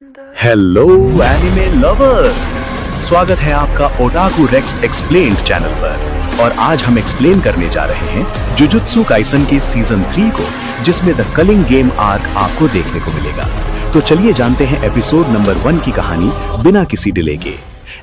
Hello anime lovers, स्वागत है आपका ओटाकू रेक्स एक्सप्लेन्ड चैनल पर। और आज हम एक्सप्लेन करने जा रहे हैं जुजुत्सु काइसन के सीजन 3 को, जिसमें द कलिंग गेम आर्क आपको देखने को मिलेगा। तो चलिए जानते हैं एपिसोड नंबर 1 की कहानी बिना किसी डिले के।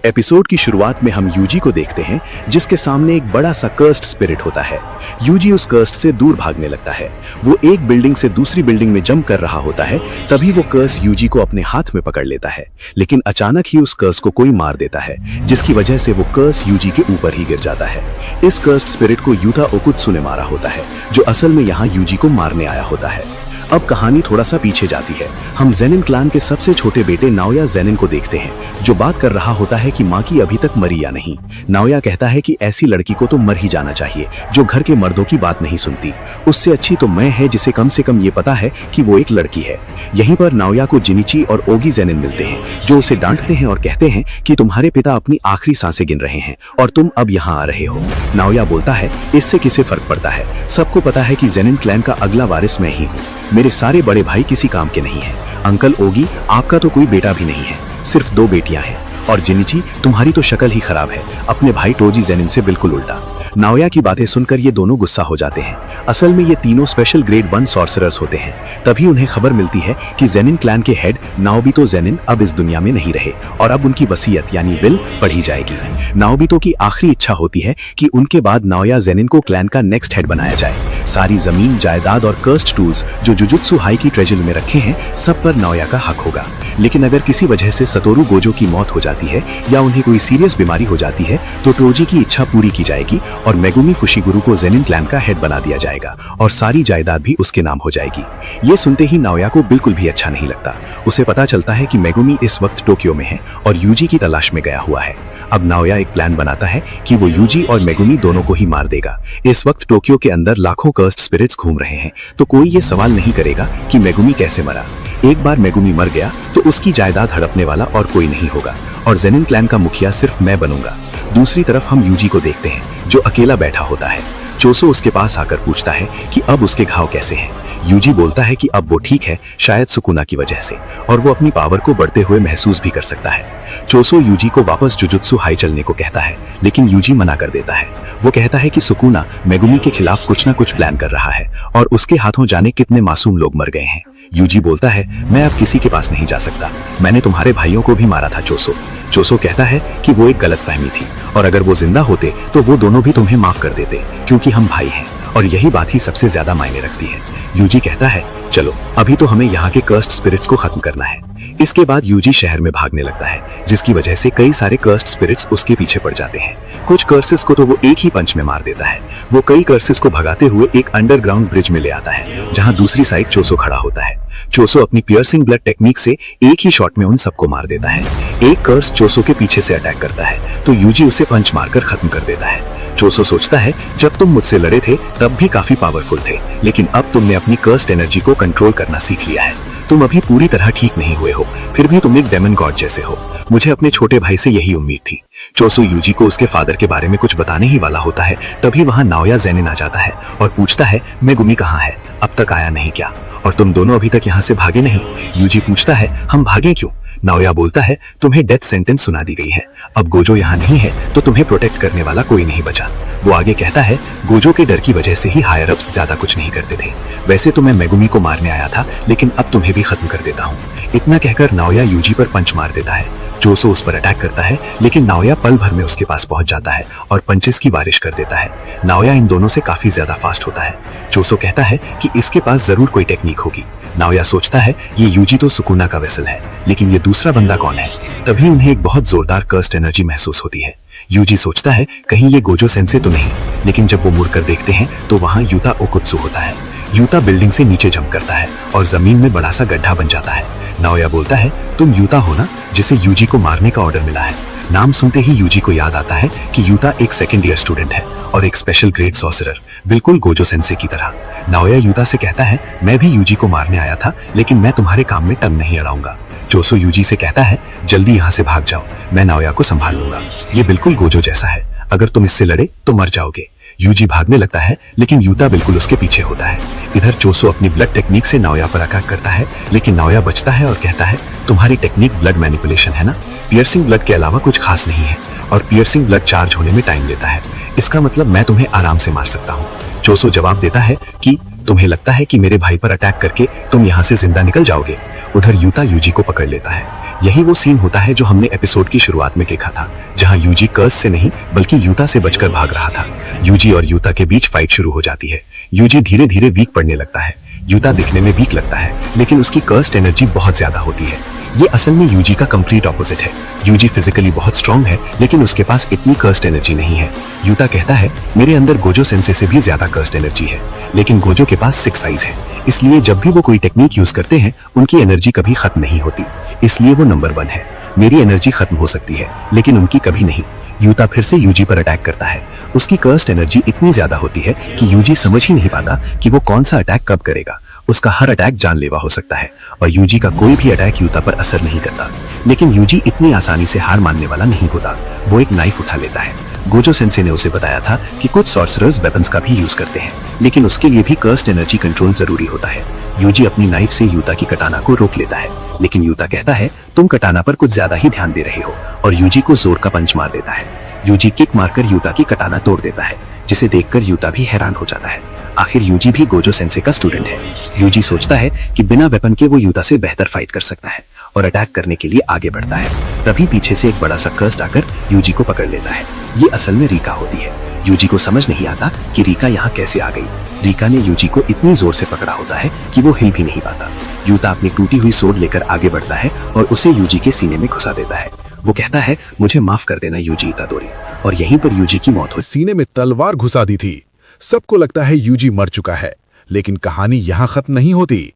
एपिसोड की शुरुआत में हम यूजी को देखते हैं, जिसके सामने एक बड़ा सा कर्स्ड स्पिरिट होता है। यूजी उस कर्स्ट से दूर भागने लगता है। वो एक बिल्डिंग से दूसरी बिल्डिंग में जंप कर रहा होता है, तभी वो कर्स यूजी को अपने हाथ में पकड़ लेता है। लेकिन अचानक ही उस कर्स को कोई मार देता है, जिसकी वजह से वो कर्स यूजी के ऊपर ही गिर जाता है। इस कर्स्ड स्पिरिट को यूता ओकुत्सु ने मारा होता है, जो असल में यहाँ यूजी को मारने आया होता है। अब कहानी थोड़ा सा पीछे जाती है। हम जेनिन क्लान के सबसे छोटे बेटे नाओया जेनिन को देखते हैं, जो बात कर रहा होता है कि माँ की अभी तक मरी या नहीं। नाओया कहता है कि ऐसी लड़की को तो मर ही जाना चाहिए, जो घर के मर्दों की बात नहीं सुनती। उससे अच्छी तो मैं है, जिसे कम से कम ये पता है कि वो एक लड़की है। यहीं पर नाओया को जिनिची और ओगी जेनिन मिलते हैं, जो उसे डांटते हैं और कहते हैं कि तुम्हारे पिता अपनी आखिरी सांसें गिन रहे हैं और तुम अब यहाँ आ रहे हो। नाओया बोलता है, इससे किसे फर्क पड़ता है, सबको पता है कि जेनिन क्लैन का अगला वारिस मैं ही हूँ। मेरे सारे बड़े भाई किसी काम के नहीं हैं। अंकल ओगी, आपका तो कोई बेटा भी नहीं है, सिर्फ 2 बेटियां हैं। और जिनिची, तुम्हारी तो शक्ल ही खराब है, अपने भाई टोजी जेनिन से बिल्कुल उल्टा। नाओया की बातें सुनकर ये दोनों गुस्सा हो जाते हैं। असल में ये तीनों स्पेशल ग्रेड 1 सॉर्सरर्स होते हैं। तभी उन्हें खबर मिलती है कि जेनिन क्लैन के हेड नाओबितो जेनिन अब इस दुनिया में नहीं रहे और अब उनकी वसीयत यानी विल पढ़ी जाएगी। नाओबितो की आखिरी इच्छा होती है कि उनके बाद नाओया जेनिन को क्लैन का नेक्स्ट हेड बनाया जाए। सारी जमीन, जायदाद और कर्स्ड टूल्स जो जुजुत्सु हाई की ट्रेजरी में रखे हैं, सब पर नाओया का हक होगा। लेकिन अगर किसी वजह से सतोरु गोजो की मौत हो जाती है या उन्हें कोई सीरियस बीमारी हो जाती है, तो टोजी की इच्छा पूरी की जाएगी और मेगुमी फुशिगुरु को जेनिन क्लैन का हेड बना दिया जाएगा और सारी जायदाद भी उसके नाम हो जाएगी। ये सुनते ही नाओया को बिल्कुल भी अच्छा नहीं लगता। उसे पता चलता है कि मेगुमी इस वक्त टोक्यो में है और यूजी की तलाश में गया हुआ है। अब नाओया एक प्लान बनाता है कि वो यूजी और मेगुमी दोनों को ही मार देगा। इस वक्त टोक्यो के अंदर लाखों कर्स्ड स्पिरिट्स घूम रहे हैं, तो कोई ये सवाल नहीं करेगा कि मेगुमी कैसे मरा। एक बार मेगुमी मर गया तो उसकी जायदाद हड़पने वाला और कोई नहीं होगा और जेनिन क्लैन का मुखिया सिर्फ मैं बनूंगा। दूसरी तरफ हम यूजी को देखते हैं, जो अकेला बैठा होता है। चोसो उसके पास आकर पूछता है कि अब उसके घाव कैसे हैं। यूजी बोलता है कि अब वो ठीक है, शायद सुकुना की वजह से, और वो अपनी पावर को बढ़ते हुए महसूस भी कर सकता है। चोसो यूजी को वापस जुजुत्सु हाई चलने को कहता है, लेकिन यूजी मना कर देता है। वो कहता है कि सुकुना मेगुमी के खिलाफ कुछ ना कुछ प्लान कर रहा है और उसके हाथों जाने कितने मासूम लोग मर गए हैं। यूजी बोलता है, मैं अब किसी के पास नहीं जा सकता, मैंने तुम्हारे भाइयों को भी मारा था चोसो। चोसो कहता है कि वो एक गलतफहमी थी और अगर वो जिंदा होते तो वो दोनों भी तुम्हें माफ कर देते, क्योंकि हम भाई हैं और यही बात ही सबसे ज्यादा मायने रखती है। यूजी कहता है, चलो अभी तो हमें यहाँ के कर्स्ड स्पिरिट्स को खत्म करना है। इसके बाद यूजी शहर में भागने लगता है, जिसकी वजह से कई सारे कर्स्ड स्पिरिट्स उसके पीछे पड़ जाते हैं। कुछ कर्सेस को तो वो एक ही पंच में मार देता है। वो कई कर्सेस को भगाते हुए एक अंडरग्राउंड ब्रिज में ले आता है, जहाँ दूसरी साइड चोसो खड़ा होता है। चोसो अपनी पियर्सिंग ब्लड टेक्निक से एक ही शॉट में उन सबको मार देता है। एक कर्स चोसो के पीछे से अटैक करता है, तो यूजी उसे पंच मारकर खत्म कर देता है। चोसो सोचता है, जब तुम मुझसे लड़े थे तब भी काफी पावरफुल थे, लेकिन अब तुमने अपनी कर्स्ड एनर्जी को कंट्रोल करना सीख लिया है। तुम अभी पूरी तरह ठीक नहीं हुए हो, फिर भी तुम एक डेमन गॉड जैसे हो। मुझे अपने छोटे भाई से यही उम्मीद थी। चोसो यूजी को उसके फादर के बारे में कुछ बताने ही वाला होता है, तभी वहाँ नाओया जेनिन आ जाता है और पूछता है, मेगुमी कहाँ है, अब तक आया नहीं क्या, और तुम दोनों अभी तक यहाँ से भागे नहीं। यूजी पूछता है, हम भागे क्यों? नाओया बोलता है, तुम्हें डेथ सेंटेंस सुना दी गई है, अब गोजो यहाँ नहीं है तो तुम्हें प्रोटेक्ट करने वाला कोई नहीं बचा। वो आगे कहता है, गोजो के डर की वजह से ही हायर अप्स ज्यादा कुछ नहीं करते थे। वैसे तो मैं मेगुमी को मारने आया था, लेकिन अब तुम्हें भी खत्म कर देता हूँ। इतना कहकर नाओया यूजी पर पंच मार देता है। चोसो उस पर अटैक करता है, लेकिन नाओया पल भर में उसके पास पहुंच जाता है और पंचेस की बारिश कर देता है। नाओया इन दोनों से काफी ज्यादा फास्ट होता है। चोसो कहता है कि इसके पास जरूर कोई टेक्निक होगी। नाओया सोचता है, ये यूजी तो सुकुना का वेसल है, लेकिन ये दूसरा बंदा कौन है? तभी उन्हें एक बहुत जोरदार कर्स्ड एनर्जी महसूस होती है। यूजी सोचता है, कहीं ये गोजो सेंसे तो नहीं, लेकिन जब वो मुड़कर देखते हैं तो वहाँ यूता ओकुत्सु होता है। यूता बिल्डिंग से नीचे जंप करता है और जमीन में बड़ा सा गड्ढा बन जाता है। नाओया बोलता है, तुम यूता हो ना, जिसे यूजी को मारने का ऑर्डर मिला है। नाम सुनते ही यूजी को याद आता है कि यूता एक सेकेंड ईयर स्टूडेंट है और एक स्पेशल ग्रेड सॉर्सरर, बिल्कुल गोजो सेंसे की तरह। नाओया यूता से कहता है, मैं भी यूजी को मारने आया था, लेकिन मैं तुम्हारे काम में टंग नहीं अड़ाऊंगा। चोसो यूजी से कहता है, जल्दी यहाँ से भाग जाओ, मैं नाओया को संभाल लूंगा। ये बिल्कुल गोजो जैसा है, अगर तुम इससे लड़े तो मर जाओगे। यूजी भागने लगता है, लेकिन यूता बिल्कुल उसके पीछे होता है। इधर चोसो अपनी ब्लड टेक्निक से नाओया पर अटैक करता है, लेकिन नाओया बचता है और कहता है, तुम्हारी टेक्निक ब्लड मैनिपुलेशन है ना, पियर्सिंग ब्लड के अलावा कुछ खास नहीं है, और पियर्सिंग ब्लड चार्ज होने में टाइम लेता है, इसका मतलब मैं तुम्हें आराम से मार सकता हूँ। चोसो जवाब देता है कि तुम्हें लगता है कि मेरे भाई पर अटैक करके तुम यहाँ से जिंदा निकल जाओगे। उधर यूता यूजी को पकड़ लेता है। यही वो सीन होता है जो हमने एपिसोड की शुरुआत में देखा था, जहां यूजी कर्स से नहीं बल्कि यूता से बचकर भाग रहा था। यूजी और यूता के बीच फाइट शुरू हो जाती है। यूजी धीरे धीरे वीक पड़ने लगता है। यूता दिखने में वीक लगता है, लेकिन उसकी कर्स्ड एनर्जी बहुत ज्यादा होती है। ये असल में यूजी का कंप्लीट ऑपोजिट है। यूजी फिजिकली बहुत स्ट्रांग है, लेकिन उसके पास इतनी कर्स्ड एनर्जी नहीं है। यूता कहता है, मेरे अंदर गोजो सेंसे से भी ज्यादा कर्स्ड एनर्जी है, लेकिन गोजो के पास 6 साइज है, इसलिए जब भी वो कोई टेक्निक यूज करते हैं उनकी एनर्जी कभी खत्म नहीं होती, इसलिए वो नंबर 1 है। मेरी एनर्जी खत्म हो सकती है, लेकिन उनकी कभी नहीं। यूता फिर से यूजी पर अटैक करता है। उसकी कर्स्ड एनर्जी इतनी ज्यादा होती है कि यूजी समझ ही नहीं पाता कि वो कौन सा अटैक कब करेगा। उसका हर अटैक जानलेवा हो सकता है और यूजी का कोई भी अटैक यूता पर असर नहीं करता। लेकिन यूजी इतनी आसानी से हार मानने वाला नहीं होता। वो एक नाइफ उठा लेता है। गोजो सेंसे ने उसे बताया था कि कुछ सॉर्सरर्स वेपन्स का भी यूज करते हैं, लेकिन उसके लिए भी कर्स्ड एनर्जी कंट्रोल जरूरी होता है। यूजी अपनी नाइफ से यूता की कटाना को रोक लेता है, लेकिन यूता कहता है, तुम कटाना पर कुछ ज्यादा ही ध्यान दे रहे हो, और यूजी को जोर का पंच मार देता है। यूजी किक मारकर यूता की कटाना तोड़ देता है, जिसे देखकर यूता भी हैरान हो जाता है। आखिर यूजी भी गोजो सेंसे का स्टूडेंट है। यूजी सोचता है कि बिना वेपन के वो यूता से बेहतर फाइट कर सकता है और अटैक करने के लिए आगे बढ़ता है। तभी पीछे से एक बड़ा सा कर्स्ट आकर यूजी को पकड़ लेता है। ये असल में रीका होती है। यूजी को समझ नहीं आता कि रीका यहाँ कैसे आ गई। रीका ने यूजी को इतनी जोर से पकड़ा होता है कि वो हिल भी नहीं पाता। यूता अपनी टूटी हुई सोड लेकर आगे बढ़ता है और उसे यूजी के सीने में घुसा देता है। वो कहता है, मुझे माफ कर देना यूजी इतादोरी, और यहीं पर यूजी की मौत हो। सीने में तलवार घुसा दी थी। सबको लगता है यूजी मर चुका है, लेकिन कहानी यहाँ खत्म नहीं होती।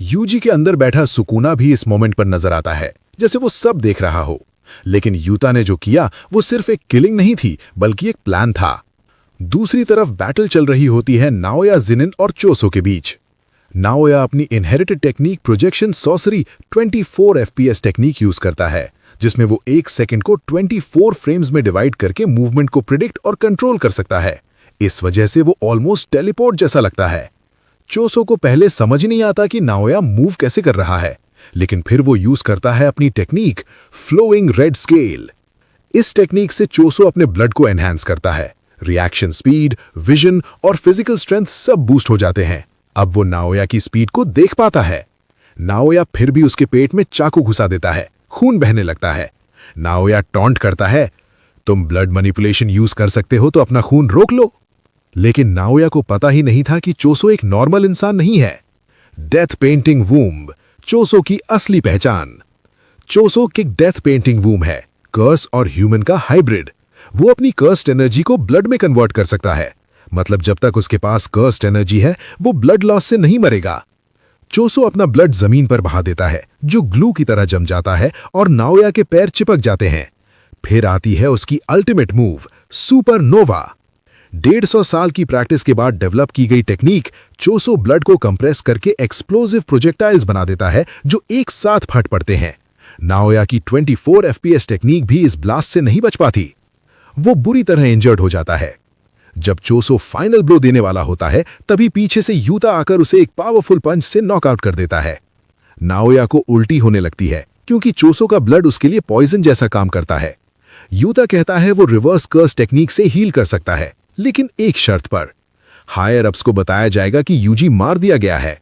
यूजी के अंदर बैठा सुकूना भी इस मोमेंट पर नजर आता है, जैसे वो सब देख रहा हो। लेकिन यूता ने जो किया वो सिर्फ एक किलिंग नहीं थी, बल्कि एक प्लान था। दूसरी तरफ बैटल चल रही होती है नाओया जिनिन और चोसो के बीच। नाओया अपनी inherited technique projection sorcery 24 FPS technique use करता है, जिसमें वो 1 सेकंड को 24 फ्रेम्स में डिवाइड करके मूवमेंट को प्रिडिक्ट और कंट्रोल कर सकता है। इस वजह से वो ऑलमोस्ट टेलीपोर्ट जैसा लगता है। चोसो को पहले समझ नहीं आता कि नाओया मूव कैसे कर रहा है, लेकिन फिर वो यूज करता है अपनी टेक्निक फ्लोइंग रेड स्केल। इस टेक्निक से चोसो अपने ब्लड को एनहांस करता है। रिएक्शन स्पीड, विजन और फिजिकल स्ट्रेंथ सब बूस्ट हो जाते हैं। अब वो नाओया की स्पीड को देख पाता है। नाओया फिर भी उसके पेट में चाकू घुसा देता है। खून बहने लगता है। नाओया टॉन्ट करता है, तुम ब्लड मैनिपुलेशन यूज कर सकते हो तो अपना खून रोक लो। लेकिन नाओया को पता ही नहीं था कि चोसो एक नॉर्मल इंसान नहीं है। डेथ पेंटिंग वूम्ब, चोसो की असली पहचान। चोसो एक डेथ पेंटिंग वूम्ब है, कर्स और ह्यूमन का हाइब्रिड। वो अपनी कर्स्ड एनर्जी को ब्लड में कन्वर्ट कर सकता है। मतलब जब तक उसके पास कर्स्ड एनर्जी है, वो ब्लड लॉस से नहीं मरेगा। चोसो अपना ब्लड जमीन पर बहा देता है, जो ग्लू की तरह जम जाता है और नाओया के पैर चिपक जाते हैं। फिर आती है उसकी अल्टीमेट मूव, सुपरनोवा। 150 साल की प्रैक्टिस के बाद डेवलप की गई टेक्निक चोसो ब्लड को कंप्रेस करके एक्सप्लोसिव प्रोजेक्टाइल्स बना देता है, जो एक साथ फट पड़ते हैं। नाओया की 24 FPS टेक्निक भी इस ब्लास्ट से नहीं बच पाती। वो बुरी तरह इंजर्ड हो जाता है। जब चोसो फाइनल ब्लो देने वाला होता है, तभी पीछे से यूता आकर उसे एक पावरफुल पंच से नॉकआउट कर देता है। नाओया को उल्टी होने लगती है, क्योंकि चोसो का ब्लड उसके लिए पॉइजन जैसा काम करता है। यूता कहता है वो रिवर्स कर्स टेक्निक से हील कर सकता है, लेकिन एक शर्त पर। हायर अप्स को बताया जाएगा कि यूजी मार दिया गया है।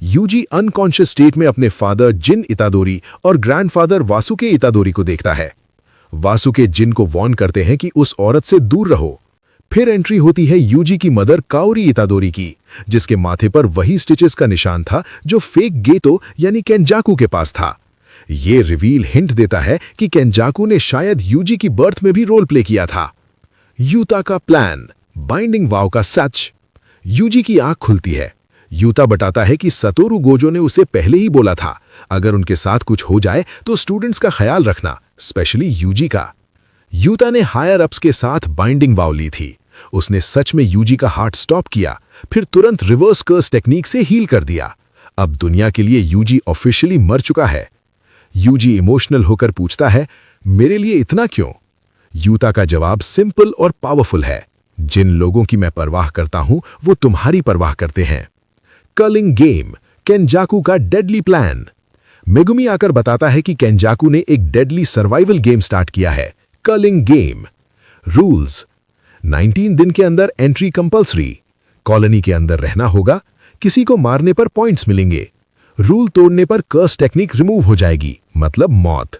यूजी अनकॉन्शियस स्टेट में अपने फादर जिन इतादोरी और ग्रैंडफादर वासुके इतादोरी को देखता है। वासुके जिन को वार्न करते हैं कि उस औरत से दूर रहो। फिर एंट्री होती है यूजी की मदर काओरी इतादोरी की, जिसके माथे पर वही स्टिचेस का निशान था जो फेक गेतो यानी केंजाकू के पास था। ये रिवील हिंट देता है कि केंजाकू ने शायद यूजी की बर्थ में भी रोल प्ले किया था। यूता का प्लान, बाइंडिंग वाव का सच। यूजी की आंख खुलती है। यूता बताता है कि सतोरू गोजो ने उसे पहले ही बोला था, अगर उनके साथ कुछ हो जाए तो स्टूडेंट्स का ख्याल रखना, स्पेशली यूजी का। यूता ने हायर अप्स के साथ बाइंडिंग वाव ली थी। उसने सच में यूजी का हार्ट स्टॉप किया, फिर तुरंत रिवर्स कर्स टेक्निक से हील कर दिया। अब दुनिया के लिए यूजी ऑफिशियली मर चुका है। यूजी इमोशनल होकर पूछता है, मेरे लिए इतना क्यों? यूता का जवाब सिंपल और पावरफुल है, जिन लोगों की मैं परवाह करता हूं वो तुम्हारी परवाह करते हैं। कलिंग गेम, केंजाकू का डेडली प्लान। मेगुमी आकर बताता है कि केंजाकू ने एक डेडली सर्वाइवल गेम स्टार्ट किया है, कलिंग गेम। रूल्स: 19 दिन के अंदर एंट्री कंपल्सरी, कॉलोनी के अंदर रहना होगा, किसी को मारने पर पॉइंट्स मिलेंगे, रूल तोड़ने पर कर्स टेक्निक रिमूव हो जाएगी, मतलब मौत।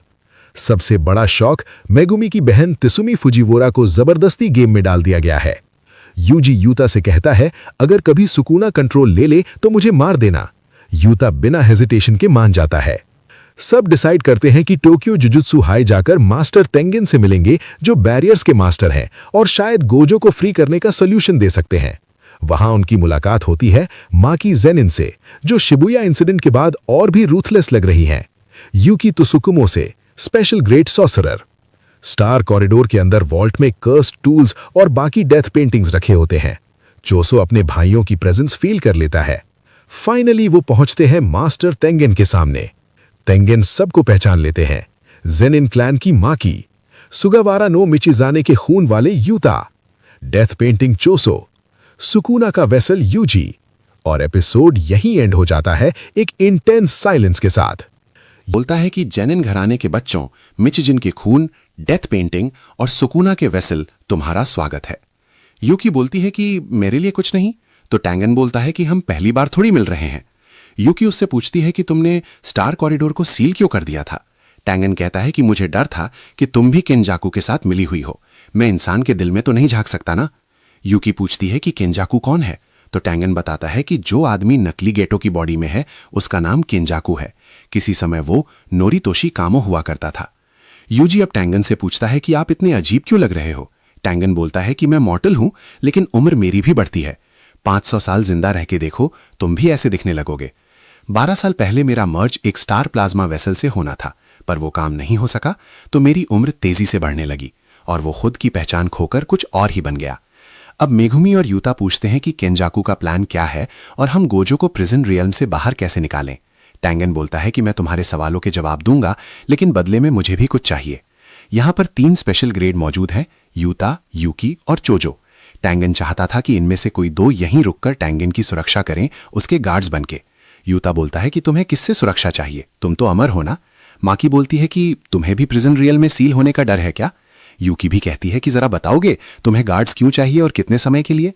सबसे बड़ा शौक, मेगुमी की बहन तिसुमी फुजिवोरा को जबरदस्ती गेम में डाल दिया गया है। यूजी यूता से कहता है, अगर कभी सुकुना कंट्रोल ले ले तो मुझे मार देना। यूता बिना हेजिटेशन के मान जाता है। सब डिसाइड करते हैं कि टोक्यो जुजुत्सु हाई जाकर मास्टर तेंगेन से मिलेंगे, जो बैरियर्स के मास्टर हैं और शायद गोजो को फ्री करने का सोल्यूशन दे सकते हैं। वहां उनकी मुलाकात होती है माकी जेनिन से, जो शिबुया इंसिडेंट के बाद और भी रूथलेस लग रही हैं। यूकी तुसुकुमो से, special great sorcerer. Star corridor के अंदर वॉल्ट में कर्स टूल्स और बाकी डेथ पेंटिंग्स रखे होते हैं। चोसो अपने भाइयों की प्रेजेंस फील कर लेता है। फाइनली वो पहुंचते हैं मास्टर तेंगेन के सामने। तेंगेन सबको पहचान लेते हैं, जेनिन क्लैन की माकी, सुगावारा नो मिचिजाने के खून वाले यूता, डेथ पेंटिंग चोसो, सुकुना का वेसल यूजी। और एपिसोड यहीं एंड हो जाता है एक इंटेंस साइलेंस के साथ। बोलता है कि जेनिन घराने के बच्चों, मिचिजिन के खून, डेथ पेंटिंग और सुकुना के वेसल तुम्हारा स्वागत है। यूकी बोलती है कि मेरे लिए कुछ नहीं, तो टैंगन बोलता है कि हम पहली बार थोड़ी मिल रहे हैं। यूकी उससे पूछती है कि तुमने स्टार कॉरिडोर को सील क्यों कर दिया था। टैंगन कहता है कि मुझे डर था कि तुम भी केंजाकू के साथ मिली हुई हो, मैं इंसान के दिल में तो नहीं झांक सकता ना। यूकी पूछती है कि केंजाकू कौन है, तो टैंगन बताता है कि जो आदमी नकली गेटो की बॉडी में है उसका नाम केंजाकू है। किसी समय वो नोरितोशी कामो हुआ करता था। यूजी अब टैंगन से पूछता है कि आप इतने अजीब क्यों लग रहे हो। टैंगन बोलता है कि मैं मॉर्टल हूं, लेकिन उम्र मेरी भी बढ़ती है। 500 साल जिंदा रह के देखो, तुम भी ऐसे दिखने लगोगे। 12 साल पहले मेरा मर्ज एक स्टार प्लाज्मा वेसल से होना था, पर वो काम नहीं हो सका, तो मेरी उम्र तेजी से बढ़ने लगी और वो खुद की पहचान खोकर कुछ और ही बन गया। अब मेगुमी और यूता पूछते हैं कि केंजाकू का प्लान क्या है और हम गोजो को प्रिजन रियल्म से बाहर कैसे निकालें। टैंगन बोलता है कि मैं तुम्हारे सवालों के जवाब दूंगा, लेकिन बदले में मुझे भी कुछ चाहिए। यहां पर 3 स्पेशल ग्रेड मौजूद हैं, यूता, यूकी और चोजो। टैंगन चाहता था कि इनमें से कोई 2 यहीं रुककर टैंगन की सुरक्षा करें, उसके गार्ड्स बनके। यूता बोलता है कि तुम्हें किससे सुरक्षा चाहिए, तुम तो अमर हो ना। माकी बोलती है कि तुम्हें भी प्रिजन रियल में सील होने का डर है क्या। यूकी भी कहती है कि जरा बताओगे तुम्हें गार्ड्स क्यों चाहिए और कितने समय के लिए।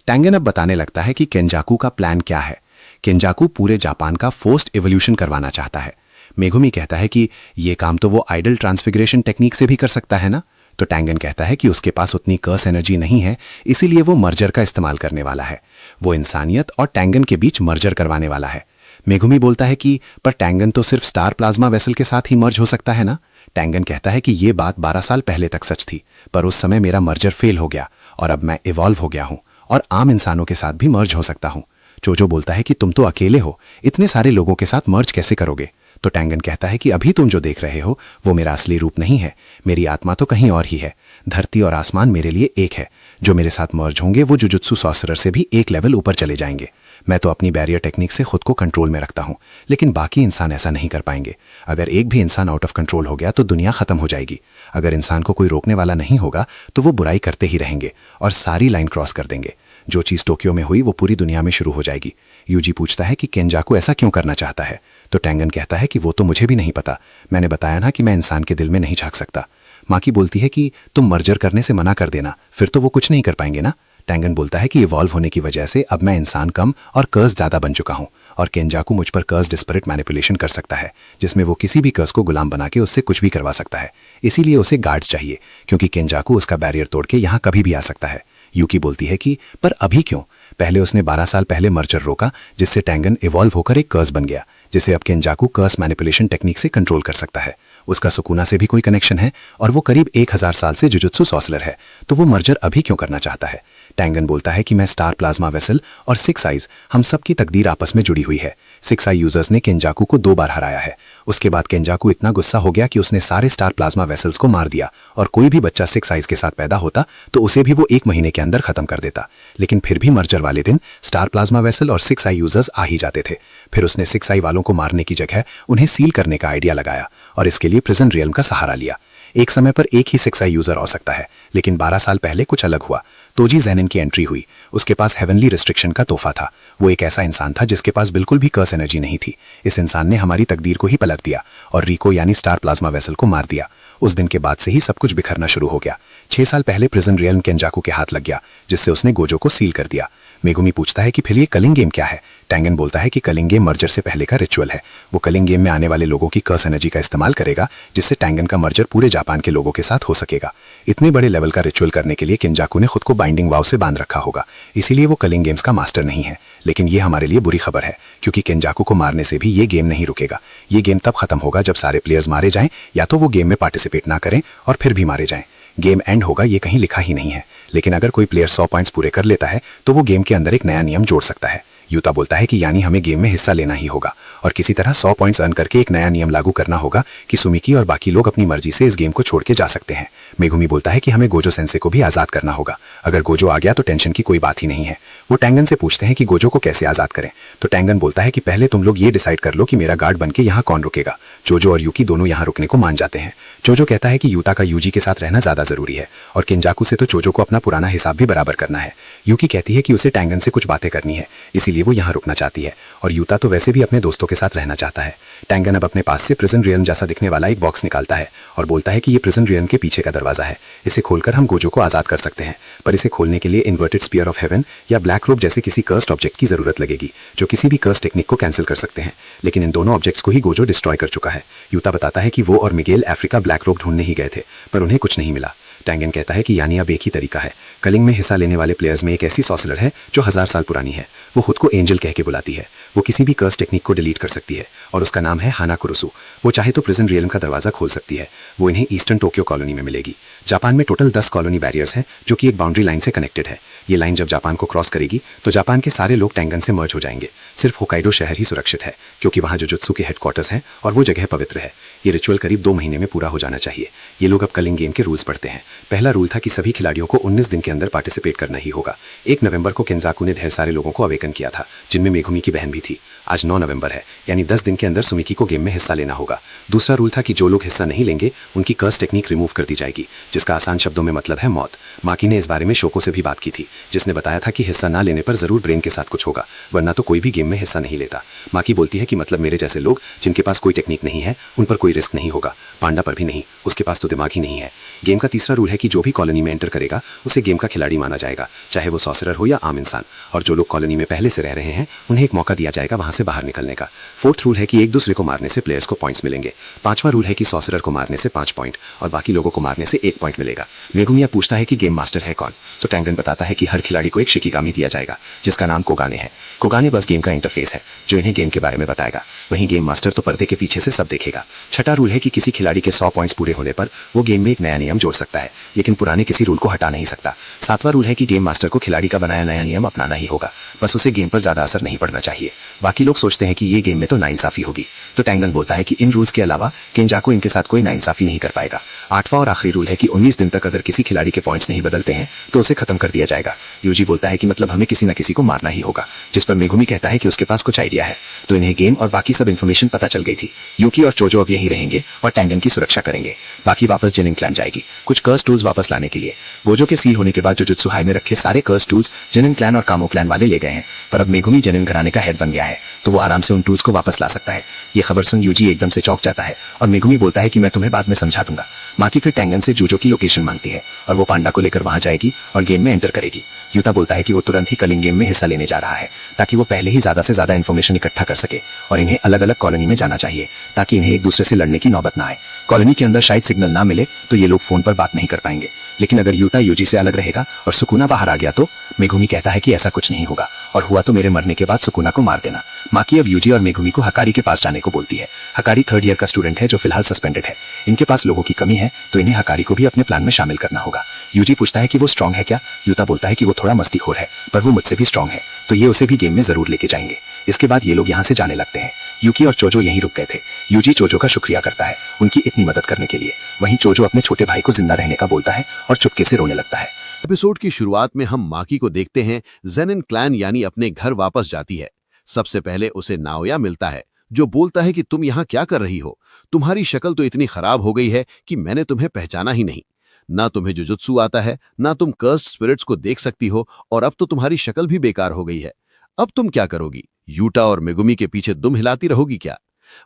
टैंगन अब बताने लगता है कि केंजाकू का प्लान क्या है। केंजाकू पूरे जापान का फोर्स्ड एवोल्यूशन करवाना चाहता है। मेगुमी कहता है कि ये काम तो वो आइडल ट्रांसफिगरेशन टेक्निक से भी कर सकता है ना। तो टैंगन कहता है कि उसके पास उतनी कर्स एनर्जी नहीं है, इसीलिए वो मर्जर का इस्तेमाल करने वाला है। वो इंसानियत और टैंगन के बीच मर्जर करवाने वाला है। मेगुमी बोलता है कि पर टैंगन तो सिर्फ स्टार प्लाज्मा वेसल के साथ ही मर्ज हो सकता है ना। टैंगन कहता है कि ये बात 12 साल पहले तक सच थी, पर उस समय मेरा मर्जर फेल हो गया और अब मैं इवॉल्व हो गया हूं और आम इंसानों के साथ भी मर्ज हो सकता हूं। चोजो बोलता है कि तुम तो अकेले हो, इतने सारे लोगों के साथ मर्ज कैसे करोगे। तो टैंगन कहता है कि अभी तुम जो देख रहे हो वो मेरा असली रूप नहीं है, मेरी आत्मा तो कहीं और ही है। धरती और आसमान मेरे लिए एक है। जो मेरे साथ मर्ज होंगे वो जुजुत्सु सॉर्सरर से भी एक लेवल ऊपर चले जाएंगे। मैं तो अपनी बैरियर टेक्निक से खुद को कंट्रोल में रखता हूं, लेकिन बाकी इंसान ऐसा नहीं कर पाएंगे। अगर एक भी इंसान आउट ऑफ कंट्रोल हो गया तो दुनिया खत्म हो जाएगी। अगर इंसान को कोई रोकने वाला नहीं होगा तो वो बुराई करते ही रहेंगे और सारी लाइन क्रॉस कर देंगे। जो चीज़ टोक्यो में हुई वो पूरी दुनिया में शुरू हो जाएगी। यूजी पूछता है कि केंजाकू ऐसा क्यों करना चाहता है। तो टैंगन कहता है कि वो तो मुझे भी नहीं पता, मैंने बताया ना कि मैं इंसान के दिल में नहीं झांक सकता। माकी बोलती है कि तुम मर्जर करने से मना कर देना, फिर तो वो कुछ नहीं कर पाएंगे ना। टैंगन बोलता है कि इवॉल्व होने की वजह से अब मैं इंसान कम और कर्स ज़्यादा बन चुका हूं और केंजाकू मुझ पर कर्स डिस्परेट मैनिपुलेशन कर सकता है, जिसमें वो किसी भी कर्स को गुलाम बना के उससे कुछ भी करवा सकता है। इसीलिए उसे गार्ड्स चाहिए, क्योंकि केंजाकू उसका बैरियर तोड़ के यहाँ कभी भी आ सकता है। यूकी बोलती है कि पर अभी क्यों। पहले उसने 12 साल पहले मर्जर रोका, जिससे टैंगन इवॉल्व होकर एक कर्स बन गया, जिसे अब केंजाकू कर्स मैनिपुलेशन टेक्निक से कंट्रोल कर सकता है। उसका सुकुना से भी कोई कनेक्शन है और वो करीब 1000 साल से जुजुत्सु सॉर्सरर है, तो वो मर्जर अभी क्यों करना चाहता है। टैंगन बोलता है कि मैं स्टार प्लाज्मा वेसल और 6 आइज, हम सब की तकदीर आपस में जुड़ी हुई है। 6 आई यूजर्स ने केंजाकू को 2 बार हराया है। उसके बाद केंजाकू इतना गुस्सा हो गया कि उसने सारे स्टार प्लाज्मा वेसल्स को मार दिया और कोई भी बच्चा 6 आइज के साथ पैदा होता तो उसे भी वो 1 महीने के अंदर खत्म कर देता। लेकिन फिर भी मर्जर वाले दिन स्टार प्लाज्मा वेसल और 6 आई यूजर्स आ ही जाते थे। फिर उसने 6 आई वालों को मारने की जगह उन्हें सील करने का आइडिया लगाया और इसके लिए प्रिजन रियल्म का सहारा लिया। एक समय पर एक ही 6 आई यूजर हो सकता है, लेकिन 12 साल पहले कुछ अलग हुआ, तोजी जेनिन की एंट्री हुई। उसके पास हेवनली रिस्ट्रिक्शन का तोहफा था। वो एक ऐसा इंसान था जिसके पास बिल्कुल भी कर्स एनर्जी नहीं थी। इस इंसान ने हमारी तकदीर को ही पलट दिया और रिको यानी स्टार प्लाज्मा वेसल को मार दिया। उस दिन के बाद से ही सब कुछ बिखरना शुरू हो गया। 6 साल पहले प्रिजन रियल्म केंजाकू के हाथ लग गया, जिससे उसने गोजो को सील कर दिया। मेगुमी पूछता है कि फिर ये कलिंग गेम क्या है। टैंगन बोलता है कि कलिंग गेम मर्जर से पहले का रिचुअल है। वो कलिंग गेम में आने वाले लोगों की कर्स एनर्जी का इस्तेमाल करेगा, जिससे टैंगन का मर्जर पूरे जापान के लोगों के साथ हो सकेगा। इतने बड़े लेवल का रिचुअल करने के लिए केंजाकू ने खुद को बाइंडिंग वाव से बांध रखा होगा, इसीलिए वो कलिंग गेम्स का मास्टर नहीं है। लेकिन ये हमारे लिए बुरी खबर है, क्योंकि केंजाकू को मारने से भी ये गेम नहीं रुकेगा। ये गेम तब खत्म होगा जब सारे प्लेयर्स मारे जाएं, या तो वो गेम में पार्टिसिपेट ना करें और फिर भी मारे जाएं। गेम एंड होगा ये कहीं लिखा ही नहीं है, लेकिन अगर कोई प्लेयर 100 पॉइंट्स पूरे कर लेता है तो वो गेम के अंदर एक नया नियम जोड़ सकता है। यूता बोलता है कि यानी हमें गेम में हिस्सा लेना ही होगा और किसी तरह 100 पॉइंट्स अर्न करके एक नया नियम लागू करना होगा कि सुमिकी और बाकी लोग अपनी मर्जी से इस गेम को छोड़ के जा सकते हैं। मेगुमी बोलता है कि हमें गोजो सेंसे को भी आजाद करना होगा। अगर गोजो आ गया तो टेंशन की कोई बात ही नहीं है। वो टैंगन से पूछते हैं कि गोजो को कैसे आजाद करें, तो टैंगन बोलता है कि पहले तुम लोग ये डिसाइड कर लो कि मेरा गार्ड बनके यहाँ कौन रुकेगा। जोजो और यूकी दोनों यहाँ रुकने को मान जाते हैं। जोजो कहता है कि यूता का यूजी के साथ रहना ज्यादा जरूरी है और केंजाकू से तो जोजो को अपना पुराना हिसाब भी बराबर करना है। यूकी कहती है कि उसे टैंगन से कुछ बातें करनी है, इसीलिए वो यहाँ रुकना चाहती है और यूता तो वैसे भी अपने दोस्तों के साथ रहना चाहता है। टैंगन अब अपने पास से प्रिजन रियल्म जैसा दिखने वाला एक बॉक्स निकालता है और बोलता है कि ये प्रिजन रियल्म के पीछे का दरवाजा है। इसे खोलकर हम गोजो को आजाद कर सकते हैं, पर इसे खोलने के लिए इन्वर्टेड स्पीयर ऑफ हेवन या ब्लैक रोब जैसे किसी कर्स्ड ऑब्जेक्ट की जरूरत लगेगी, जो किसी भी कर्स टेक्निक को कैंसिल कर सकते हैं। लेकिन इन दोनों ऑब्जेक्ट्स को ही गोजो डिस्ट्रॉय कर चुका है। यूता बताता है कि वो और मिगेल अफ्रीका ब्लैक रोब ढूंढने ही गए थे, पर उन्हें कुछ नहीं मिला। टैंगन कहता है कि यानी अब एक ही तरीका है। कलिंग में हिस्सा लेने वाले प्लेयर्स में एक ऐसी सॉर्सरर है जो 1000 साल पुरानी है। वो खुद को एंजल कह के बुलाती है। वो किसी भी कर्स टेक्निक को डिलीट कर सकती है और उसका नाम है हाना कुरुसु। वो चाहे तो प्रिजन रियल्म का दरवाजा खोल सकती है। वो इन्हें ईस्टर्न टोक्यो कॉलोनी में मिलेगी। जापान में टोटल 10 कॉलोनी बैरियर्स हैं जो कि एक बाउंड्री लाइन से कनेक्टेड है। ये लाइन जब जापान को क्रॉस करेगी तो जापान के सारे लोग टैंगन से मर्ज हो जाएंगे। सिर्फ होकाइडो शहर ही सुरक्षित है, क्योंकि वहाँ जुजुत्सु के हेडक्वार्टर्स हैं और वो जगह पवित्र है। ये रिचुअल करीब 2 महीने में पूरा हो जाना चाहिए। ये लोग अब कलिंग गेम के रूल्स पढ़ते हैं। पहला रूल था कि सभी खिलाड़ियों को 19 दिन के अंदर पार्टिसिपेट करना ही होगा। 1 नवंबर को केंजाकू ने ढेर सारे लोगों को अवेकन किया था, जिनमें मेगुमी की बहन भी थी। आज 9 नवंबर है, यानी 10 दिन के अंदर सुमिकी को गेम में हिस्सा लेना होगा। दूसरा रूल था कि जो लोग हिस्सा नहीं लेंगे उनकी कर्स टेक्निक रिमूव कर दी जाएगी, जिसका आसान शब्दों में मतलब है मौत। माकी ने इस बारे में शोको से भी बात की थी, जिसने बताया था कि हिस्सा ना लेने पर जरूर ब्रेन के साथ कुछ होगा, वरना तो कोई भी गेम में हिस्सा नहीं लेता। माकी बोलती है कि मतलब मेरे जैसे लोग जिनके पास कोई टेक्निक नहीं है उन पर कोई रिस्क नहीं होगा। पांडा पर भी नहीं, उसके पास तो दिमाग ही नहीं है। गेम का तीसरा रूल है कि जो भी कॉलोनी में एंटर करेगा उसे गेम का खिलाड़ी माना जाएगा, चाहे वो सॉर्सरर हो या आम इंसान। और जो लोग कॉलोनी में पहले से रह रहे हैं उन्हें एक मौका दिया जाएगा वहां से बाहर निकलने का। 4th रूल है कि एक दूसरे को मारने से प्लेयर्स को पॉइंट्स मिलेंगे। 5वां रूल है कि सॉर्सरर को मारने से 5 पॉइंट और बाकी लोगों को मारने से 1 पॉइंट मिलेगा। मेगुमिया पूछता है कि गेम मास्टर है कौन, तो टैंगन बताता है कि हर खिलाड़ी को एक शिकिगामी दिया जाएगा, जिसका नाम कोगाने है। कोगाने बस गेम का इंटरफेस है जो इन्हें गेम के बारे में बताएगा। वहीं गेम मास्टर तो पर्दे के पीछे से सब देखेगा। 6वां रूल है कि किसी खिलाड़ी के 100 पॉइंट्स पूरे होने पर वो गेम में एक नया नियम जोड़ सकता है, लेकिन पुराने किसी रूल को हटा नहीं सकता। 7वां रूल है कि गेम मास्टर को खिलाड़ी का बनाया नया नियम अपनाना ही होगा, बस उसे गेम पर ज्यादा असर नहीं पड़ना चाहिए। बाकी लोग सोचते हैं कि ये गेम में तो नाइंसाफी होगी, तो टैंगन बोलता है कि इन रूल्स के अलावा केंजाकू इनके साथ कोई नाइंसाफी नहीं कर पाएगा। 8वां और आखिरी रूल है कि 19 दिन तक अगर किसी खिलाड़ी के पॉइंट्स नहीं बदलते हैं तो उसे खत्म कर दिया जाएगा। यूजी बोलता है कि मतलब हमें किसी न किसी को मारना ही होगा, जिस पर मेगुमी कहता है कि उसके पास कुछ आइडिया है। तो इन्हें गेम और बाकी सब इन्फॉर्मेशन पता चल गई थी। यूकी और चोजो अब यहीं रहेंगे और टैंगन की सुरक्षा करेंगे। बाकी वापस जेनिन क्लैन जाएगी कुछ कर्स टूल्स वापस लाने के लिए। गोजो के सील होने के बाद जुजुत्सु हाई में रखे सारे कर्स टूल्स जेनिन क्लैन और कामो क्लैन वाले ले गए हैं, पर अब मेगुमी जेनिन घराने का हेड बन गया है, तो वो आराम से उन टूल्स को वापस ला सकता है। ये खबर सुन यूजी एकदम से चौंक जाता है और मेगुमी बोलता है कि मैं तुम्हें बाद में समझा दूंगा। माकी फिर टैंगन से जूजो की लोकेशन मांगती है और वो पांडा को लेकर वहां जाएगी और गेम में एंटर करेगी। यूता बोलता है कि वो तुरंत ही कलिंग गेम में हिस्सा लेने जा रहा है, ताकि वो पहले ही ज्यादा से ज्यादा इन्फॉर्मेशन इकट्ठा कर सके और इन्हें अलग अलग कॉलोनी में जाना चाहिए, ताकि इन्हें एक दूसरे से लड़ने की नौबत ना आए। कॉलोनी के अंदर शायद सिग्नल ना मिले तो ये लोग फोन पर बात नहीं कर पाएंगे, लेकिन अगर यूता यूजी से अलग रहेगा और सुकुना बाहर आ गया तो मेगुमी कहता है कि ऐसा कुछ नहीं होगा और हुआ तो मेरे मरने के बाद सुकुना को मार देना। माकी अब यूजी और मेगुमी को हकारी के पास जाने को बोलती है। हकारी 3rd ईयर का स्टूडेंट है जो फिलहाल सस्पेंडेड है। इनके पास लोगों की कमी है, तो इन्हें हकारी को भी अपने प्लान में शामिल करना होगा। यूजी पूछता है कि वो स्ट्रांग है क्या। यूता बोलता है कि वो थोड़ा मस्तीखोर है, पर वो मुझसे भी स्ट्रांग है, तो ये उसे भी गेम में जरूर लेके जाएंगे। इसके बाद ये लोग यहाँ से जाने लगते हैं। यूकी और चोजो यहीं रुक गए थे। यूजी चोजो का शुक्रिया करता है उनकी इतनी मदद करने के लिए। वहीं चोजो अपने छोटे भाई को जिंदा रहने का बोलता है और चुपके से रोने लगता है। एपिसोड की शुरुआत में हम माकी को देखते हैं। जेनिन क्लैन यानी अपने घर वापस जाती है। सबसे पहले उसे नाओया मिलता है, जो बोलता है कि तुम यहाँ क्या कर रही हो, तुम्हारी शक्ल तो इतनी खराब हो गई है कि मैंने तुम्हें पहचाना ही नहीं। ना तुम्हें जुजुत्सु आता है, ना तुम कर्स्ड स्पिरिट्स को देख सकती हो, और अब तो तुम्हारी शक्ल भी बेकार हो गई है। अब तुम क्या करोगी? यूटा और मेगुमी के पीछे दुम हिलाती रहोगी क्या?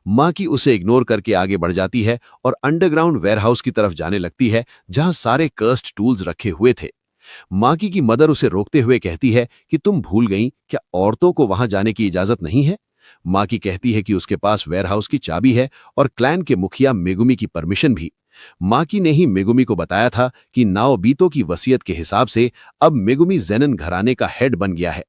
माकी उसे इग्नोर करके आगे बढ़ जाती है और अंडरग्राउंड वेयरहाउस की तरफ जाने लगती है, जहां सारे कर्स्ड टूल्स रखे हुए थे। माकी की मदर उसे रोकते हुए कहती है कि तुम भूल गई, क्या औरतों को वहां जाने की इजाजत नहीं है? माकी कहती है कि उसके पास वेयरहाउस की चाबी है और क्लैन के मुखिया मेगुमी की परमिशन भी। माकी ने ही मेगुमी को बताया था कि नाओबीतो की वसीयत के हिसाब से अब मेगुमी ज़ेनिन घराने का हेड बन गया है।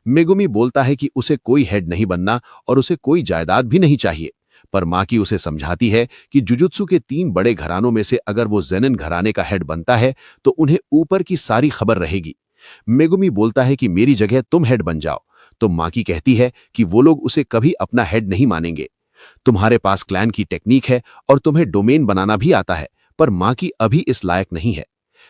मेगुमी बोलता है कि उसे कोई हेड नहीं बनना और उसे कोई जायदाद भी नहीं चाहिए, पर माकी उसे समझाती है कि जुजुत्सु के 3 बड़े घरानों में से अगर वो ज़ेनिन घराने का हेड बनता है तो उन्हें ऊपर की सारी खबर रहेगी। मेगुमी बोलता है कि मेरी जगह तुम हेड बन जाओ, तो माकी कहती है कि वो लोग उसे कभी अपना हेड नहीं मानेंगे। तुम्हारे पास क्लैन की टेक्निक है और तुम्हें डोमेन बनाना भी आता है, पर माकी अभी इस लायक नहीं है।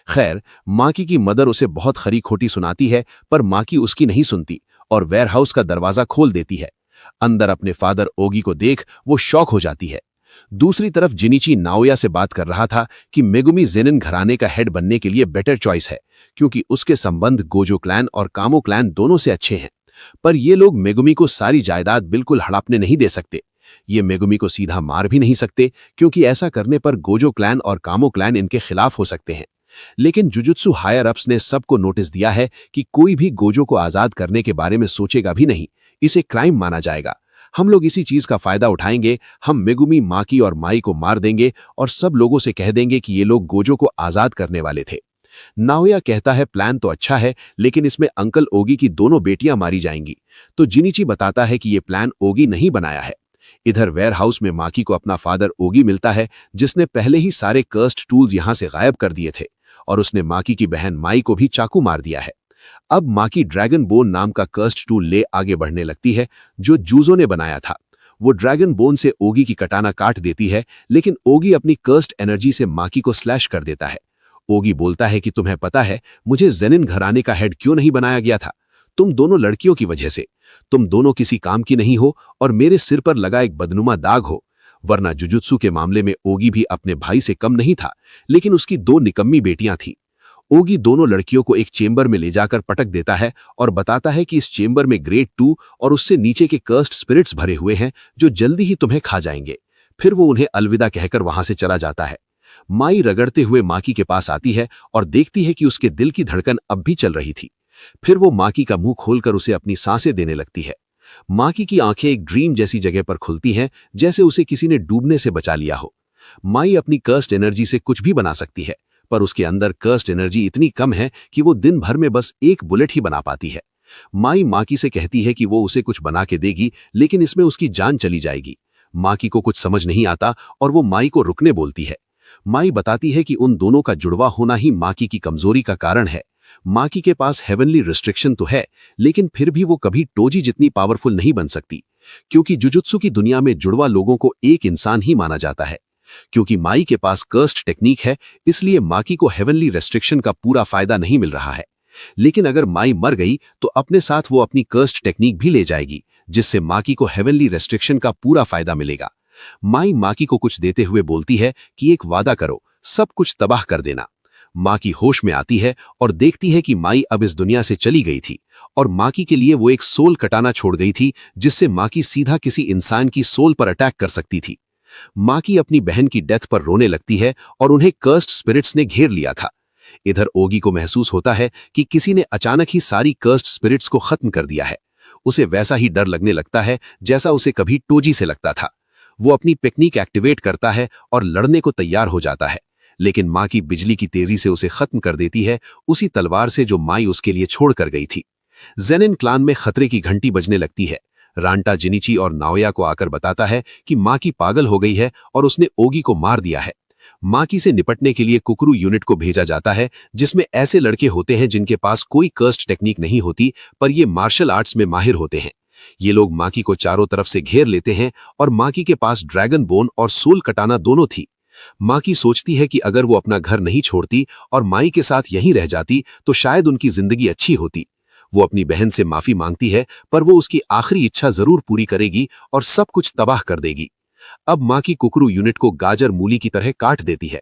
खैर, माकी की मदर उसे बहुत खरी खोटी सुनाती है, पर माकी उसकी नहीं सुनती और वेयरहाउस का दरवाजा खोल देती है। अंदर अपने फादर ओगी को देख वो शॉक हो जाती है। दूसरी तरफ जिनिची नाओया से बात कर रहा था कि मेगुमी ज़ेनिन घराने का हेड बनने के लिए बेटर चॉइस है, क्योंकि उसके संबंध गोजो क्लैन और कामो क्लैन दोनों से अच्छे हैं। पर ये लोग मेगुमी को सारी जायदाद बिल्कुल हड़पने नहीं दे सकते। ये मेगुमी को सीधा मार भी नहीं सकते, क्योंकि ऐसा करने पर गोजो क्लैन और कामो क्लैन इनके खिलाफ हो सकते हैं। लेकिन जुजुत्सु हायर अप्स ने सबको नोटिस दिया है कि कोई भी गोजो को आजाद करने के बारे में सोचेगा भी नहीं, इसे क्राइम माना जाएगा। हम लोग इसी चीज का फायदा उठाएंगे, हम मेगुमी, माकी और माई को मार देंगे और सब लोगों से कह देंगे कि ये लोग गोजो को आजाद करने वाले थे। नाओया कहता है प्लान तो अच्छा है, लेकिन इसमें अंकल ओगी की दोनों बेटियां मारी जाएंगी। तो जिनिची बताता है कि ये प्लान ओगी नहीं बनाया है। इधर वेयरहाउस में माकी को अपना फादर ओगी मिलता है, जिसने पहले ही सारे कर्स्ड टूल्स यहां से गायब कर दिए थे और उसने माकी की बहन माई को भी चाकू मार दिया है। अब माकी ड्रैगन बोन नाम का कर्स्ड टूल ले आगे बढ़ने लगती है, जो जूजो ने बनाया था। वो ड्रैगन बोन से ओगी की कटाना काट देती है, लेकिन ओगी अपनी कर्स्ड एनर्जी से माकी को स्लैश कर देता है। ओगी बोलता है कि तुम्हें पता है मुझे ज़ेनिन घराने का हेड क्यों नहीं बनाया गया था? तुम दोनों लड़कियों की वजह से। तुम दोनों किसी काम की नहीं हो और मेरे सिर पर लगा एक बदनुमा दाग हो। वरना जुजुत्सु के मामले में ओगी भी अपने भाई से कम नहीं था, लेकिन उसकी 2 निकम्मी बेटियां थीं। ओगी दोनों लड़कियों को एक चेंबर में ले जाकर पटक देता है और बताता है कि इस चेंबर में ग्रेड 2 और उससे नीचे के कर्स्ड स्पिरिट्स भरे हुए हैं, जो जल्दी ही तुम्हें खा जाएंगे। फिर वो उन्हें अलविदा कहकर वहां से चला जाता है। माई रगड़ते हुए माकी के पास आती है और देखती है कि उसके दिल की धड़कन अब भी चल रही थी। फिर वो माकी का मुंह खोलकर उसे अपनी सांसें देने लगती है। माकी की आंखें एक ड्रीम जैसी जगह पर खुलती हैं, जैसे उसे किसी ने डूबने से बचा लिया हो। माई अपनी कर्स्ड एनर्जी से कुछ भी बना सकती है, पर उसके अंदर कर्स्ड एनर्जी इतनी कम है कि वो दिन भर में बस एक बुलेट ही बना पाती है। माई माकी से कहती है कि वो उसे कुछ बना के देगी, लेकिन इसमें उसकी जान चली जाएगी। माकी को कुछ समझ नहीं आता और वो माई को रुकने बोलती है। माई बताती है कि उन दोनों का जुड़वा होना ही माकी की कमजोरी का कारण है। माकी के पास हेवनली रिस्ट्रिक्शन तो है, लेकिन फिर भी वो कभी टोजी जितनी पावरफुल नहीं बन सकती, क्योंकि जुजुत्सु की दुनिया में जुड़वा लोगों को एक इंसान ही माना जाता है। क्योंकि माई के पास कर्स्ड टेक्निक है, इसलिए माकी को हेवनली रेस्ट्रिक्शन का पूरा फायदा नहीं मिल रहा है। लेकिन अगर माई मर गई तो अपने साथ वो अपनी कर्स्ड टेक्निक भी ले जाएगी, जिससे माकी को हेवनली रेस्ट्रिक्शन का पूरा फायदा मिलेगा। माई माकी को कुछ देते हुए बोलती है कि एक वादा करो, सब कुछ तबाह कर देना। माकी होश में आती है और देखती है कि माई अब इस दुनिया से चली गई थी और माकी के लिए वो एक सोल कटाना छोड़ गई थी, जिससे माकी सीधा किसी इंसान की सोल पर अटैक कर सकती थी। माकी अपनी बहन की डेथ पर रोने लगती है और उन्हें कर्स्ड स्पिरिट्स ने घेर लिया था। इधर ओगी को महसूस होता है कि किसी ने अचानक ही सारी कर्स्ड स्पिरिट्स को खत्म कर दिया है। उसे वैसा ही डर लगने लगता है जैसा उसे कभी टोजी से लगता था। वो अपनी टेक्निक एक्टिवेट करता है और लड़ने को तैयार हो जाता है, लेकिन माकी बिजली की तेजी से उसे खत्म कर देती है, उसी तलवार से जो माई उसके लिए छोड़ कर गई थी। ज़ेनिन क्लान में खतरे की घंटी बजने लगती है। रांटा जिनिची और नाओया को आकर बताता है कि माकी पागल हो गई है और उसने ओगी को मार दिया है। माकी से निपटने के लिए कुकरू यूनिट को भेजा जाता है, जिसमें ऐसे लड़के होते हैं जिनके पास कोई कर्स्ड टेक्निक नहीं होती, पर ये मार्शल आर्ट्स में माहिर होते हैं। ये लोग माकी को चारों तरफ से घेर लेते हैं और माकी के पास ड्रैगन बोन और सोल कटाना दोनों थी। माकी सोचती है कि अगर वो अपना घर नहीं छोड़ती और माई के साथ यहीं रह जाती तो शायद उनकी जिंदगी अच्छी होती। वो अपनी बहन से माफी मांगती है, पर वो उसकी आखिरी इच्छा जरूर पूरी करेगी और सब कुछ तबाह कर देगी। अब माकी कुकरू यूनिट को गाजर मूली की तरह काट देती है।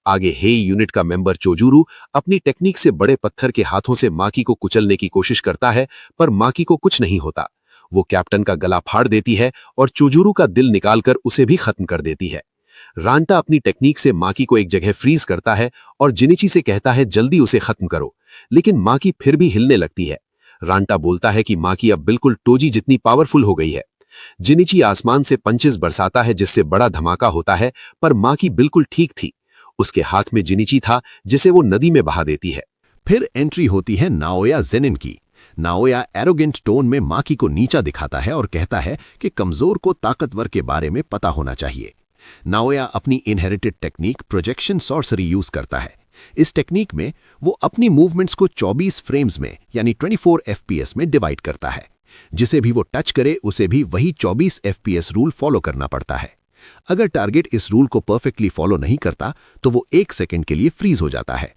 आगे हेई यूनिट का मेंबर चोजूरू अपनी टेक्निक से बड़े पत्थर के हाथों से माकी को कुचलने की कोशिश करता है, पर माकी को कुछ नहीं होता। वो कैप्टन का गला फाड़ देती है और चोजूरू का दिल निकालकर उसे भी खत्म कर देती है। रांटा अपनी टेक्निक से माकी को एक जगह फ्रीज करता है और जिनिची से कहता है जल्दी उसे खत्म करो, लेकिन माकी फिर भी हिलने लगती है। रांटा बोलता है कि माकी अब बिल्कुल टोजी जितनी पावरफुल हो गई है। जिनिची आसमान से पंचेस बरसाता है जिससे बड़ा धमाका होता है, पर माकी बिल्कुल ठीक थी। उसके हाथ में जिनिची था जिसे वो नदी में बहा देती है। फिर एंट्री होती है नाओया जेनिन की। नाओया एरोगेंट टोन में माकी को नीचा दिखाता है और कहता है कि कमजोर को ताकतवर के बारे में पता होना चाहिए। नाओया अपनी inherited technique projection sorcery use करता है। इस टेक्निक में वो अपनी मूवमेंट्स को 24 फ्रेम्स में यानी 24 FPS में डिवाइड करता है। जिसे भी वो टच करे उसे भी वही 24 FPS रूल फॉलो करना पड़ता है। अगर टारगेट इस रूल को परफेक्टली फॉलो नहीं करता तो वो 1 सेकंड के लिए फ्रीज हो जाता है।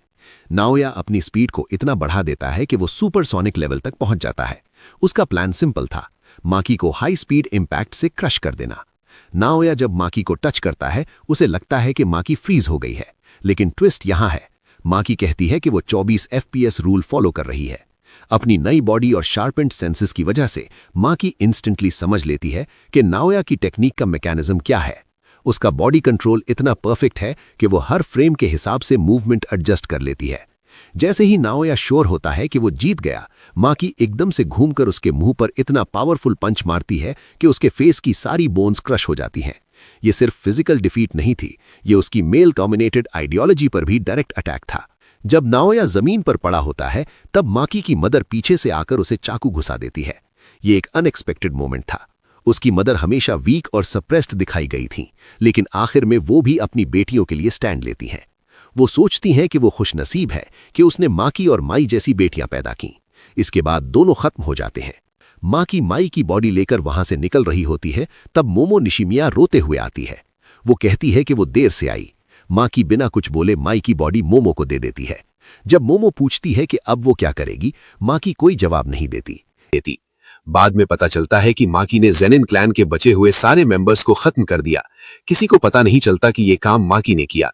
नाओया अपनी स्पीड को इतना बढ़ा देता है कि वो सुपरसोनिक लेवल तक पहुंच जाता है। उसका प्लान सिंपल था, माकी को हाई स्पीड इंपैक्ट से क्रश कर देना। नाओया जब माकी को टच करता है उसे लगता है कि माकी फ्रीज हो गई है, लेकिन ट्विस्ट यहां है। माकी कहती है कि वो 24 FPS रूल फॉलो कर रही है। अपनी नई बॉडी और शार्पेंड सेंसेस की वजह से माकी इंस्टेंटली समझ लेती है कि नाओया की टेक्निक का मैकेनिज्म क्या है। उसका बॉडी कंट्रोल इतना परफेक्ट है कि वो हर फ्रेम के हिसाब से मूवमेंट एडजस्ट कर लेती है। जैसे ही नाओया श्योर होता है कि वो जीत गया, माकी एकदम से घूमकर उसके मुंह पर इतना पावरफुल पंच मारती है कि उसके फेस की सारी बोन्स क्रश हो जाती हैं। ये सिर्फ फिजिकल डिफीट नहीं थी, ये उसकी मेल डोमिनेटेड आइडियोलॉजी पर भी डायरेक्ट अटैक था। जब नाओया जमीन पर पड़ा होता है तब माकी की मदर पीछे से आकर उसे चाकू घुसा देती है। ये एक अनएक्सपेक्टेड मोमेंट था। उसकी मदर हमेशा वीक और सप्रेस्ड दिखाई गई थी, लेकिन आखिर में वो भी अपनी बेटियों के लिए स्टैंड लेती हैं। वो सोचती हैं कि वो खुशनसीब है कि उसने माकी और माई जैसी बेटियां पैदा की। इसके बाद दोनों खत्म हो जाते हैं। माकी माई की बॉडी लेकर वहां से निकल रही होती है, तब मोमो निशिमिया रोते हुए आती है। वो कहती है कि वो देर से आई। माकी बिना कुछ बोले माई की बॉडी मोमो को दे देती है। जब मोमो पूछती है कि अब वो क्या करेगी, माकी कोई जवाब नहीं देती। बाद में पता चलता है कि माकी ने जेनिन क्लैन के बचे हुए सारे मेंबर्स को खत्म कर दिया। किसी को पता नहीं चलता कि ये काम माकी ने किया।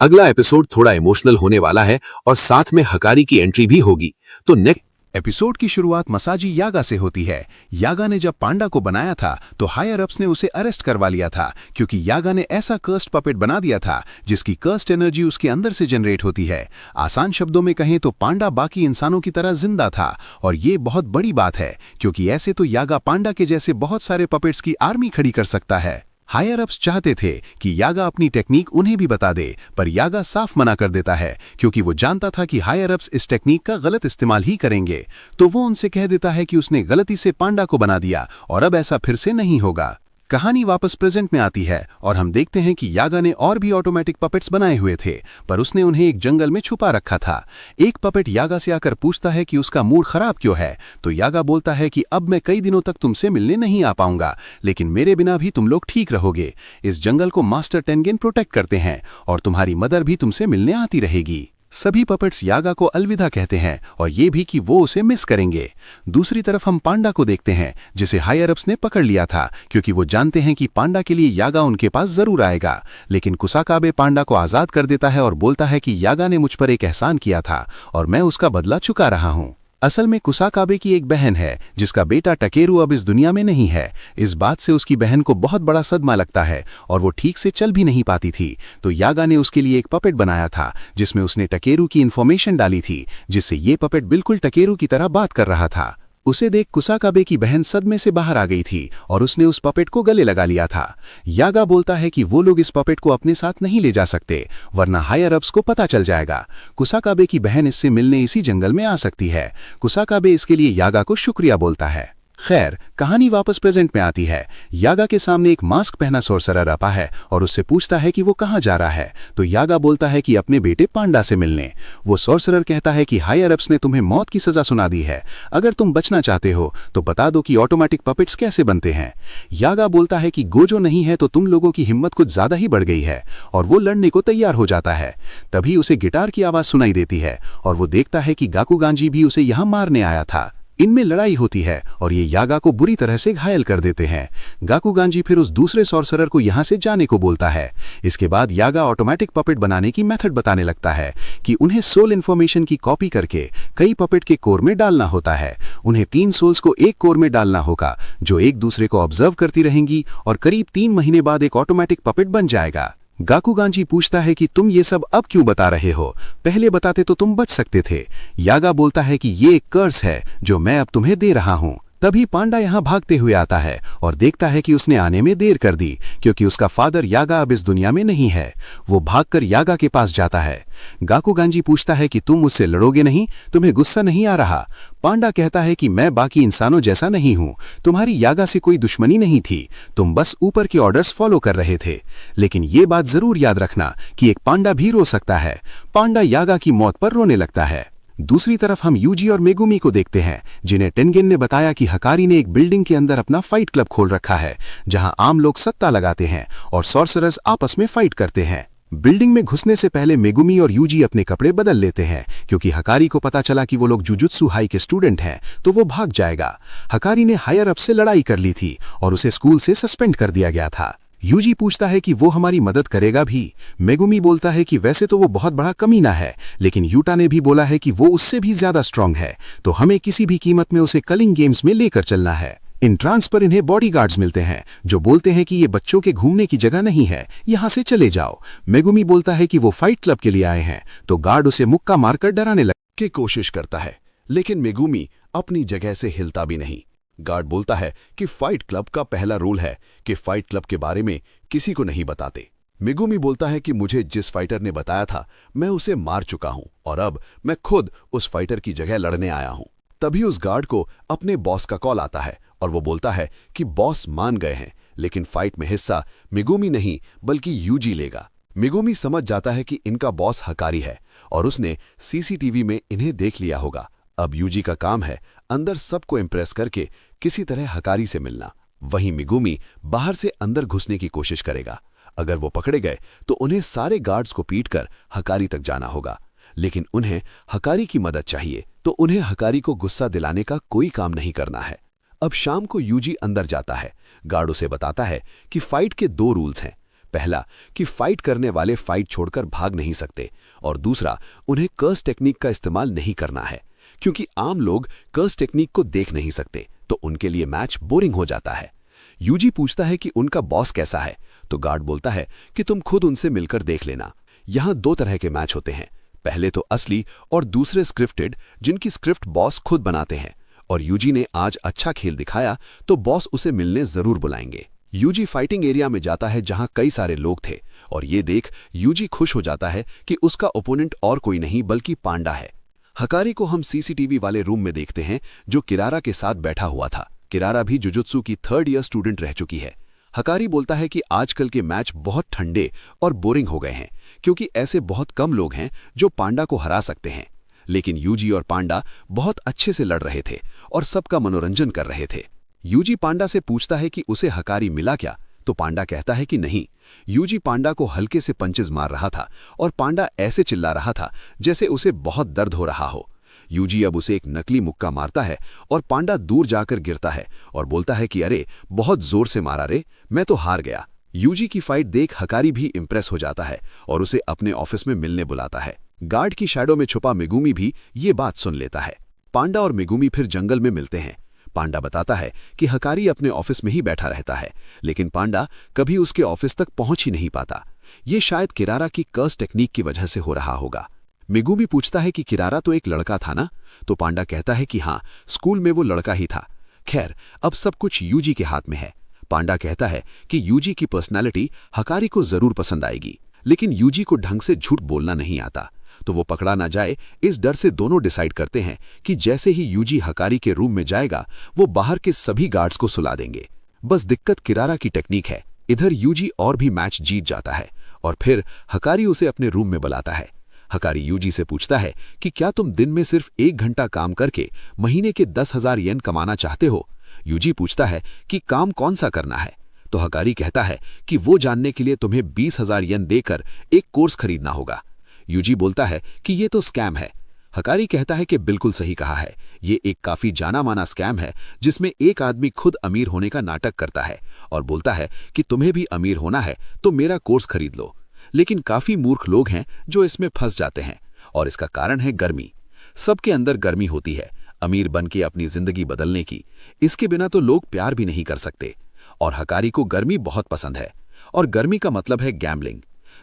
अगला एपिसोड थोड़ा इमोशनल होने वाला है और साथ में हकारी की एंट्री भी होगी। तो नेक्स्ट एपिसोड की शुरुआत मसाजी यागा से होती है। यागा ने जब पांडा को बनाया था तो हायर अप्स ने उसे अरेस्ट करवा लिया था, क्योंकि यागा ने ऐसा कर्स्ड पपेट बना दिया था जिसकी कर्स्ड एनर्जी उसके अंदर से जनरेट होती है। आसान शब्दों में कहें तो पांडा बाकी इंसानों की तरह जिंदा था, और ये बहुत बड़ी बात है क्योंकि ऐसे तो यागा पांडा के जैसे बहुत सारे पपेट्स की आर्मी खड़ी कर सकता है। हायर अप्स चाहते थे कि यागा अपनी टेक्निक उन्हें भी बता दे, पर यागा साफ मना कर देता है क्योंकि वो जानता था कि हायर अप्स इस टेक्निक का गलत इस्तेमाल ही करेंगे। तो वो उनसे कह देता है कि उसने गलती से पांडा को बना दिया और अब ऐसा फिर से नहीं होगा। कहानी वापस प्रेजेंट में आती है और हम देखते हैं कि यागा ने और भी ऑटोमेटिक पपेट्स बनाए हुए थे, पर उसने उन्हें एक जंगल में छुपा रखा था। एक पपेट यागा से आकर पूछता है कि उसका मूड खराब क्यों है, तो यागा बोलता है कि अब मैं कई दिनों तक तुमसे मिलने नहीं आ पाऊंगा, लेकिन मेरे बिना भी तुम लोग ठीक रहोगे। इस जंगल को मास्टर टेंगेन प्रोटेक्ट करते हैं और तुम्हारी मदर भी तुमसे मिलने आती रहेगी। सभी पपेट्स यागा को अलविदा कहते हैं और ये भी कि वो उसे मिस करेंगे। दूसरी तरफ हम पांडा को देखते हैं जिसे हायर अप्स ने पकड़ लिया था, क्योंकि वो जानते हैं कि पांडा के लिए यागा उनके पास जरूर आएगा। लेकिन कुसाकाबे पांडा को आजाद कर देता है और बोलता है कि यागा ने मुझ पर एक एहसान किया था और मैं उसका बदला चुका रहा हूं। असल में कुसाकाबे की एक बहन है जिसका बेटा टकेरू अब इस दुनिया में नहीं है। इस बात से उसकी बहन को बहुत बड़ा सदमा लगता है और वो ठीक से चल भी नहीं पाती थी। तो यागा ने उसके लिए एक पपेट बनाया था जिसमें उसने टकेरू की इन्फॉर्मेशन डाली थी, जिससे ये पपेट बिल्कुल टकेरू की तरह बात कर रहा था। उसे देख कुसाकाबे की बहन सदमे से बाहर आ गई थी और उसने उस पपेट को गले लगा लिया था। यागा बोलता है कि वो लोग इस पपेट को अपने साथ नहीं ले जा सकते, वरना हायर अप्स को पता चल जाएगा। कुसाकाबे की बहन इससे मिलने इसी जंगल में आ सकती है। कुसाकाबे इसके लिए यागा को शुक्रिया बोलता है। खैर, कहानी वापस प्रेजेंट में आती है। यागा के सामने एक मास्क पहना सोर्सरर आता है और उससे पूछता है कि वो कहाँ जा रहा है, तो यागा बोलता है कि अपने बेटे पांडा से मिलने। वो सोर्सरर कहता है कि हायर अप्स ने तुम्हें मौत की सजा सुना दी है, अगर तुम बचना चाहते हो तो बता दो कि ऑटोमेटिक पपेट्स कैसे बनते हैं। यागा बोलता है कि गोजो नहीं है तो तुम लोगों की हिम्मत कुछ ज्यादा ही बढ़ गई है, और वो लड़ने को तैयार हो जाता है। तभी उसे गिटार की आवाज सुनाई देती है और वो देखता है कि गाकुगांजी भी उसे यहाँ मारने आया था। इनमें लड़ाई होती है और ये यागा को बुरी तरह से घायल कर देते हैं। गाकुगांजी फिर उस दूसरे सॉर्सरर को यहाँ से जाने को बोलता है। इसके बाद यागा ऑटोमेटिक पपेट बनाने की मेथड बताने लगता है कि उन्हें सोल इन्फॉर्मेशन की कॉपी करके कई पपेट के कोर में डालना होता है। उन्हें 3 सोल्स को एक कोर में डालना होगा जो एक दूसरे को ऑब्जर्व करती रहेंगी और करीब 3 महीने बाद एक ऑटोमेटिक पपेट बन जाएगा। गाकुगांजी पूछता है कि तुम ये सब अब क्यों बता रहे हो, पहले बताते तो तुम बच सकते थे। यागा बोलता है कि ये एक कर्स है जो मैं अब तुम्हें दे रहा हूं। तभी पांडा यहाँ भागते हुए आता है और देखता है कि उसने आने में देर कर दी क्योंकि उसका फादर यागा अब इस दुनिया में नहीं है। वो भागकर यागा के पास जाता है। गाकुगांजी पूछता है कि तुम मुझसे लड़ोगे नहीं, तुम्हें गुस्सा नहीं आ रहा। पांडा कहता है कि मैं बाकी इंसानों जैसा नहीं हूं, तुम्हारी यागा से कोई दुश्मनी नहीं थी, तुम बस ऊपर के ऑर्डर्स फॉलो कर रहे थे। लेकिन ये बात जरूर याद रखना कि एक पांडा भी रो सकता है। पांडा यागा की मौत पर रोने लगता है। दूसरी तरफ हम यूजी और मेगुमी को देखते हैं जिन्हें टेंगेन ने बताया कि हकारी ने एक बिल्डिंग के अंदर अपना फाइट क्लब खोल रखा है जहां आम लोग सट्टा लगाते हैं और सॉर्सरर्स आपस में फाइट करते हैं। बिल्डिंग में घुसने से पहले मेगुमी और यूजी अपने कपड़े बदल लेते हैं क्योंकि हकारी को पता चला कि वो लोग जुजुत्सु हाई के स्टूडेंट हैं तो वो भाग जाएगा। हकारी ने हायर अप से लड़ाई कर ली थी और उसे स्कूल से सस्पेंड कर दिया गया था। यूजी पूछता है कि वो हमारी मदद करेगा भी। मेगुमी बोलता है कि वैसे तो वो बहुत बड़ा कमीना है, लेकिन यूटा ने भी बोला है कि वो उससे भी ज्यादा स्ट्रांग है, तो हमें किसी भी कीमत में उसे कलिंग गेम्स में लेकर चलना है। इंट्रांस पर इन्हें बॉडीगार्ड्स मिलते हैं जो बोलते हैं कि ये बच्चों के घूमने की जगह नहीं है, यहाँ से चले जाओ। मेगुमी बोलता है कि वो फाइट क्लब के लिए आए हैं, तो गार्ड उसे मुक्का मारकर डराने की कोशिश करता है, लेकिन मेगुमी अपनी जगह से हिलता भी नहीं। गार्ड बोलता है कि फाइट क्लब का पहला रूल है कि फाइट क्लब के बारे में किसी को नहीं बताते। मेगुमी बोलता है कि मुझे जिस फाइटर ने बताया था मैं उसे मार चुका हूं और अब मैं खुद उस फाइटर की जगह लड़ने आया हूं। तभी उस गार्ड को अपने बॉस का कॉल आता है और वो बोलता है कि बॉस मान गए हैं, लेकिन फाइट में हिस्सा मेगुमी नहीं बल्कि यूजी लेगा। मेगुमी समझ जाता है कि इनका बॉस हकारी है और उसने सीसीटीवी में इन्हें देख लिया होगा। अब यूजी का काम है अंदर सबको इम्प्रेस करके किसी तरह हकारी से मिलना। वहीं मेगुमी बाहर से अंदर घुसने की कोशिश करेगा। अगर वो पकड़े गए तो उन्हें सारे गार्ड्स को पीटकर हकारी तक जाना होगा, लेकिन उन्हें हकारी की मदद चाहिए, तो उन्हें हकारी को गुस्सा दिलाने का कोई काम नहीं करना है। अब शाम को यूजी अंदर जाता है। गार्ड उसे बताता है कि फाइट के 2 रूल्स हैं। पहला कि फाइट करने वाले फाइट छोड़कर भाग नहीं सकते और दूसरा उन्हें कर्स टेक्निक का इस्तेमाल नहीं करना है, क्योंकि आम लोग कर्स टेक्निक को देख नहीं सकते तो उनके लिए मैच बोरिंग हो जाता है। यूजी पूछता है कि उनका बॉस कैसा है, तो गार्ड बोलता है कि तुम खुद उनसे मिलकर देख लेना। यहाँ 2 तरह के मैच होते हैं, पहले तो असली और दूसरे स्क्रिप्टेड, जिनकी स्क्रिप्ट बॉस खुद बनाते हैं। और यूजी ने आज अच्छा खेल दिखाया तो बॉस उसे मिलने जरूर बुलाएंगे। यूजी फाइटिंग एरिया में जाता है जहां कई सारे लोग थे और ये देख यूजी खुश हो जाता है कि उसका ओपोनेंट और कोई नहीं बल्कि पांडा है। हकारी को हम सीसीटीवी वाले रूम में देखते हैं जो किरारा के साथ बैठा हुआ था। किरारा भी जुजुत्सु की 3rd ईयर स्टूडेंट रह चुकी है। हकारी बोलता है कि आजकल के मैच बहुत ठंडे और बोरिंग हो गए हैं क्योंकि ऐसे बहुत कम लोग हैं जो पांडा को हरा सकते हैं। लेकिन यूजी और पांडा बहुत अच्छे से लड़ रहे थे और सबका मनोरंजन कर रहे थे। यूजी पांडा से पूछता है कि उसे हकारी मिला क्या, तो पांडा कहता है कि नहीं। यूजी पांडा को हल्के से पंचेज मार रहा था और पांडा ऐसे चिल्ला रहा था जैसे उसे बहुत दर्द हो रहा हो। यूजी अब उसे एक नकली मुक्का मारता है और पांडा दूर जाकर गिरता है और बोलता है कि अरे बहुत जोर से मारा रे, मैं तो हार गया। यूजी की फाइट देख हकारी भी इंप्रेस हो जाता है और उसे अपने ऑफिस में मिलने बुलाता है। गार्ड की शैडो में छुपा मेगुमी भी ये बात सुन लेता है। पांडा और मेगुमी फिर जंगल में मिलते हैं। पांडा बताता है कि हकारी अपने ऑफिस में ही बैठा रहता है, लेकिन पांडा कभी उसके ऑफिस तक पहुंच ही नहीं पाता। ये शायद किरारा की कर्स टेक्निक की वजह से हो रहा होगा। मेगुमी पूछता है कि किरारा तो एक लड़का था ना, तो पांडा कहता है कि हाँ, स्कूल में वो लड़का ही था। खैर, अब सब कुछ यूजी के हाथ में है। पांडा कहता है कि यूजी की पर्सनालिटी हकारी को जरूर पसंद आएगी, लेकिन यूजी को ढंग से झूठ बोलना नहीं आता, तो वो पकड़ा ना जाए इस डर से दोनों डिसाइड करते हैं कि जैसे ही यूजी हकारी के रूम में जाएगा वो बाहर के सभी गार्ड्स को सुला देंगे। बस दिक्कत किरारा की टेक्निक है। इधर यूजी और भी मैच जीत जाता है और फिर हकारी उसे अपने रूम में बुलाता है। हकारी यूजी से पूछता है कि क्या तुम दिन में सिर्फ 1 घंटा काम करके महीने के 10,000 येन कमाना चाहते हो। यूजी पूछता है कि काम कौन सा करना है, तो हकारी कहता है कि वो जानने के लिए तुम्हें 20,000 येन देकर एक कोर्स खरीदना होगा। यूजी बोलता है कि ये तो स्कैम है। हकारी कहता है कि बिल्कुल सही कहा है, ये एक काफी जाना माना स्कैम है जिसमें एक आदमी खुद अमीर होने का नाटक करता है और बोलता है कि तुम्हें भी अमीर होना है तो मेरा कोर्स खरीद लो। लेकिन काफी मूर्ख लोग हैं जो इसमें फंस जाते हैं और इसका कारण है गर्मी। सबके अंदर गर्मी होती है अमीर बन के अपनी जिंदगी बदलने की। इसके बिना तो लोग प्यार भी नहीं कर सकते। और हकारी को गर्मी बहुत पसंद है और गर्मी का मतलब है गैम्बलिंग।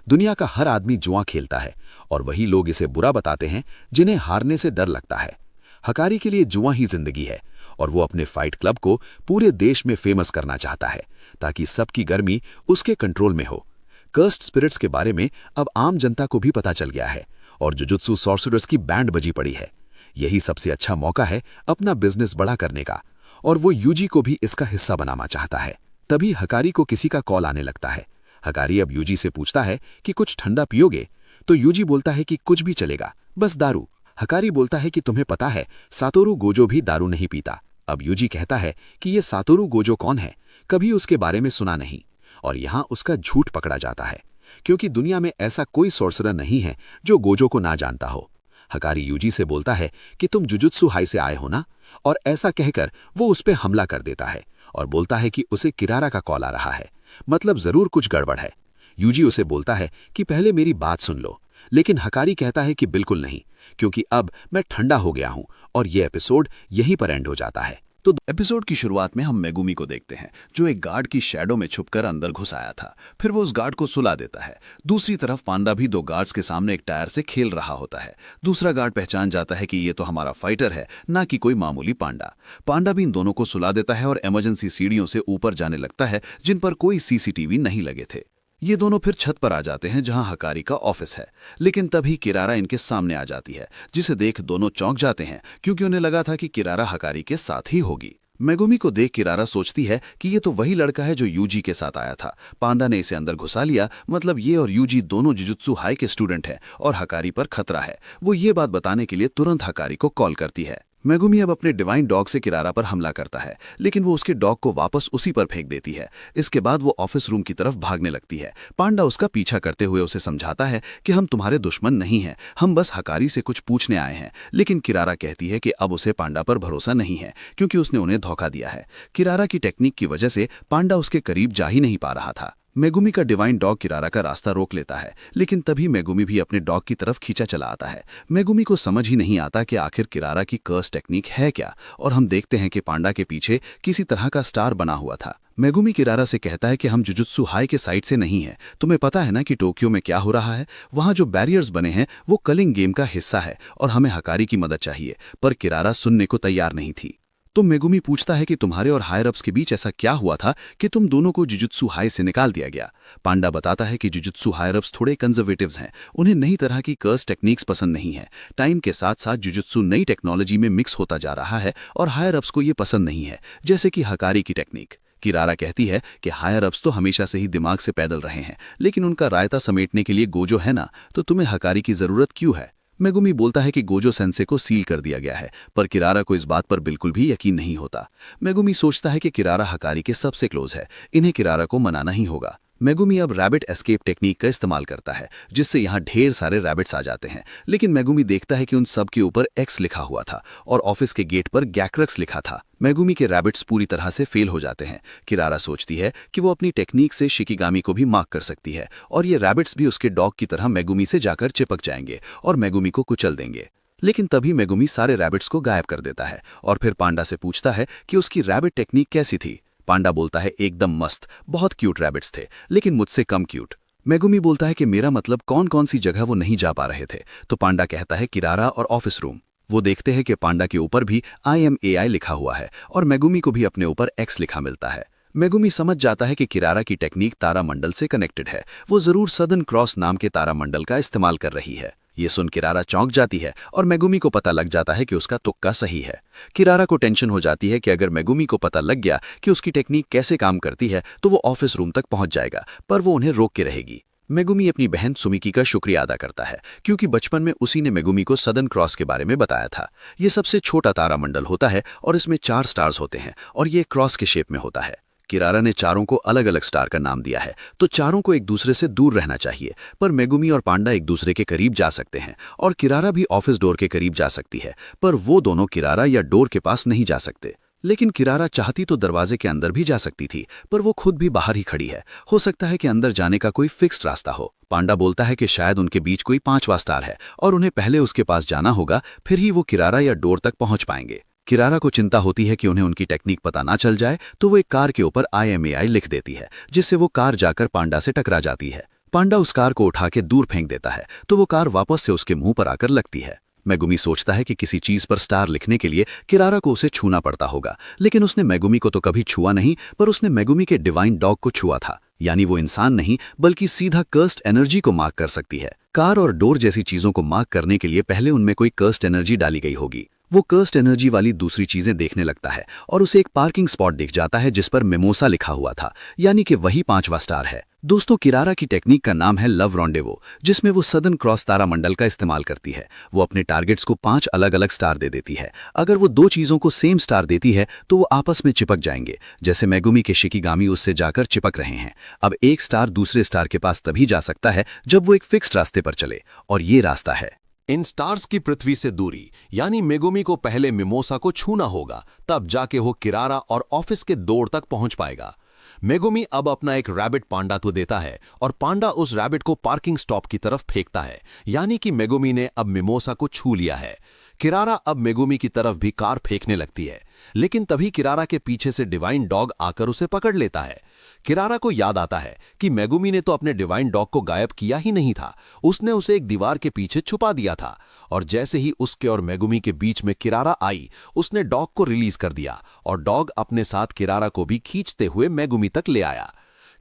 दुनिया का हर आदमी जुआ खेलता है और वही लोग इसे बुरा बताते हैं जिन्हें हारने से डर लगता है। हकारी के लिए जुआ ही जिंदगी है और वो अपने फाइट क्लब को पूरे देश में फेमस करना चाहता है ताकि सबकी गर्मी उसके कंट्रोल में हो। कर्स्ड स्पिरिट्स के बारे में अब आम जनता को भी पता चल गया है और जुजुत्सु सॉर्सरर्स की बैंड बजी पड़ी है। यही सबसे अच्छा मौका है अपना बिजनेस बड़ा करने का और वो यूजी को भी इसका हिस्सा बनाना चाहता है। तभी हकारी को किसी का कॉल आने लगता है। हकारी अब यूजी से पूछता है कि कुछ ठंडा पियोगे, तो यूजी बोलता है कि कुछ भी चलेगा, बस दारू। हकारी बोलता है कि तुम्हें पता है सातोरू गोजो भी दारू नहीं पीता। अब यूजी कहता है कि ये सातोरू गोजो कौन है, कभी उसके बारे में सुना नहीं। और यहां उसका झूठ पकड़ा जाता है क्योंकि दुनिया में ऐसा कोई सॉर्सरर नहीं है जो गोजो को ना जानता हो। हकारी यूजी से बोलता है कि तुम जुजुत्सु हाई से आए हो ना, और ऐसा कहकर वो उस पर हमला कर देता है और बोलता है कि उसे किरारा का कॉल आ रहा है, मतलब जरूर कुछ गड़बड़ है। यूजी उसे बोलता है कि पहले मेरी बात सुन लो, लेकिन हकारी कहता है कि बिल्कुल नहीं, क्योंकि अब मैं ठंडा हो गया हूं। और ये एपिसोड यहीं पर एंड हो जाता है। तो एपिसोड की शुरुआत में हम मेगुमी को देखते हैं जो एक गार्ड की शैडो में छुपकर अंदर घुस आया था। फिर वो उस गार्ड को सुला देता है। दूसरी तरफ पांडा भी दो गार्ड्स के सामने एक टायर से खेल रहा होता है। दूसरा गार्ड पहचान जाता है कि ये तो हमारा फाइटर है, ना कि कोई मामूली पांडा। पांडा भी इन दोनों को सुला देता है और इमरजेंसी सीढ़ियों से ऊपर जाने लगता है जिन पर कोई सीसीटीवी नहीं लगे थे। ये दोनों फिर छत पर आ जाते हैं जहां हकारी का ऑफिस है, लेकिन तभी किरारा इनके सामने आ जाती है, जिसे देख दोनों चौंक जाते हैं क्योंकि उन्हें लगा था कि किरारा हकारी के साथ ही होगी। मेगुमी को देख किरारा सोचती है कि ये तो वही लड़का है जो यूजी के साथ आया था। पांडा ने इसे अंदर घुसा लिया, मतलब ये और यूजी दोनों जुजुत्सु हाई के स्टूडेंट हैं और हकारी पर खतरा है। वो ये बात बताने के लिए तुरंत हकारी को कॉल करती है। मेगुमी अब अपने डिवाइन डॉग से किरारा पर हमला करता है, लेकिन वो उसके डॉग को वापस उसी पर फेंक देती है। इसके बाद वो ऑफिस रूम की तरफ भागने लगती है। पांडा उसका पीछा करते हुए उसे समझाता है कि हम तुम्हारे दुश्मन नहीं हैं, हम बस हकारी से कुछ पूछने आए हैं। लेकिन किरारा कहती है कि अब उसे पांडा पर भरोसा नहीं है क्योंकि उसने उन्हें धोखा दिया है। किरारा की टेक्निक की वजह से पांडा उसके करीब जा ही नहीं पा रहा था। मेगुमी का डिवाइन डॉग किरारा का रास्ता रोक लेता है, लेकिन तभी मेगुमी भी अपने डॉग की तरफ खींचा चला आता है। मेगुमी को समझ ही नहीं आता कि आखिर किरारा की कर्स टेक्निक है क्या, और हम देखते हैं कि पांडा के पीछे किसी तरह का स्टार बना हुआ था। मेगुमी किरारा से कहता है कि हम जुजुत्सु हाई के साइड से नहीं है, तुम्हें पता है ना कि टोक्यो में क्या हो रहा है, वहां जो बैरियर्स बने हैं वो कलिंग गेम का हिस्सा है और हमें हकारी की मदद चाहिए। पर किरारा सुनने को तैयार नहीं थी। तो मेगुमी पूछता है कि तुम्हारे और हायर अप्स के बीच ऐसा क्या हुआ था कि तुम दोनों को जुजुत्सु हाई से निकाल दिया गया। पांडा बताता है कि जुजुत्सु हायर अप्स थोड़े कंजर्वेटिव्स हैं, उन्हें नई तरह की कर्स टेक्निक्स पसंद नहीं है। टाइम के साथ साथ जुजुत्सु नई टेक्नोलॉजी में मिक्स होता जा रहा है और हायर अप्स को ये पसंद नहीं है, जैसे कि हकारी की टेक्निक। किरारा कहती है कि हायर अप्स तो हमेशा से ही दिमाग से पैदल रहे हैं, लेकिन उनका रायता समेटने के लिए गोजो है ना, तो तुम्हें हकारी की जरूरत क्यों है। मेगुमी बोलता है कि गोजो सेंसे को सील कर दिया गया है, पर किरारा को इस बात पर बिल्कुल भी यकीन नहीं होता। मेगुमी सोचता है कि किरारा हकारी के सबसे क्लोज है, इन्हें किरारा को मनाना ही होगा। मेगुमी अब रैबिट एस्केप टेक्निक का इस्तेमाल करता है, जिससे यहाँ ढेर सारे रैबिट्स आ जाते हैं। लेकिन मेगुमी देखता है कि उन सब के ऊपर एक्स लिखा हुआ था और ऑफिस के गेट पर गैक्रक्स लिखा था। मेगुमी के रैबिट्स पूरी तरह से फेल हो जाते हैं। किरारा सोचती है कि वो अपनी टेक्निक से शिकिगामी को भी मार्क कर सकती है और ये रैबिट्स भी उसके डॉग की तरह मेगुमी से जाकर चिपक जाएंगे और मेगुमी को कुचल देंगे। लेकिन तभी मेगुमी सारे रैबिट्स को गायब कर देता है और फिर पांडा से पूछता है कि उसकी रैबिट टेक्निक कैसी थी। पांडा बोलता है एकदम मस्त, बहुत क्यूट रैबिट्स थे, लेकिन मुझसे कम क्यूट। मेगुमी बोलता है कि मेरा मतलब कौन कौन सी जगह वो नहीं जा पा रहे थे। तो पांडा कहता है किरारा और ऑफिस रूम। वो देखते हैं कि पांडा के ऊपर भी IMAI लिखा हुआ है और मेगुमी को भी अपने ऊपर X लिखा मिलता है। मेगुमी समझ जाता है कि किरारा की टेक्निक तारामंडल से कनेक्टेड है, वो जरूर सदर्न क्रॉस नाम के तारामंडल का इस्तेमाल कर रही है। ये सुन किरारा चौंक जाती है और मेगुमी को पता लग जाता है कि उसका तुक्का सही है। किरारा को टेंशन हो जाती है कि अगर मेगुमी को पता लग गया कि उसकी टेक्निक कैसे काम करती है तो वो ऑफिस रूम तक पहुंच जाएगा, पर वो उन्हें रोक के रहेगी। मेगुमी अपनी बहन सुमिकी का शुक्रिया अदा करता है क्योंकि बचपन में उसी ने मेगुमी को सदर्न क्रॉस के बारे में बताया था। ये सबसे छोटा तारामंडल होता है और इसमें 4 स्टार्स होते हैं और ये क्रॉस के शेप में होता है। किरारा ने चारों को अलग अलग स्टार का नाम दिया है, तो चारों को एक दूसरे से दूर रहना चाहिए, पर मेगुमी और पांडा एक दूसरे के करीब जा सकते हैं और किरारा भी ऑफिस डोर के करीब जा सकती है, पर वो दोनों किरारा या डोर के पास नहीं जा सकते। लेकिन किरारा चाहती तो दरवाजे के अंदर भी जा सकती थी, पर वो खुद भी बाहर ही खड़ी है। हो सकता है कि अंदर जाने का कोई फिक्स्ड रास्ता हो। पांडा बोलता है कि शायद उनके बीच कोई 5वां स्टार है और उन्हें पहले उसके पास जाना होगा, फिर ही वो किरारा या डोर तक पहुंच पाएंगे। किरारा को चिंता होती है कि उन्हें उनकी टेक्निक पता ना चल जाए, तो वो एक कार के ऊपर IMAI लिख देती है, जिससे वो कार जाकर पांडा से टकरा जाती है। पांडा उस कार को उठा के दूर फेंक देता है, तो वो कार वापस से उसके मुंह पर आकर लगती है। मेगुमी सोचता है कि किसी चीज पर स्टार लिखने के लिए किरारा को उसे छूना पड़ता होगा, लेकिन उसने मेगुमी को तो कभी छुआ नहीं, पर उसने मेगुमी के डिवाइन डॉग को छुआ था। यानी वो इंसान नहीं बल्कि सीधा कर्स्ड एनर्जी को मार्क कर सकती है। कार और डोर जैसी चीजों को मार्क करने के लिए पहले उनमें कोई कर्स्ड एनर्जी डाली गई होगी। वो कर्स्ड एनर्जी वाली दूसरी चीजें देखने लगता है और उसे एक पार्किंग स्पॉट दिख जाता है जिस पर मिमोसा लिखा हुआ था, यानी कि वही 5वां स्टार है। दोस्तों, किरारा की टेक्निक का नाम है लव रॉन्डेवो, जिसमें वो सदर्न क्रॉस तारामंडल का इस्तेमाल करती है। वो अपने टारगेट्स को 5 अलग अलग स्टार दे देती है। अगर वो 2 चीजों को सेम स्टार देती है तो वो आपस में चिपक जाएंगे, जैसे मेगुमी के शिकिगामी उससे जाकर चिपक रहे हैं। अब एक स्टार दूसरे स्टार के पास तभी जा सकता है जब वो एक फिक्स्ड रास्ते पर चले, और ये रास्ता है इन स्टार्स की पृथ्वी से दूरी, यानी मेगुमी को पहले मिमोसा को छूना होगा, तब जाके वो किरारा और ऑफिस के डोर तक पहुंच पाएगा। मेगुमी अब अपना एक रैबिट पांडा को देता है और पांडा उस रैबिट को पार्किंग स्टॉप की तरफ फेंकता है, यानी कि मेगुमी ने अब मिमोसा को छू लिया है। किरारा अब मेगुमी की तरफ भी कार फेंकने लगती है, लेकिन तभी किरारा के पीछे से डिवाइन डॉग आकर उसे पकड़ लेता है। किरारा को याद आता है कि मेगुमी ने तो अपने डिवाइन डॉग को गायब किया ही नहीं था, उसने उसे एक दीवार के पीछे छुपा दिया था। और जैसे ही उसके और मेगुमी के बीच में किरारा आई, उसने डॉग को रिलीज कर दिया और डॉग अपने साथ किरारा को भी खींचते हुए मेगुमी तक ले आया।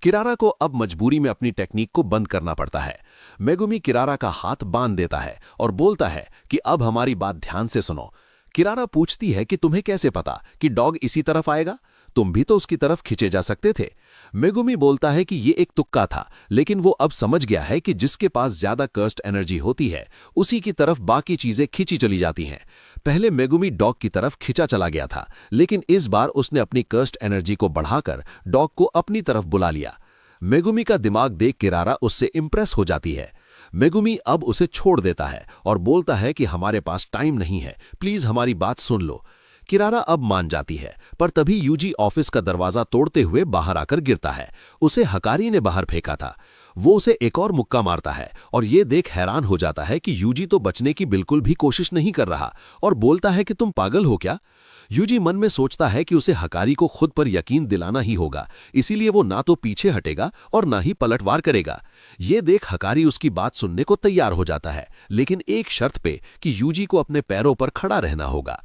किरारा को अब मजबूरी में अपनी टेक्निक को बंद करना पड़ता है। मेगुमी किरारा का हाथ बांध देता है और बोलता है कि अब हमारी बात ध्यान से सुनो। किरारा पूछती है कि तुम्हें कैसे पता कि डॉग इसी तरफ आएगा? तुम भी तो उसकी तरफ खींचे जा सकते थे। मेगुमी बोलता है कि ये एक तुक्का था, लेकिन वो अब समझ गया है कि जिसके पास ज्यादा कर्स्ड एनर्जी होती है उसी की तरफ बाकी चीजें खींची चली जाती हैं। पहले मेगुमी डॉग की तरफ खींचा चला गया था, लेकिन इस बार उसने अपनी कर्स्ड एनर्जी को बढ़ाकर डॉग को अपनी तरफ बुला लिया। मेगुमी का दिमाग देख किरारा उससे इंप्रेस हो जाती है। मेगुमी अब उसे छोड़ देता है और बोलता है कि हमारे पास टाइम नहीं है, प्लीज हमारी बात सुन लो। किरारा अब मान जाती है, पर तभी यूजी ऑफिस का दरवाजा तोड़ते हुए बाहर आकर गिरता है। उसे हकारी ने बाहर फेंका था। वो उसे एक और मुक्का मारता है और ये देख हैरान हो जाता है कि यूजी तो बचने की बिल्कुल भी कोशिश नहीं कर रहा और बोलता है कि तुम पागल हो क्या? यूजी मन में सोचता है कि उसे हकारी को खुद पर यकीन दिलाना ही होगा, इसीलिए वो ना तो पीछे हटेगा और ना ही पलटवार करेगा। ये देख हकारी उसकी बात सुनने को तैयार हो जाता है, लेकिन एक शर्त पे कि यूजी को अपने पैरों पर खड़ा रहना होगा।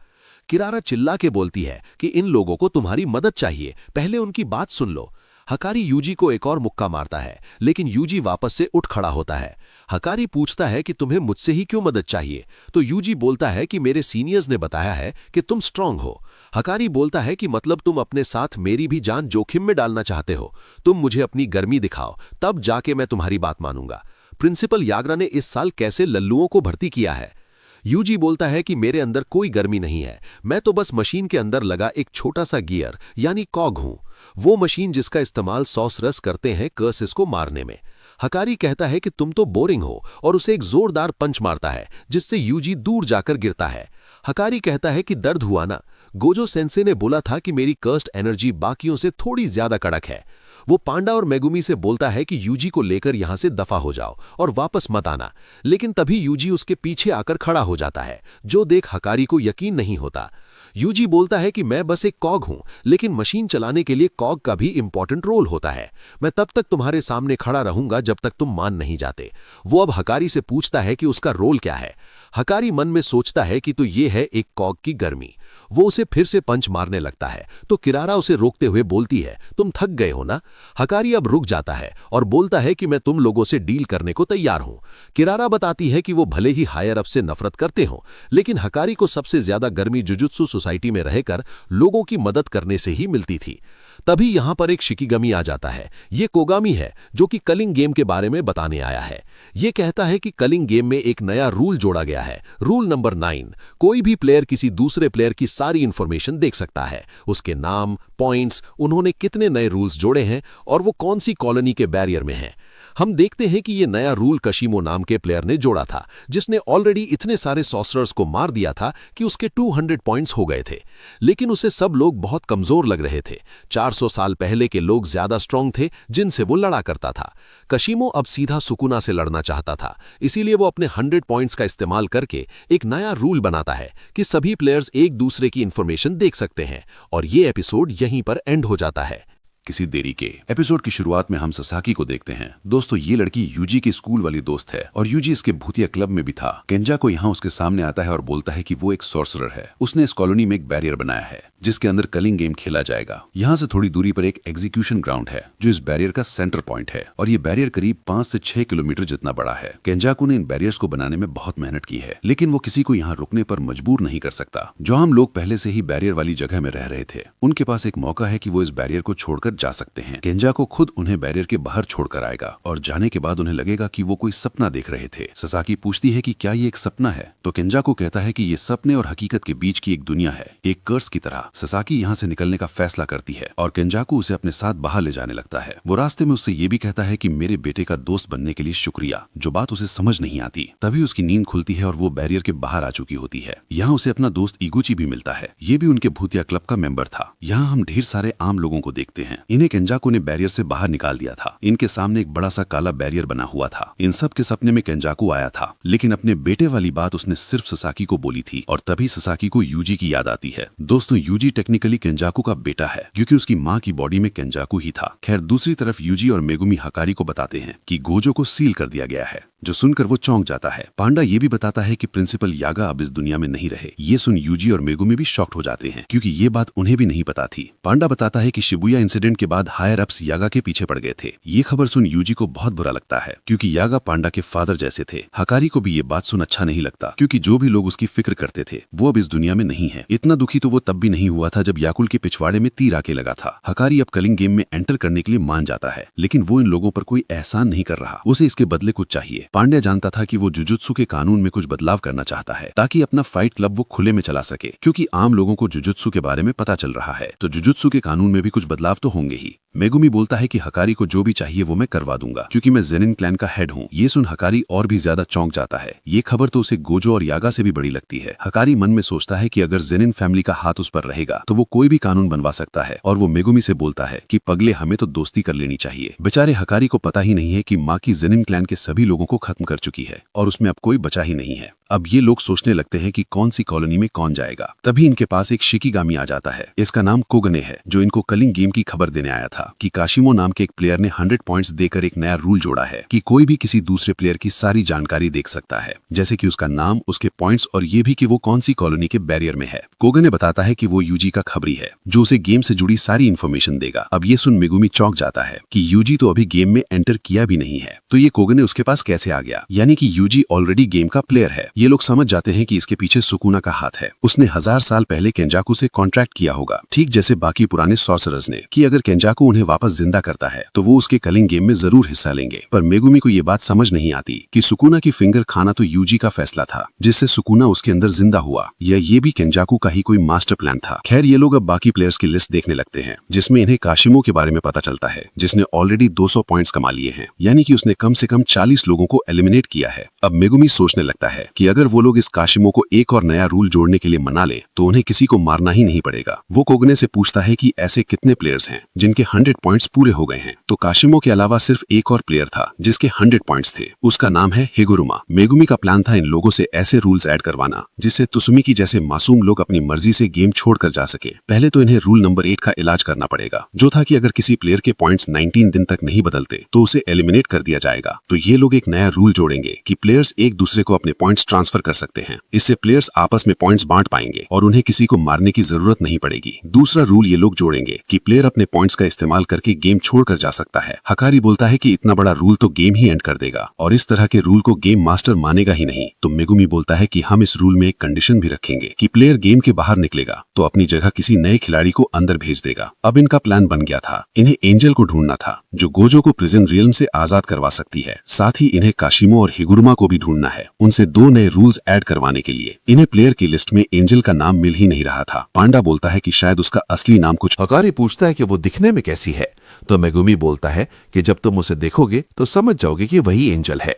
किरारा चिल्ला के बोलती है कि इन लोगों को तुम्हारी मदद चाहिए, पहले उनकी बात सुन लो। हकारी यूजी को एक और मुक्का मारता है, लेकिन यूजी वापस से उठ खड़ा होता है। हकारी पूछता है कि तुम्हें मुझसे ही क्यों मदद चाहिए, तो यूजी बोलता है कि मेरे सीनियर्स ने बताया है कि तुम स्ट्रांग हो। हकारी बोलता है कि मतलब तुम अपने साथ मेरी भी जान जोखिम में डालना चाहते हो। तुम मुझे अपनी गर्मी दिखाओ, तब जाके मैं तुम्हारी बात मानूंगा। प्रिंसिपल याग्रा ने इस साल कैसे लल्लुओं को भर्ती किया है? यूजी बोलता है कि मेरे अंदर कोई गर्मी नहीं है, मैं तो बस मशीन के अंदर लगा एक छोटा सा गियर यानी कॉग हूं, वो मशीन जिसका इस्तेमाल सॉसरस करते हैं कर्सेस को मारने में। हकारी कहता है कि तुम तो बोरिंग हो और उसे एक जोरदार पंच मारता है, जिससे यूजी दूर जाकर गिरता है। हकारी कहता है कि दर्द हुआ ना? गोजो सेंसे ने बोला था कि मेरी कर्स्ड एनर्जी बाकियों से थोड़ी ज्यादा कड़क है। वो पांडा और मेगुमी से बोलता है कि यूजी को लेकर यहां से दफा हो जाओ और वापस मत आना, लेकिन तभी यूजी उसके पीछे आकर खड़ा हो जाता है, जो देख हकारी को यकीन नहीं होता। यूजी बोलता है कि मैं बस एक कॉग हूं, लेकिन मशीन चलाने के लिए कॉग का भी इंपॉर्टेंट रोल होता है। मैं तब तक तुम्हारे सामने खड़ा रहूंगा जब तक तुम मान नहीं जाते। वो अब हकारी से पूछता है कि उसका रोल क्या है। हकारी मन में सोचता है कि तो ये है एक कॉग की गर्मी। वो उसे फिर से पंच मारने लगता है, तो किरारा उसे रोकते हुए बोलती है, तुम थक गए हो ना? हकारी अब रुक जाता है और बोलता है कि मैं तुम लोगों से डील करने को तैयार हूं। किरारा बताती है कि वो भले ही हायर अप से नफरत करते हो, लेकिन हकारी को सबसे ज्यादा गर्मी जुजुत्सु सोसाइटी में रहकर लोगों की मदद करने से ही मिलती थी। तभी यहाँ पर एक शिकीगामी आ जाता है। ये कोगामी है जो कि कलिंग गेम के बारे में बताने आया है। ये कहता है कि कलिंग गेम में एक नया रूल जोड़ा गया है, रूल नंबर 9। कोई भी प्लेयर किसी दूसरे प्लेयर की सारी इंफॉर्मेशन देख सकता है, उसके नाम, पॉइंट्स, उन्होंने कितने नए रूल्स जोड़े हैं और वो कौन सी कॉलोनी के बैरियर में हैं। हम देखते हैं कि ये नया रूल कशिमो नाम के प्लेयर ने जोड़ा था, जिसने ऑलरेडी इतने सारे सॉर्सरर्स को मार दिया था कि उसके 200 पॉइंट्स हो गए थे। लेकिन उसे सब लोग बहुत कमजोर लग रहे थे। 400 साल पहले के लोग ज्यादा स्ट्रांग थे जिनसे वो लड़ा करता था। कशिमो अब सीधा सुकुना से लड़ना चाहता था, इसीलिए वो अपने 100 पॉइंट्स का इस्तेमाल करके एक नया रूल बनाता है कि सभी प्लेयर्स एक दूसरे की इंफॉर्मेशन देख सकते हैं। और ये एपिसोड यहीं पर एंड हो जाता है। किसी देरी के एपिसोड की शुरुआत में हम ससाकी को देखते हैं। दोस्तों, ये लड़की यूजी की स्कूल वाली दोस्त है और यूजी इसके भूतिया क्लब में भी था। केंजा को यहाँ उसके सामने आता है और बोलता है कि वो एक सॉर्सरर है। उसने इस कॉलोनी में एक बैरियर बनाया है जिसके अंदर कलिंग गेम खेला जाएगा। यहाँ से थोड़ी दूरी पर एक एग्जीक्यूशन ग्राउंड है जो इस बैरियर का सेंटर पॉइंट है और ये बैरियर करीब 5 से 6 किलोमीटर जितना बड़ा है। केंजाकू ने इन बैरियर्स को बनाने में बहुत मेहनत की है, लेकिन वो किसी को यहाँ रुकने पर मजबूर नहीं कर सकता। जो हम लोग पहले से ही बैरियर वाली जगह में रह रहे थे, उनके पास एक मौका है कि वो इस बैरियर को छोड़कर जा सकते हैं। केंजा को खुद उन्हें बैरियर के बाहर छोड़कर आएगा और जाने के बाद उन्हें लगेगा कि वो कोई सपना देख रहे थे। ससाकी पूछती है कि क्या ये एक सपना है, तो केंजा को कहता है कि ये सपने और हकीकत के बीच की एक दुनिया है, एक कर्स की तरह। ससाकी यहाँ से निकलने का फैसला करती है और केंजाकू उसे अपने साथ बाहर ले जाने लगता है। वो रास्ते में उससे ये भी कहता है कि मेरे बेटे का दोस्त बनने के लिए शुक्रिया, जो बात उसे समझ नहीं आती। तभी उसकी नींद खुलती है और वो बैरियर के बाहर आ चुकी होती है। यहाँ उसे अपना दोस्त इगुची भी मिलता है। ये भी उनके भूतिया क्लब का मेंबर था। यहाँ हम ढेर सारे आम लोगों को देखते हैं। इन्हें केंजाकू ने बैरियर से बाहर निकाल दिया था। इनके सामने एक बड़ा सा काला बैरियर बना हुआ था। इन सब के सपने में केंजाकू आया था, लेकिन अपने बेटे वाली बात उसने सिर्फ ससाकी को बोली थी और तभी ससाकी को यूजी की याद आती है। दोस्तों, यूजी टेक्निकली केंजाकू का बेटा है क्योंकि उसकी माँ की बॉडी में केंजाकू ही था। खैर, दूसरी तरफ यूजी और मेगुमी हकारी को बताते हैं कि गोजो को सील कर दिया गया है, जो सुनकर वो चौंक जाता है। पांडा ये भी बताता है कि प्रिंसिपल यागा अब इस दुनिया में नहीं रहे। ये सुन यूजी और मेगुमी भी शॉक्ड हो जाते हैं क्योंकि ये बात उन्हें भी नहीं पता थी। पांडा बताता है कि शिबुया इंसिडेंट के बाद हायर अप्स यागा के पीछे पड़ गए थे। ये खबर सुन यूजी को बहुत बुरा लगता है क्योंकि यागा पांडा के फादर जैसे थे। हकारी को भी ये बात सुन अच्छा नहीं लगता क्योंकि जो भी लोग उसकी फिक्र करते थे वो अब इस दुनिया में नहीं है। इतना दुखी तो वो तब भी नहीं हुआ था जब याकुल के पिछवाड़े में तीर आके लगा था। हकारी अब कलिंग गेम में एंटर करने के लिए मान जाता है, लेकिन वो इन लोगों पर कोई एहसान नहीं कर रहा। उसे इसके बदले कुछ चाहिए। पांड्या जानता था कि वो जुजुत्सु के कानून में कुछ बदलाव करना चाहता है ताकि अपना फाइट क्लब वो खुले में चला सके, क्योंकि आम लोगों को जुजुत्सु के बारे में पता चल रहा है तो जुजुत्सु के कानून में भी कुछ बदलाव तो होंगे ही। मेगुमी बोलता है कि हकारी को जो भी चाहिए वो मैं करवा दूंगा क्योंकि मैं जेनिन क्लैन का हेड हूँ। ये सुन हकारी और भी ज्यादा चौंक जाता है। ये खबर तो उसे गोजो और यागा से भी बड़ी लगती है। हकारी मन में सोचता है कि अगर जेनिन फैमिली का हाथ उस पर रहेगा तो वो कोई भी कानून बनवा सकता है और वो मेगुमी से बोलता है कि पगले, हमें तो दोस्ती कर लेनी चाहिए। बेचारे हकारी को पता ही नहीं है कि माँ की जेनिन क्लैन के सभी लोगों को खत्म कर चुकी है और उसमें अब कोई बचा ही नहीं है। अब ये लोग सोचने लगते हैं कि कौन सी कॉलोनी में कौन जाएगा। तभी इनके पास एक शिकीगामी आ जाता है। इसका नाम कोगने है, जो इनको कलिंग गेम की खबर देने आया था कि काशिमो नाम के एक प्लेयर ने 100 पॉइंट्स देकर एक नया रूल जोड़ा है कि कोई भी किसी दूसरे प्लेयर की सारी जानकारी देख सकता है, जैसे कि उसका नाम, उसके पॉइंट्स और ये भी कि वो कौन सी कॉलोनी के बैरियर में है। कोगने बताता है कि वो यूजी का खबरी है जो उसे गेम से जुड़ी सारी इन्फॉर्मेशन देगा। अब ये सुन मेगुमी चौंक जाता है कि यूजी तो अभी गेम में एंटर किया भी नहीं है, तो ये कोगने उसके पास कैसे आ गया, यानी कि यूजी ऑलरेडी गेम का प्लेयर है। ये लोग समझ जाते हैं कि इसके पीछे सुकुना का हाथ है। उसने 1000 साल पहले केंजाकू से कॉन्ट्रैक्ट किया होगा, ठीक जैसे बाकी पुराने सॉर्सरर्स ने, कि अगर केंजाकू उन्हें वापस जिंदा करता है तो वो उसके कलिंग गेम में जरूर हिस्सा लेंगे। पर मेगुमी को ये बात समझ नहीं आती कि सुकुना की फिंगर खाना तो यूजी का फैसला था, जिससे सुकुना उसके अंदर जिंदा हुआ, या ये भी केंजाकू का ही कोई मास्टर प्लान था। खैर, ये लोग अब बाकी प्लेयर्स की लिस्ट देखने लगते हैं, जिसमें इन्हें काशिमो के बारे में पता चलता है, जिसने ऑलरेडी 200 पॉइंट्स कमा लिए हैं, यानी कि उसने कम से कम 40 लोगों को एलिमिनेट किया है। अब मेगुमी सोचने लगता है कि अगर वो लोग इस काशिमो को एक और नया रूल जोड़ने के लिए मना ले तो उन्हें किसी को मारना ही नहीं पड़ेगा। वो कोगने से पूछता है कि ऐसे कितने प्लेयर्स हैं जिनके 100 पॉइंट्स पूरे हो गए हैं, तो काशिमो के अलावा सिर्फ एक और प्लेयर था जिसके 100 पॉइंट्स थे। उसका नाम है हिगुरुमा। मेगुमी का प्लान था इन लोगों से ऐसे रूल्स ऐड करवाना जिससे तुसुमिकी जैसे मासूम लोग अपनी मर्जी से गेम छोड़कर जा सके। पहले तो इन्हें रूल नंबर 8 का इलाज करना पड़ेगा, जो था कि अगर किसी प्लेयर के पॉइंट्स 19 दिन तक नहीं बदलते तो उसे एलिमिनेट कर दिया जाएगा। तो ये लोग एक नया रूल जोड़ेंगे कि प्लेयर्स एक दूसरे को अपने पॉइंट्स ट्रांसफर कर सकते हैं। इससे प्लेयर्स आपस में पॉइंट्स बांट पाएंगे और उन्हें किसी को मारने की जरूरत नहीं पड़ेगी। दूसरा रूल ये लोग जोड़ेंगे कि प्लेयर अपने पॉइंट्स का इस्तेमाल करके गेम छोड़कर जा सकता है। हकारी बोलता है कि इतना बड़ा रूल तो गेम ही एंड कर देगा और इस तरह के रूल को गेम मास्टर मानेगा ही नहीं। तो मेगुमी बोलता है कि हम इस रूल में एक कंडीशन भी रखेंगे कि प्लेयर गेम के बाहर निकलेगा तो अपनी जगह किसी नए खिलाड़ी को अंदर भेज देगा। अब इनका प्लान बन गया था। इन्हें एंजल को ढूंढना था जो गोजो को प्रिजन रियल्म से आजाद करवा सकती है। साथ ही इन्हें काशिमो और हिगुरुमा को भी ढूंढना है, उनसे 2 नए रूल्स ऐड करवाने के लिए। इन्हें प्लेयर की लिस्ट में एंजल का नाम मिल ही नहीं रहा था। पांडा बोलता है कि शायद उसका असली नाम कुछ। हकारी पूछता है कि वो दिखने में कैसी है, तो मेगुमी बोलता है कि जब तुम उसे देखोगे तो समझ जाओगे कि वही एंजल है।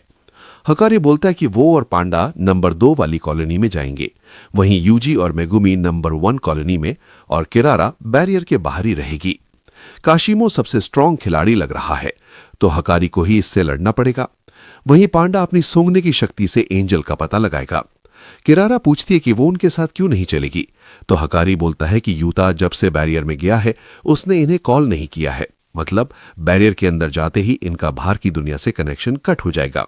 हकारी बोलता है कि वो और पांडा नंबर 2 वाली कॉलोनी में जाएंगे, वहीं यूजी और मेगुमी नंबर 1 कॉलोनी में और किरारा बैरियर के बाहर ही रहेगी। काशिमो सबसे स्ट्रांग खिलाड़ी लग रहा है, तो हकारी को ही इससे लड़ना पड़ेगा। वहीं पांडा अपनी सूंघने की शक्ति से एंजल का पता लगाएगा। किरारा पूछती है कि वो उनके साथ क्यों नहीं चलेगी, तो हकारी बोलता है कि यूता जब से बैरियर में गया है उसने इन्हें कॉल नहीं किया है, मतलब बैरियर के अंदर जाते ही इनका बाहर की दुनिया से कनेक्शन कट हो जाएगा।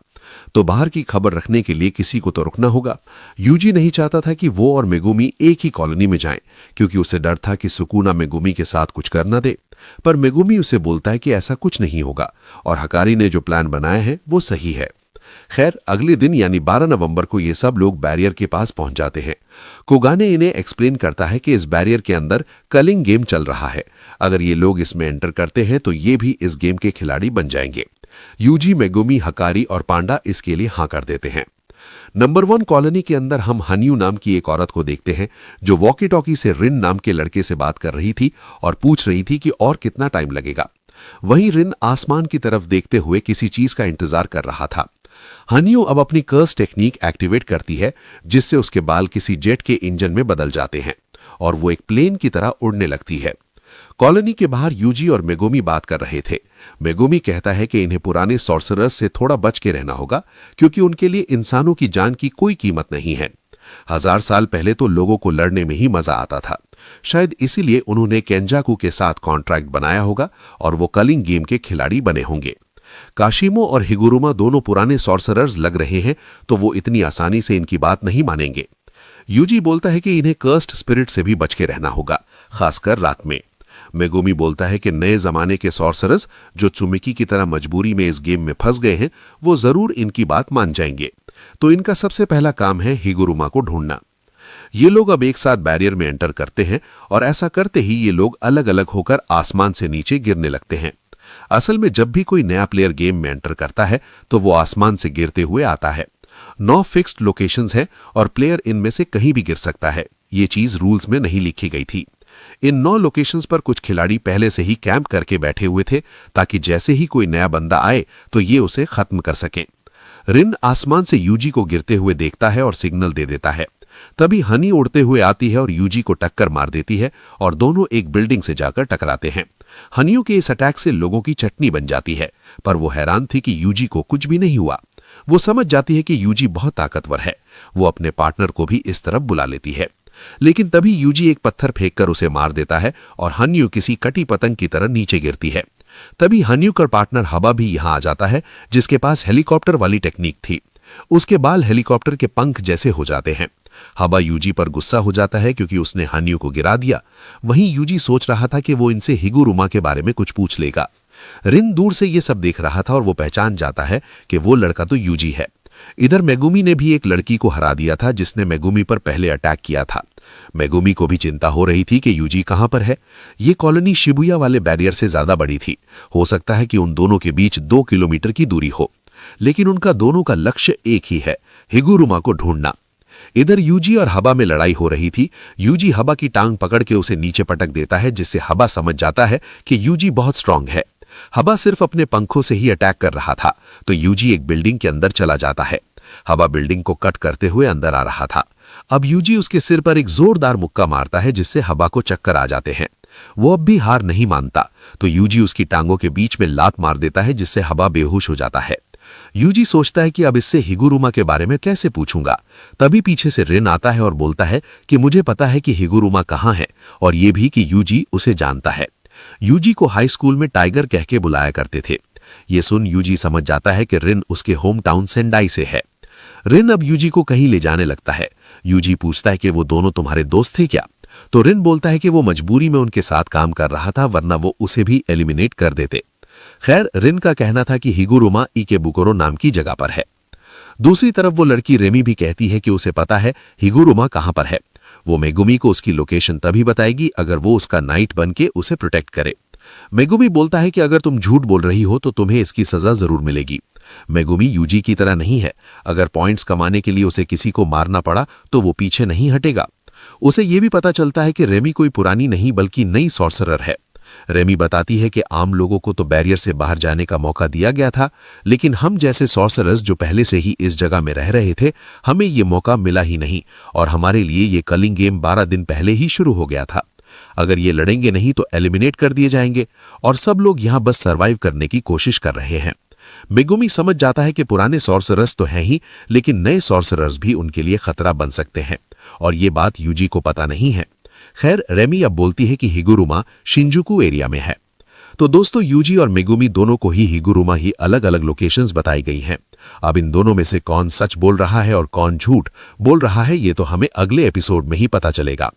तो बाहर की खबर रखने के लिए किसी को तो रुकना होगा। यूजी नहीं चाहता था कि वो और मेगुमी एक ही कॉलोनी में जाएं, क्योंकि उसे डर था कि सुकुना मेगुमी के साथ कुछ कर न दे। पर मेगुमी उसे बोलता है कि ऐसा कुछ नहीं होगा और हकारी ने जो प्लान बनाया है वो सही है। खैर, अगले दिन यानी 12 नवंबर को ये सब लोग बैरियर के पास पहुंच जाते हैं। कोगाने इन्हें एक्सप्लेन करता है कि इस बैरियर के अंदर कलिंग गेम चल रहा है। अगर ये लोग इसमें एंटर करते हैं तो ये भी इस गेम के खिलाड़ी बन जाएंगे। यूजी, मेगुमी, हकारी और पांडा इसके लिए हां कर देते हैं। नंबर 1 कॉलोनी के अंदर हम हनियू नाम की एक औरत को देखते हैं जो वॉकी टॉकी से रिन नाम के लड़के से बात कर रही थी और पूछ रही थी कि और कितना टाइम लगेगा। वहीं रिन आसमान की तरफ देखते हुए किसी चीज का इंतजार कर रहा था। हनियू अब अपनी कर्स टेक्निक एक्टिवेट करती है, जिससे उसके बाल किसी जेट के इंजन में बदल जाते हैं और वो एक प्लेन की तरह उड़ने लगती है। कॉलोनी के बाहर यूजी और मेगुमी बात कर रहे थे। मेगुमी कहता है कि इन्हें पुराने सॉर्सरर्स से थोड़ा बच के रहना होगा, क्योंकि उनके लिए इंसानों की जान की कोई कीमत नहीं है। 1000 साल पहले तो लोगों को लड़ने में ही मजा आता था। शायद इसीलिए उन्होंने केंजाकू के साथ कॉन्ट्रैक्ट बनाया होगा और वो कलिंग गेम के खिलाड़ी बने होंगे। काशिमो और हिगुरुमा दोनों पुराने सॉर्सरर्स लग रहे हैं, तो वो इतनी आसानी से इनकी बात नहीं मानेंगे। यूजी बोलता है कि इन्हें कर्स्ड स्पिरिट से भी बच के रहना होगा, खासकर रात में। मेगुमी बोलता है कि नए जमाने के सॉर्सरर्स जो चुमिकी की तरह मजबूरी में इस गेम में फंस गए हैं, वो जरूर इनकी बात मान जाएंगे। तो इनका सबसे पहला काम है हिगुरुमा को ढूंढना। ये लोग अब एक साथ बैरियर में एंटर करते हैं और ऐसा करते ही ये लोग अलग अलग होकर आसमान से नीचे गिरने लगते हैं। असल में जब भी कोई नया प्लेयर गेम में एंटर करता है तो वो आसमान से गिरते हुए आता है। 9 फिक्स्ड लोकेशंस हैं और प्लेयर इनमें से कहीं भी गिर सकता है। ये चीज रूल्स में नहीं लिखी गई थी। इन 9 लोकेशंस पर कुछ खिलाड़ी पहले से ही कैंप करके बैठे हुए थे, ताकि जैसे ही कोई नया बंदा आए तो ये उसे खत्म कर सकें। रिन आसमान से यूजी को गिरते हुए देखता है और सिग्नल दे देता है। तभी हनी उड़ते हुए आती है और यूजी को टक्कर मार देती है और दोनों एक बिल्डिंग से जाकर टकराते हैं। हनियों के इस अटैक से लोगों की चटनी बन जाती है, पर वो हैरान थी कि यूजी को कुछ भी नहीं हुआ। वो समझ जाती है कि यूजी बहुत ताकतवर है। वो अपने पार्टनर को भी इस तरफ बुला लेती है, लेकिन तभी यूजी एक पत्थर फेंककर उसे मार देता है और हनियू किसी कटी पतंग की तरह नीचे गिरती है। तभी हनियू का पार्टनर हबा भी यहां आ जाता है, जिसके पास हेलीकॉप्टर वाली टेक्निक थी। उसके बाल हेलीकॉप्टर के पंख जैसे हो जाते हैं। हबा यूजी पर गुस्सा हो जाता है क्योंकि उसने हनियू को गिरा दिया। वहीं यूजी सोच रहा था कि वो इनसे हिगुरुमा के बारे में कुछ पूछ लेगा। रिन दूर से ये सब देख रहा था और वो पहचान जाता है कि वो लड़का तो यूजी है। इधर मेगुमी ने भी एक लड़की को हरा दिया था जिसने मेगुमी पर पहले अटैक किया था। मेगुमी को भी चिंता हो रही थी कि यूजी कहां पर है। ये कॉलोनी शिबुया वाले बैरियर से ज्यादा बड़ी थी। हो सकता है कि उन दोनों के बीच 2 किलोमीटर की दूरी हो, लेकिन उनका दोनों का लक्ष्य एक ही है, हिगुरुमा को ढूंढना। इधर यूजी और हबा में लड़ाई हो रही थी। यूजी हबा की टांग पकड़ के उसे नीचे पटक देता है, जिससे हबा समझ जाता है कि यूजी बहुत स्ट्रांग है। हबा सिर्फ अपने पंखों से ही अटैक कर रहा था, तो यूजी एक बिल्डिंग के अंदर चला जाता है। हबा बिल्डिंग को कट करते हुए अंदर आ रहा था। अब यूजी उसके सिर पर एक जोरदार मुक्का मारता है, जिससे हबा को चक्कर आ जाते हैं। वो अब भी हार नहीं मानता, तो यूजी उसकी टांगों के बीच में लात मार देता है, जिससे हबा बेहोश हो जाता है। यूजी सोचता है कि अब इससे हिगुरुमा के बारे में कैसे पूछूंगा। तभी पीछे से रिन आता है और बोलता है कि मुझे पता है कि हिगुरुमा कहां है, और ये भी कि यूजी उसे जानता है। यूजी को हाई स्कूल में टाइगर कह के बुलाया करते थे। ये सुन यूजी समझ जाता है कि रिन उसके होम टाउन सेंडाई से है। रिन अब यूजी को कहीं ले जाने लगता है। यूजी पूछता है कि वो दोनों तुम्हारे दोस्त थे क्या? तो रिन बोलता है कि वो मजबूरी में उनके साथ काम कर रहा था, वरना वो उसे भी एलिमिनेट कर देते। खैर, रिन का कहना था कि हिगुरुमा इकेबुकुरो नाम की जगह पर है। दूसरी तरफ वो लड़की रेमी भी कहती है कि उसे पता है हिगुरुमा कहां पर है। वो मेगुमी को उसकी लोकेशन तभी बताएगी अगर वो उसका नाइट बन के उसे प्रोटेक्ट करे। मेगुमी बोलता है कि अगर तुम झूठ बोल रही हो तो तुम्हें इसकी सजा जरूर मिलेगी। मेगुमी यूजी की तरह नहीं है, अगर पॉइंट्स कमाने के लिए उसे किसी को मारना पड़ा तो वो पीछे नहीं हटेगा। उसे ये भी पता चलता है कि रेमी कोई पुरानी नहीं बल्कि नई सॉर्सरर है। रेमी बताती है कि आम लोगों को तो बैरियर से बाहर जाने का मौका दिया गया था, लेकिन हम जैसे सॉर्सरर्स जो पहले से ही इस जगह में रह रहे थे, हमें ये मौका मिला ही नहीं और हमारे लिए ये कलिंग गेम 12 दिन पहले ही शुरू हो गया था। अगर ये लड़ेंगे नहीं तो एलिमिनेट कर दिए जाएंगे और सब लोग यहां बस सरवाइव करने की कोशिश कर रहे हैं। मेगुमी समझ जाता है कि पुराने सॉर्सरर्स तो हैं ही, लेकिन नए सॉर्सरर्स भी उनके लिए खतरा बन सकते हैं और ये बात यूजी को पता नहीं है। खैर, रेमी अब बोलती है कि हिगुरुमा शिंजुकू एरिया में है। तो दोस्तों, यूजी और मेगुमी दोनों को ही हिगुरुमा ही अलग अलग लोकेशंस बताई गई हैं। अब इन दोनों में से कौन सच बोल रहा है और कौन झूठ बोल रहा है, ये तो हमें अगले एपिसोड में ही पता चलेगा।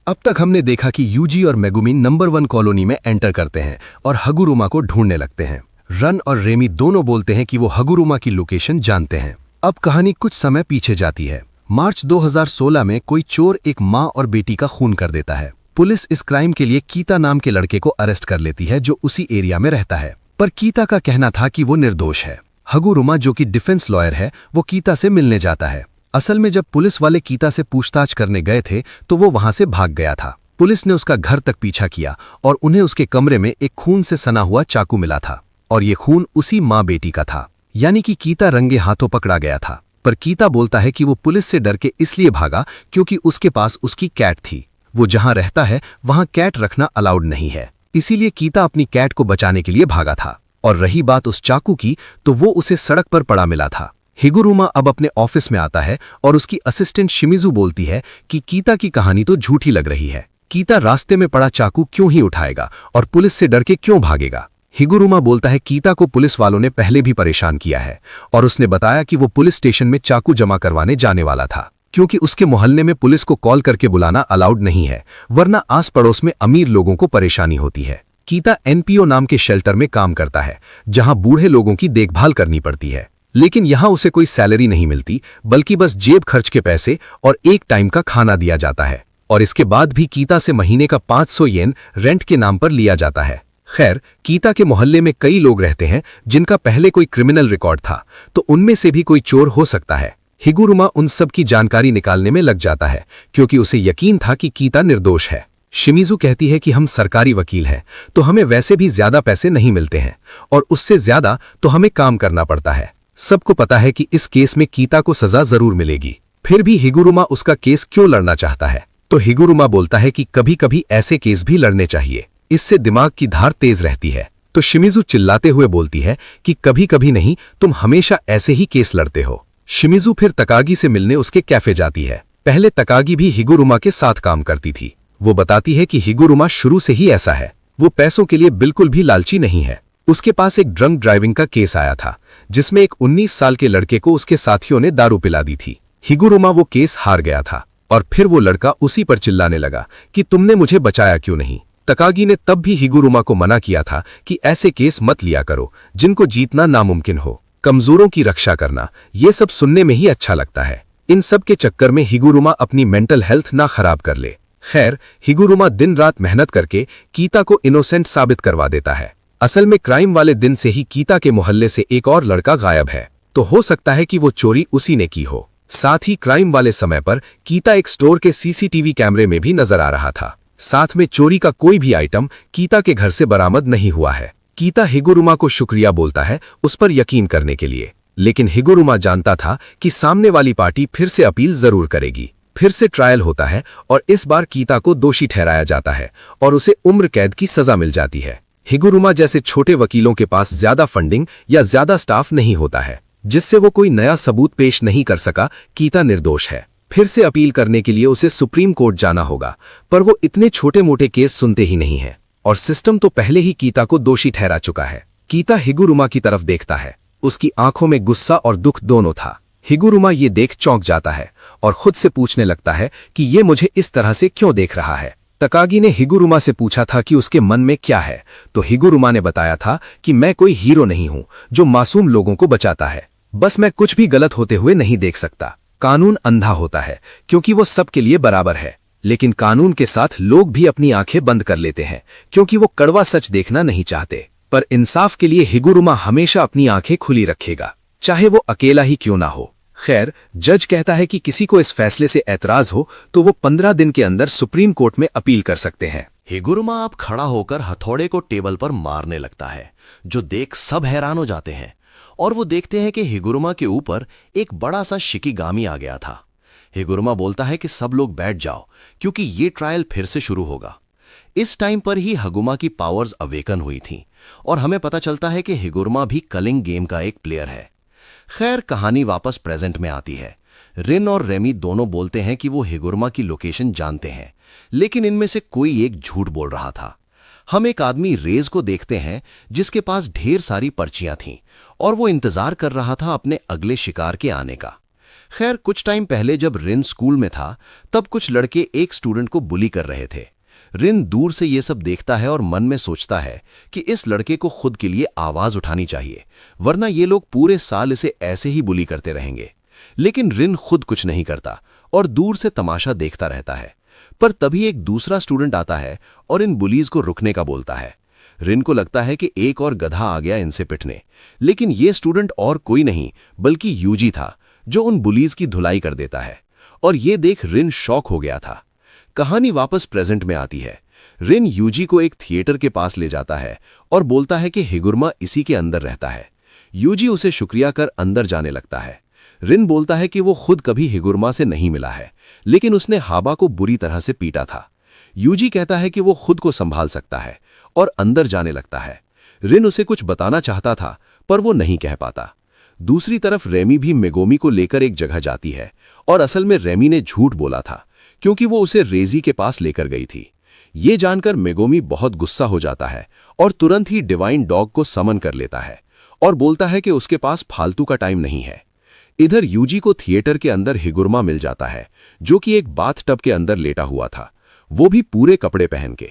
अब तक हमने देखा कि यूजी और मेगुमी नंबर 1 कॉलोनी में एंटर करते हैं और हगुरुमा को ढूंढने लगते हैं। रन और रेमी दोनों बोलते हैं कि वो हगुरुमा की लोकेशन जानते हैं। अब कहानी कुछ समय पीछे जाती है। मार्च 2016 में कोई चोर एक माँ और बेटी का खून कर देता है। पुलिस इस क्राइम के लिए कीता नाम के लड़के को अरेस्ट कर लेती है जो उसी एरिया में रहता है, पर कीता का कहना था कि वो निर्दोष है। हगुरुमा, जो कि डिफेंस लॉयर है, वो कीता से मिलने जाता है। असल में जब पुलिस वाले कीता से पूछताछ करने गए थे तो वो वहां से भाग गया था। पुलिस ने उसका घर तक पीछा किया और उन्हें उसके कमरे में एक खून से सना हुआ चाकू मिला था और ये खून उसी माँ बेटी का था, यानी कि कीता रंगे हाथों पकड़ा गया था। पर कीता बोलता है कि वो पुलिस से डर के इसलिए भागा क्योंकि उसके पास उसकी कैट थी। वो जहां रहता है वहां कैट रखना अलाउड नहीं है, इसीलिए कीता अपनी कैट को बचाने के लिए भागा था। और रही बात उस चाकू की, तो वो उसे सड़क पर पड़ा मिला था। हिगुरुमा अब अपने ऑफिस में आता है और उसकी असिस्टेंट शिमिजू बोलती है कि कीता की कहानी तो झूठी लग रही है। कीता रास्ते में पड़ा चाकू क्यों ही उठाएगा और पुलिस से डर के क्यों भागेगा? हिगुरुमा बोलता है कीता को पुलिस वालों ने पहले भी परेशान किया है और उसने बताया कि वो पुलिस स्टेशन में चाकू जमा करवाने जाने वाला था, क्योंकि उसके मोहल्ले में पुलिस को कॉल करके बुलाना अलाउड नहीं है, वरना आस पड़ोस में अमीर लोगों को परेशानी होती है। कीता एनपीओ नाम के शेल्टर में काम करता है, जहां बूढ़े लोगों की देखभाल करनी पड़ती है, लेकिन यहां उसे कोई सैलरी नहीं मिलती, बल्कि बस जेब खर्च के पैसे और एक टाइम का खाना दिया जाता है। और इसके बाद भी कीता से महीने का 500 येन रेंट के नाम पर लिया जाता है। खैर, कीता के मोहल्ले में कई लोग रहते हैं जिनका पहले कोई क्रिमिनल रिकॉर्ड था, तो उनमें से भी कोई चोर हो सकता है। हिगुरुमा उन सब की जानकारी निकालने में लग जाता है क्योंकि उसे यकीन था कि कीता निर्दोष है। शिमिजू कहती है कि हम सरकारी वकील हैं, तो हमें वैसे भी ज्यादा पैसे नहीं मिलते हैं और उससे ज्यादा तो हमें काम करना पड़ता है। सबको पता है कि इस केस में कीता को सजा जरूर मिलेगी, फिर भी हिगुरुमा उसका केस क्यों लड़ना चाहता है? तो हिगुरुमा बोलता है कि कभी कभी ऐसे केस भी लड़ने चाहिए, इससे दिमाग की धार तेज रहती है। तो शिमिजू चिल्लाते हुए बोलती है कि कभी कभी नहीं, तुम हमेशा ऐसे ही केस लड़ते हो। शिमिजू फिर तकागी से मिलने उसके कैफे जाती है। पहले तकागी भी हिगुरुमा के साथ काम करती थी। वो बताती है कि हिगुरुमा शुरू से ही ऐसा है, वो पैसों के लिए बिल्कुल भी लालची नहीं है। उसके पास एक ड्रंक ड्राइविंग का केस आया था, जिसमें एक 19 साल के लड़के को उसके साथियों ने दारू पिला दी थी। हिगुरुमा वो केस हार गया था और फिर वो लड़का उसी पर चिल्लाने लगा कि तुमने मुझे बचाया क्यों नहीं। तकागी ने तब भी हिगुरुमा को मना किया था कि ऐसे केस मत लिया करो जिनको जीतना नामुमकिन हो। कमजोरों की रक्षा करना, ये सब सुनने में ही अच्छा लगता है। इन सब के चक्कर में हिगुरुमा अपनी मेंटल हेल्थ ना खराब कर ले। खैर, हिगुरुमा दिन रात मेहनत करके कीता को इनोसेंट साबित करवा देता है। असल में क्राइम वाले दिन से ही कीता के मोहल्ले से एक और लड़का गायब है, तो हो सकता है कि वो चोरी उसी ने की हो। साथ ही क्राइम वाले समय पर कीता एक स्टोर के सीसीटीवी कैमरे में भी नजर आ रहा था। साथ में चोरी का कोई भी आइटम कीता के घर से बरामद नहीं हुआ है। कीता हिगुरुमा को शुक्रिया बोलता है उस पर यकीन करने के लिए, लेकिन हिगुरुमा जानता था कि सामने वाली पार्टी फिर से अपील जरूर करेगी। फिर से ट्रायल होता है और इस बार कीता को दोषी ठहराया जाता है और उसे उम्र कैद की सजा मिल जाती है। हिगुरुमा जैसे छोटे वकीलों के पास ज्यादा फंडिंग या ज्यादा स्टाफ नहीं होता है, जिससे वो कोई नया सबूत पेश नहीं कर सका कीता निर्दोष है। फिर से अपील करने के लिए उसे सुप्रीम कोर्ट जाना होगा, पर वो इतने छोटे मोटे केस सुनते ही नहीं है और सिस्टम तो पहले ही कीता को दोषी ठहरा चुका है। कीता हिगुरुमा की तरफ देखता है, उसकी आंखों में गुस्सा और दुख दोनों था। हिगुरुमा ये देख चौंक जाता है और खुद से पूछने लगता है कि ये मुझे इस तरह से क्यों देख रहा है। तकागी ने हिगुरुमा से पूछा था कि उसके मन में क्या है, तो हिगुरुमा ने बताया था कि मैं कोई हीरो नहीं हूं जो मासूम लोगों को बचाता है, बस मैं कुछ भी गलत होते हुए नहीं देख सकता। कानून अंधा होता है क्योंकि वो सबके लिए बराबर है, लेकिन कानून के साथ लोग भी अपनी आंखें बंद कर लेते हैं क्योंकि वो कड़वा सच देखना नहीं चाहते। पर इंसाफ के लिए हिगुरुमा हमेशा अपनी आंखें खुली रखेगा, चाहे वो अकेला ही क्यों ना हो। खैर, जज कहता है कि किसी को इस फैसले से ऐतराज हो तो वो 15 दिन के अंदर सुप्रीम कोर्ट में अपील कर सकते हैं। हिगुरुमा अब खड़ा होकर हथौड़े को टेबल पर मारने लगता है, जो देख सब हैरान हो जाते हैं और वो देखते हैं कि हिगुरुमा के ऊपर एक बड़ा सा शिकिगामी आ गया था। हिगुरुमा बोलता है कि सब लोग बैठ जाओ क्योंकि ये ट्रायल फिर से शुरू होगा। इस टाइम पर ही हगुमा की पावर्स अवेकन हुई थीं और हमें पता चलता है कि हिगुरुमा भी कलिंग गेम का एक प्लेयर है। खैर, कहानी वापस प्रेजेंट में आती है। रिन और रेमी दोनों बोलते हैं कि वो हिगुरुमा की लोकेशन जानते हैं, लेकिन इनमें से कोई एक झूठ बोल रहा था। हम एक आदमी रेज को देखते हैं जिसके पास ढेर सारी पर्चियां थीं और वो इंतजार कर रहा था अपने अगले शिकार के आने का। खैर, कुछ टाइम पहले जब रिन स्कूल में था तब कुछ लड़के एक स्टूडेंट को बुली कर रहे थे। रिन दूर से ये सब देखता है और मन में सोचता है कि इस लड़के को खुद के लिए आवाज उठानी चाहिए, वरना ये लोग पूरे साल इसे ऐसे ही बुली करते रहेंगे। लेकिन रिन खुद कुछ नहीं करता और दूर से तमाशा देखता रहता है। पर तभी एक दूसरा स्टूडेंट आता है और इन बुलीज को रुकने का बोलता है। रिन को लगता है कि एक और गधा आ गया इनसे पिटने, लेकिन ये स्टूडेंट और कोई नहीं बल्कि यूजी था जो उन बुलीज की धुलाई कर देता है। और ये देख रिन शॉक हो गया था। कहानी वापस प्रेजेंट में आती है। रिन यूजी को एक थिएटर के पास ले जाता है और बोलता है कि हिगुरुमा इसी के अंदर रहता है। यूजी उसे शुक्रिया कर अंदर जाने लगता है। रिन बोलता है कि वो खुद कभी हिगुरुमा से नहीं मिला है, लेकिन उसने हाबा को बुरी तरह से पीटा था। यूजी कहता है कि वो खुद को संभाल सकता है और अंदर जाने लगता है। रिन उसे कुछ बताना चाहता था पर वो नहीं कह पाता। दूसरी तरफ रेमी भी मेगोमी को लेकर एक जगह जाती है और असल में रेमी ने झूठ बोला था क्योंकि वो उसे रेजी के पास लेकर गई थी। ये जानकर मेगोमी बहुत गुस्सा हो जाता है और तुरंत ही डिवाइन डॉग को समन कर लेता है और बोलता है कि उसके पास फालतू का टाइम नहीं है। इधर यूजी को थिएटर के अंदर हिगुरुमा मिल जाता है जो कि एक बाथटब के अंदर लेटा हुआ था, वो भी पूरे कपड़े पहन के।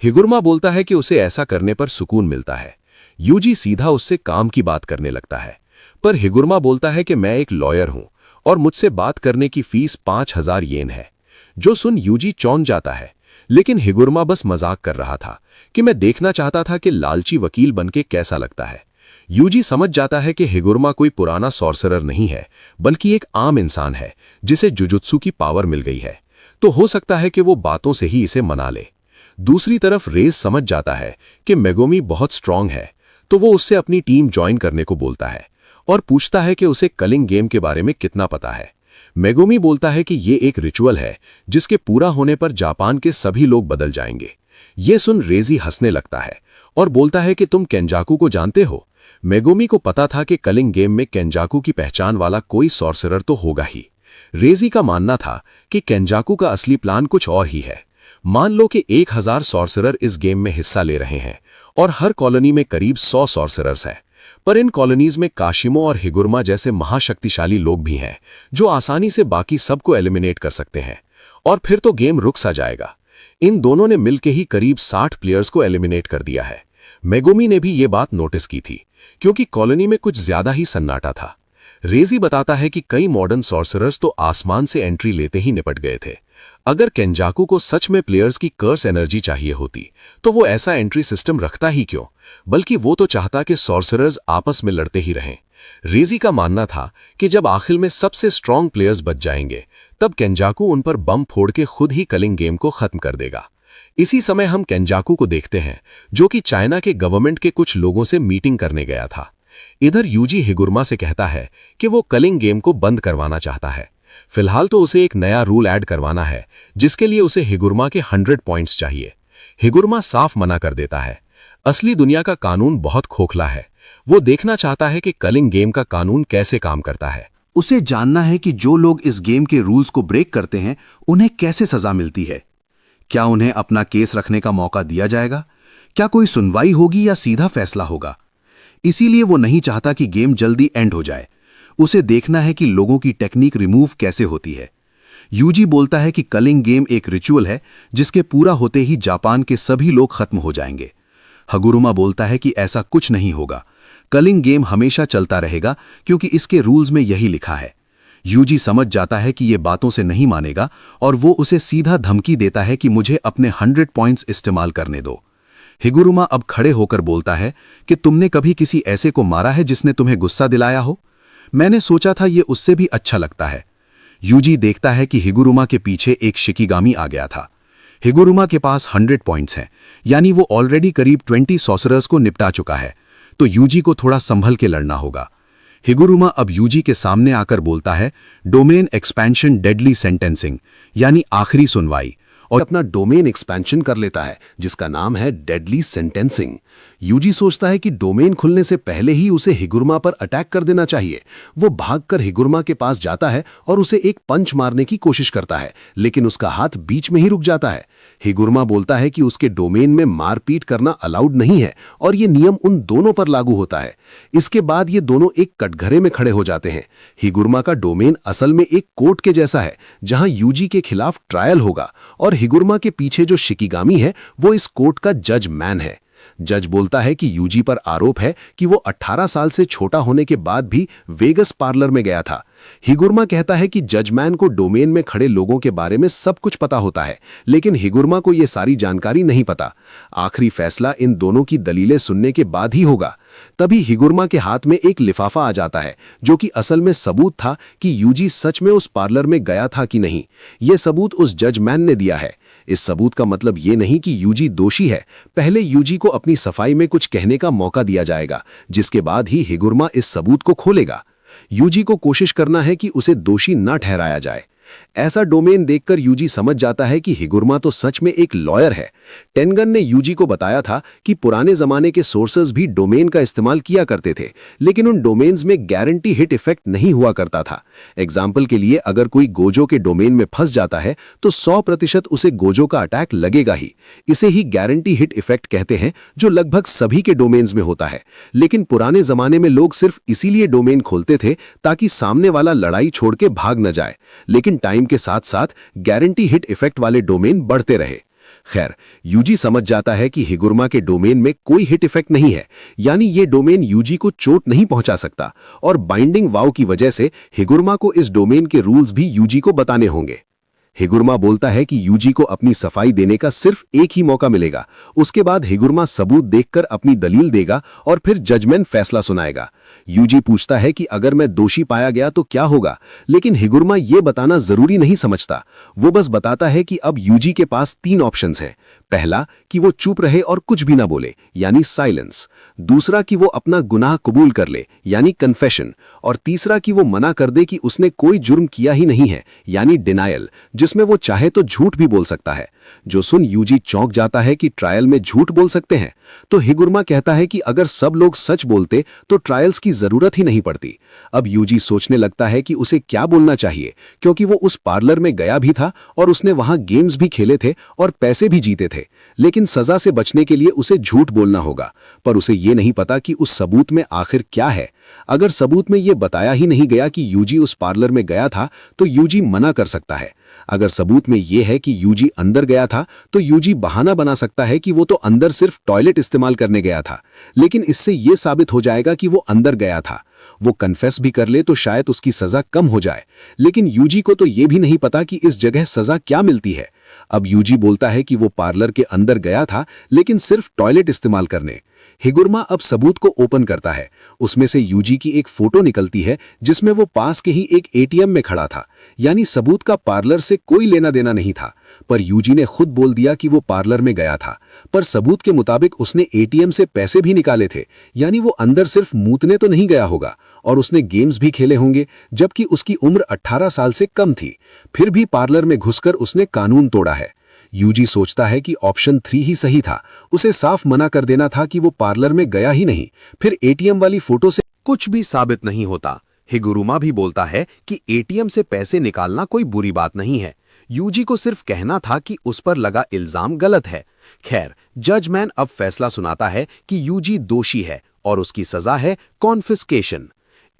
हिगुरुमा बोलता है कि उसे ऐसा करने पर सुकून मिलता है। यूजी सीधा उससे काम की बात करने लगता है, पर हिगुरुमा बोलता है कि मैं एक लॉयर हूं और मुझसे बात करने की फीस 5000 येन है। जो सुन यूजी चौंक जाता है, लेकिन हिगुरुमा बस मजाक कर रहा था कि मैं देखना चाहता था कि लालची वकील बनके कैसा लगता है। यूजी समझ जाता है कि हिगुरुमा कोई पुराना सॉर्सरर नहीं है बल्कि एक आम इंसान है जिसे जुजुत्सु की पावर मिल गई है, तो हो सकता है कि वो बातों से ही इसे मना ले। दूसरी तरफ रेज समझ जाता है कि मेगोमी बहुत स्ट्रांग है, तो वो उससे अपनी टीम ज्वाइन करने को बोलता है और पूछता है कि उसे कलिंग गेम के बारे में कितना पता है। मेगोमी बोलता है कि ये एक रिचुअल है जिसके पूरा होने पर जापान के सभी लोग बदल जाएंगे। ये सुन रेजी हंसने लगता है और बोलता है कि तुम केंजाकू को जानते हो। मेगोमी को पता था कि कलिंग गेम में केंजाकू की पहचान वाला कोई सॉर्सरर तो होगा ही। रेजी का मानना था कि केंजाकू का असली प्लान कुछ और ही है। मान लो कि 1000 सॉर्सरर इस गेम में हिस्सा ले रहे हैं और हर कॉलोनी में करीब 100 सॉर्सरर्स हैं, पर इन कॉलोनीज में काशिमो और हिगुरुमा जैसे महाशक्तिशाली लोग भी हैं जो आसानी से बाकी सबको एलिमिनेट कर सकते हैं और फिर तो गेम रुक सा जाएगा। इन दोनों ने मिलकर ही करीब 60 प्लेयर्स को एलिमिनेट कर दिया है। मेगोमी ने भी ये बात नोटिस की थी क्योंकि कॉलोनी में कुछ ज्यादा ही सन्नाटा था। रेजी बताता है कि कई मॉडर्न सॉर्सरर्स तो आसमान से एंट्री लेते ही निपट गए थे। अगर केंजाकू को सच में प्लेयर्स की कर्स एनर्जी चाहिए होती तो वो ऐसा एंट्री सिस्टम रखता ही क्यों, बल्कि वो तो चाहता कि सॉर्सरर्स आपस में लड़ते ही रहें। रेजी का मानना था कि जब आखिर में सबसे स्ट्रॉन्ग प्लेयर्स बच जाएंगे तब केंजाकू उन पर बम फोड़ के खुद ही कलिंग गेम को खत्म कर देगा। इसी समय हम केंजाकू को देखते हैं जो कि चाइना के गवर्नमेंट के कुछ लोगों से मीटिंग करने गया था। इधर यूजी हिगुरुमा से कहता है कि वो कलिंग गेम को बंद करवाना चाहता है। फिलहाल तो उसे एक नया रूल ऐड करवाना है जिसके लिए उसे हिगुरुमा के 100 पॉइंट्स चाहिए। हिगुरुमा साफ मना कर देता है। असली दुनिया का कानून बहुत खोखला है। वो देखना चाहता है कि कलिंग गेम का कानून कैसे काम करता है। उसे जानना है कि जो लोग इस गेम के रूल्स को ब्रेक करते हैं उन्हें कैसे सजा मिलती है। क्या उन्हें अपना केस रखने का मौका दिया जाएगा? क्या कोई सुनवाई होगी या सीधा फैसला होगा? इसीलिए वो नहीं चाहता कि गेम जल्दी एंड हो जाए। उसे देखना है कि लोगों की टेक्निक रिमूव कैसे होती है। यूजी बोलता है कि कलिंग गेम एक रिचुअल है जिसके पूरा होते ही जापान के सभी लोग खत्म हो जाएंगे। हगुरुमा बोलता है कि ऐसा कुछ नहीं होगा, कलिंग गेम हमेशा चलता रहेगा क्योंकि इसके रूल्स में यही लिखा है। यूजी समझ जाता है कि ये बातों से नहीं मानेगा और वो उसे सीधा धमकी देता है कि मुझे अपने 100 पॉइंट्स इस्तेमाल करने दो। हिगुरुमा अब खड़े होकर बोलता है कि तुमने कभी किसी ऐसे को मारा है जिसने तुम्हें गुस्सा दिलाया हो? मैंने सोचा था ये उससे भी अच्छा लगता है। यूजी देखता है कि हिगुरुमा के पीछे एक शिकिगामी आ गया था। हिगुरुमा के पास 100 पॉइंट्स हैं, यानी वो ऑलरेडी करीब 20 सॉर्सरर्स को निपटा चुका है, तो यूजी को थोड़ा संभल के लड़ना होगा। हिगुरुमा अब यूजी के सामने आकर बोलता है, डोमेन एक्सपेंशन डेडली सेंटेंसिंग, यानी आखिरी सुनवाई, और अपना डोमेन एक्सपेंशन कर लेता है जिसका नाम है डेडली सेंटेंसिंग। यूजी सोचता है कि डोमेन खुलने से पहले ही उसे हिगुरुमा पर अटैक कर देना चाहिए। वो भागकर हिगुरुमा के पास जाता है और उसे एक पंच मारने की कोशिश करता है, लेकिन उसका हाथ बीच में ही रुक जाता है। हिगुरुमा बोलता है कि उसके डोमेन में मारपीट करना अलाउड नहीं है और ये नियम उन दोनों पर लागू होता है। इसके बाद ये दोनों एक कटघरे में खड़े हो जाते हैं। हिगुरुमा का डोमेन असल में एक कोर्ट के जैसा है जहां यूजी के खिलाफ ट्रायल होगा, और हिगुरुमा के पीछे जो शिकिगामी है वो इस कोर्ट का जज मैन है। जज बोलता है कि यूजी पर आरोप है कि वो 18 साल से छोटा होने के बाद भी वेगस पार्लर में गया था। हिगुरुमा कहता है कि जजमैन को डोमेन में खड़े लोगों के बारे में सब कुछ पता होता है, लेकिन हिगुरुमा को यह सारी जानकारी नहीं पता। आखिरी फैसला इन दोनों की दलीलें सुनने के बाद ही होगा। तभी हिगुरुमा के हाथ में एक लिफाफा आ जाता है जो कि असल में सबूत था कि यूजी सच में उस पार्लर में गया था कि नहीं। यह सबूत उस जजमैन ने दिया है। इस सबूत का मतलब ये नहीं कि यूजी दोषी है। पहले यूजी को अपनी सफाई में कुछ कहने का मौका दिया जाएगा, जिसके बाद ही हिगुरुमा इस सबूत को खोलेगा। यूजी को कोशिश करना है कि उसे दोषी न ठहराया जाए। ऐसा डोमेन देखकर यूजी समझ जाता है कि हिगुरुमा तो सच में एक लॉयर है। टेनगन ने यूजी को बताया था कि पुराने जमाने के सोर्सेज भी डोमेन का इस्तेमाल किया करते थे, लेकिन उन डोमेन्स में गारंटी हिट इफेक्ट नहीं हुआ करता था। एग्जाम्पल के लिए, अगर कोई गोजो के डोमेन में फंस जाता है तो 100% उसे गोजो का अटैक लगेगा ही। इसे ही गारंटी हिट इफेक्ट कहते हैं, जो लगभग सभी के डोमेन्स में होता है। लेकिन पुराने जमाने में लोग सिर्फ इसीलिए डोमेन खोलते थे ताकि सामने वाला लड़ाई छोड़ के भाग न जाए, लेकिन टाइम के साथ साथ गारंटी हिट इफेक्ट वाले डोमेन बढ़ते रहे। खैर, यूजी समझ जाता है कि हिगुरुमा के डोमेन में कोई हिट इफेक्ट नहीं है, यानी ये डोमेन यूजी को चोट नहीं पहुंचा सकता, और बाइंडिंग वाव की वजह से हिगुरुमा को इस डोमेन के रूल्स भी यूजी को बताने होंगे। हिगुरुमा बोलता है कि यूजी को अपनी सफाई देने का सिर्फ एक ही मौका मिलेगा। उसके बाद हिगुरुमा सबूत देखकर अपनी दलील देगा और फिर जजमेंट फैसला सुनाएगा। यूजी पूछता है कि अगर मैं दोषी पाया गया तो क्या होगा, लेकिन हिगुरुमा ये बताना जरूरी नहीं समझता। वो बस बताता है कि अब यूजी के पास 3 ऑप्शंस हैं। पहला, कि वो चुप रहे और कुछ भी ना बोले, यानी साइलेंस। दूसरा, कि वो अपना गुनाह कबूल कर ले, यानी कन्फेशन। और तीसरा, कि वो मना कर दे कि उसने कोई जुर्म किया ही नहीं है, यानी डिनायल, जिसमें वो चाहे तो झूठ भी बोल सकता है। जो सुन यूजी चौंक जाता है कि ट्रायल में झूठ बोल सकते हैं। तो हिगुरुमा कहता है कि अगर सब लोग सच बोलते तो ट्रायल्स की जरूरत ही नहीं पड़ती। अब यूजी सोचने लगता है कि उसे क्या बोलना चाहिए, क्योंकि वो उस पार्लर में गया भी था और उसने वहां गेम्स भी खेले थे और पैसे भी जीते थे। लेकिन सजा से बचने के लिए उसे झूठ बोलना होगा, पर उसे ये नहीं पता कि उस सबूत में आखिर क्या है। अगर सबूत में ये बताया ही नहीं गया कि यूजी उस पार्लर में गया था तो यूजी मना कर सकता है। अगर सबूत में यह है कि यूजी अंदर गया था तो यूजी बहाना बना सकता है कि वो तो अंदर सिर्फ टॉयलेट इस्तेमाल करने गया था, लेकिन इससे यह साबित हो जाएगा कि वो अंदर गया था। वो कन्फेस भी कर ले तो शायद उसकी सजा कम हो जाए, लेकिन यूजी को तो यह भी नहीं पता कि इस जगह सजा क्या मिलती है। अब यूजी बोलता है कि वो पार्लर के अंदर गया था, लेकिन सिर्फ टॉयलेट इस्तेमाल करने। हिगुरुमा अब सबूत को ओपन करता है। उसमें से यूजी की एक फोटो निकलती है जिसमें वो पास के ही एक एटीएम में खड़ा था, यानी सबूत का पार्लर से कोई लेना देना नहीं था। पर यूजी ने खुद बोल दिया कि वो पार्लर में गया था, पर सबूत के मुताबिक उसने एटीएम से पैसे भी निकाले थे, यानी वो अंदर सिर्फ मूतने तो नहीं गया होगा, और उसने गेम्स भी खेले होंगे, जबकि उसकी उम्र 18 साल से कम थी। फिर भी पार्लर में घुसकर उसने कानून तोड़ा है। यूजी सोचता है कि ऑप्शन 3 ही सही था। उसे साफ मना कर देना था कि वो पार्लर में गया ही नहीं। फिर एटीएम वाली फोटो से कुछ भी साबित नहीं होता। हिगुरुमा भी बोलता है कि एटीएम से पैसे निकालना कोई बुरी बात नहीं है। यूजी को सिर्फ कहना था कि उस पर लगा इल्जाम गलत है। खैर, जजमैन अब फैसला सुनाता है कि यूजी दोषी है और उसकी सजा है कॉन्फिस्केशन।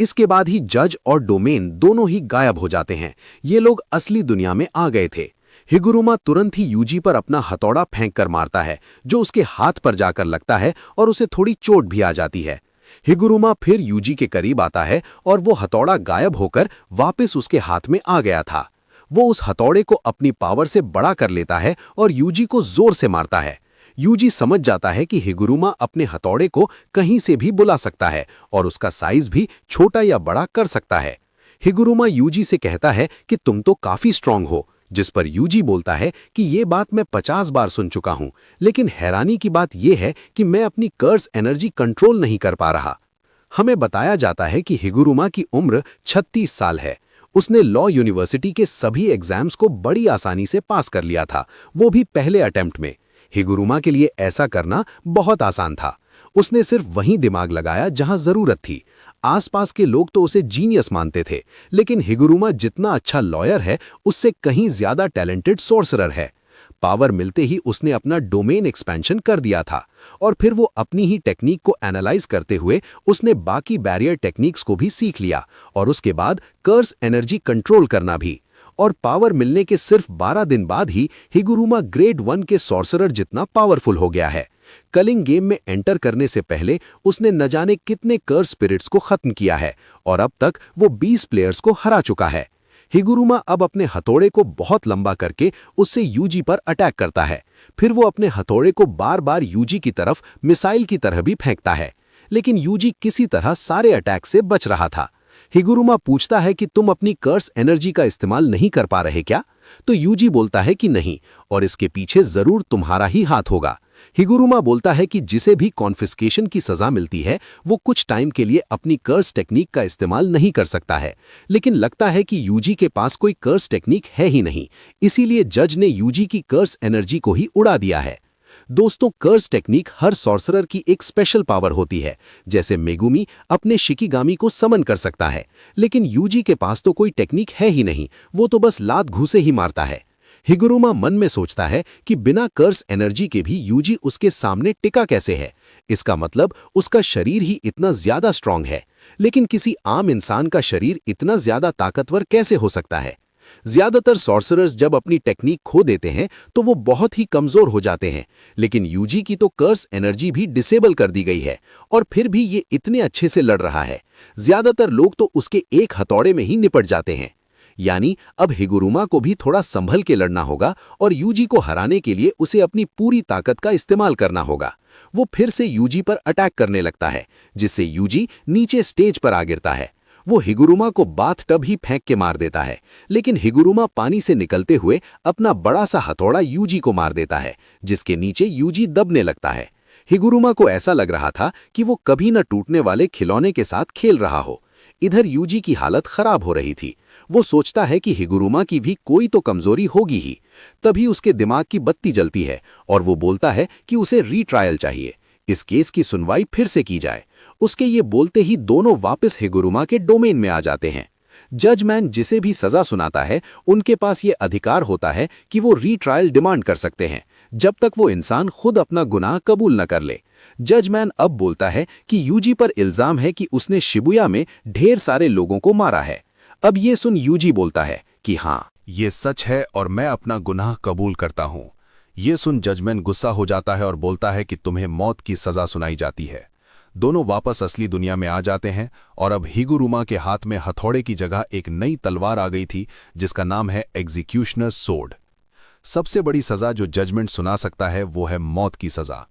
इसके बाद ही जज और डोमेन दोनों ही गायब हो जाते हैं। ये लोग असली दुनिया में आ गए थे। हिगुरुमा तुरंत ही यूजी पर अपना हथौड़ा फेंक कर मारता है, जो उसके हाथ पर जाकर लगता है और उसे थोड़ी चोट भी आ जाती है। हिगुरुमा फिर यूजी के करीब आता है और वो हथौड़ा गायब होकर वापस उसके हाथ में आ गया था। वो उस हथौड़े को अपनी पावर से बड़ा कर लेता है और यूजी को जोर से मारता है। यूजी समझ जाता है कि हिगुरुमा अपने हथौड़े को कहीं से भी बुला सकता है और उसका साइज भी छोटा या बड़ा कर सकता है। हिगुरुमा यूजी से कहता है कि तुम तो काफी स्ट्रांग हो, जिस पर यूजी बोलता है कि ये बात मैं 50 बार सुन चुका हूं, लेकिन हैरानी की बात यह है कि मैं अपनी कर्स एनर्जी कंट्रोल नहीं कर पा रहा। हमें बताया जाता है कि हिगुरुमा की उम्र 36 साल है। उसने लॉ यूनिवर्सिटी के सभी एग्जाम्स को बड़ी आसानी से पास कर लिया था, वो भी पहले अटेम्प्ट में। हिगुरुमा के लिए ऐसा करना बहुत आसान था। उसने सिर्फ वहीं दिमाग लगाया जहां जरूरत थी। आसपास के लोग तो उसे जीनियस मानते थे, लेकिन हिगुरुमा जितना अच्छा लॉयर है, उससे कहीं ज्यादा टैलेंटेड सोर्सरर है। पावर मिलते ही उसने अपना डोमेन एक्सपेंशन कर दिया था और फिर वो अपनी ही टेक्निक को एनालाइज करते हुए उसने बाकी बैरियर टेक्निक्स को भी सीख लिया और उसके बाद कर्स एनर्जी कंट्रोल करना भी। और पावर मिलने के सिर्फ 12 दिन बाद ही हिगुरुमा ग्रेड 1 के सॉर्सरर जितना पावरफुल हो गया है। कलिंग गेम में एंटर करने से पहले उसने न जाने कितने कर्स स्पिरिट्स को खत्म किया है और अब तक वो 20 प्लेयर्स को हरा चुका है। हिगुरुमा अब अपने हथौड़े को बहुत लंबा करके उससे यूजी पर अटैक करता है। फिर वो अपने हथौड़े को बार बार यूजी की तरफ मिसाइल की तरह भी फेंकता है, लेकिन यूजी किसी तरह सारे अटैक से बच रहा था। हिगुरुमा पूछता है कि तुम अपनी कर्स एनर्जी का इस्तेमाल नहीं कर पा रहे क्या? तो यूजी बोलता है कि नहीं, और इसके पीछे जरूर तुम्हारा ही हाथ होगा। हिगुरुमा बोलता है कि जिसे भी कॉन्फिस्केशन की सजा मिलती है वो कुछ टाइम के लिए अपनी कर्स टेक्निक का इस्तेमाल नहीं कर सकता है, लेकिन लगता है कि यूजी के पास कोई कर्स टेक्निक है ही नहीं, इसीलिए जज ने यूजी की कर्स एनर्जी को ही उड़ा दिया है। दोस्तों, कर्स टेक्निक हर सॉर्सरर की एक स्पेशल पावर होती है। जैसे मेगुमी अपने शिकिगामी को समन कर सकता है, लेकिन यूजी के पास तो कोई टेक्निक है ही नहीं, वो तो बस लात घूसे ही मारता है। हिगुरुमा मन में सोचता है कि बिना कर्स एनर्जी के भी यूजी उसके सामने टिका कैसे है। इसका मतलब उसका शरीर ही इतना ज्यादा स्ट्रांग है, लेकिन किसी आम इंसान का शरीर इतना ज्यादा ताकतवर कैसे हो सकता है? ज्यादातर सॉर्सरर्स जब अपनी टेक्निक खो देते हैं तो वो बहुत ही कमजोर हो जाते हैं, लेकिन यूजी की तो कर्स एनर्जी भी डिसेबल कर दी गई है और फिर भी ये इतने अच्छे से लड़ रहा है। ज्यादातर लोग तो उसके एक हथौड़े में ही निपट जाते हैं। यानी अब हिगुरुमा को भी थोड़ा संभल के लड़ना होगा और यूजी को हराने के लिए उसे अपनी पूरी ताकत का इस्तेमाल करना होगा। वो फिर से यूजी पर अटैक करने लगता है, जिससे यूजी नीचे स्टेज पर आ गिरता है। वो हिगुरुमा को बाथ टब ही फेंक के मार देता है, लेकिन हिगुरुमा पानी से निकलते हुए अपना बड़ा सा हथौड़ा यूजी को मार देता है, जिसके नीचे यूजी दबने लगता है। हिगुरुमा को ऐसा लग रहा था कि वो कभी न टूटने वाले खिलौने के साथ खेल रहा हो। इधर यूजी की हालत खराब हो रही थी। वो सोचता है कि हिगुरुमा की भी कोई तो कमजोरी होगी ही। तभी उसके दिमाग की बत्ती जलती है और वो बोलता है कि उसे रीट्रायल चाहिए, इस केस की सुनवाई फिर से की जाए। उसके ये बोलते ही दोनों वापस हिगुरुमा के डोमेन में आ जाते हैं। जजमैन जिसे भी सजा सुनाता है, उनके पास ये अधिकार होता है कि वो रीट्रायल डिमांड कर सकते हैं, जब तक वो इंसान खुद अपना गुनाह कबूल न कर ले। जजमैन अब बोलता है कि यूजी पर इल्जाम है कि उसने शिबुया में ढेर सारे लोगों को मारा है। अब ये सुन यूजी बोलता है कि हाँ, ये सच है और मैं अपना गुनाह कबूल करता हूं। ये सुन जजमैन गुस्सा हो जाता है और बोलता है कि तुम्हें मौत की सजा सुनाई जाती है। दोनों वापस असली दुनिया में आ जाते हैं और अब हिगुरुमा के हाथ में हथौड़े की जगह एक नई तलवार आ गई थी, जिसका नाम है एग्जीक्यूशनर्स सोर्ड। सबसे बड़ी सजा जो जजमेंट सुना सकता है वो है मौत की सजा।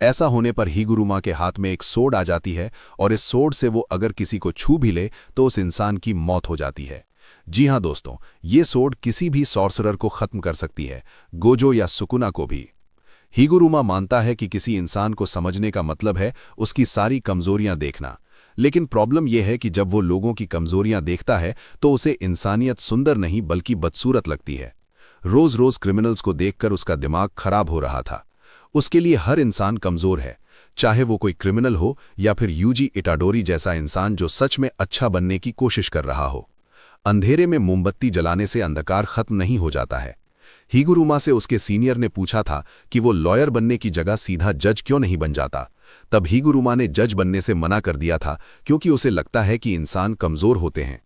ऐसा होने पर हिगुरुमा के हाथ में एक सोर्ड आ जाती है और इस सोर्ड से वो अगर किसी को छू भी ले तो उस इंसान की मौत हो जाती है। जी हां दोस्तों, ये सोर्ड किसी भी सॉर्सरर को खत्म कर सकती है, गोजो या सुकुना को भी। हिगुरुमा मानता है कि किसी इंसान को समझने का मतलब है उसकी सारी कमजोरियां देखना, लेकिन प्रॉब्लम यह है कि जब वो लोगों की कमजोरियां देखता है तो उसे इंसानियत सुंदर नहीं बल्कि बदसूरत लगती है। रोज रोज क्रिमिनल्स को देखकर उसका दिमाग खराब हो रहा था। उसके लिए हर इंसान कमजोर है, चाहे वो कोई क्रिमिनल हो या फिर यूजी इटाडोरी जैसा इंसान जो सच में अच्छा बनने की कोशिश कर रहा हो। अंधेरे में मोमबत्ती जलाने से अंधकार खत्म नहीं हो जाता है। हिगुरुमा से उसके सीनियर ने पूछा था कि वो लॉयर बनने की जगह सीधा जज क्यों नहीं बन जाता। तब हिगुरुमा ने जज बनने से मना कर दिया था क्योंकि उसे लगता है कि इंसान कमजोर होते हैं।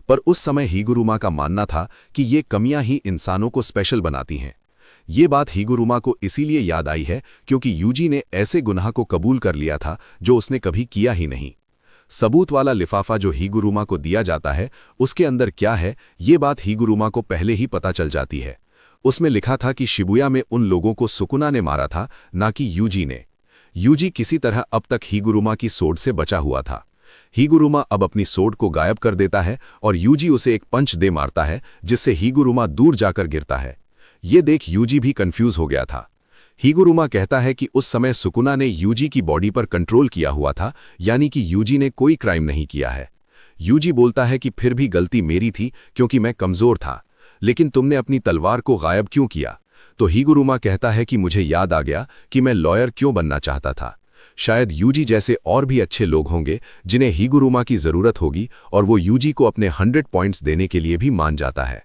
पर उस समय हिगुरुमा का मानना था कि ये कमियां ही इंसानों को स्पेशल बनाती हैं। ये बात हिगुरुमा को इसीलिए याद आई है क्योंकि यूजी ने ऐसे गुनाह को कबूल कर लिया था जो उसने कभी किया ही नहीं। सबूत वाला लिफाफा जो हिगुरुमा को दिया जाता है उसके अंदर क्या है, ये बात हिगुरुमा को पहले ही पता चल जाती है। उसमें लिखा था कि शिबुया में उन लोगों को सुकुना ने मारा था, ना कि यूजी ने। यूजी किसी तरह अब तक हिगुरुमा की सोड से बचा हुआ था। हिगुरुमा अब अपनी सोड को गायब कर देता है और यूजी उसे एक पंच दे मारता है जिससे हिगुरुमा दूर जाकर गिरता है। ये देख यूजी भी कंफ्यूज हो गया था। हिगुरुमा कहता है कि उस समय सुकुना ने यूजी की बॉडी पर कंट्रोल किया हुआ था, यानी कि यूजी ने कोई क्राइम नहीं किया है। यूजी बोलता है कि फिर भी गलती मेरी थी क्योंकि मैं कमजोर था, लेकिन तुमने अपनी तलवार को गायब क्यों किया? तो हिगुरुमा कहता है कि मुझे याद आ गया कि मैं लॉयर क्यों बनना चाहता था। शायद यूजी जैसे और भी अच्छे लोग होंगे जिन्हें हिगुरुमा की जरूरत होगी और वो यूजी को अपने 100 पॉइंट्स देने के लिए भी मान जाता है।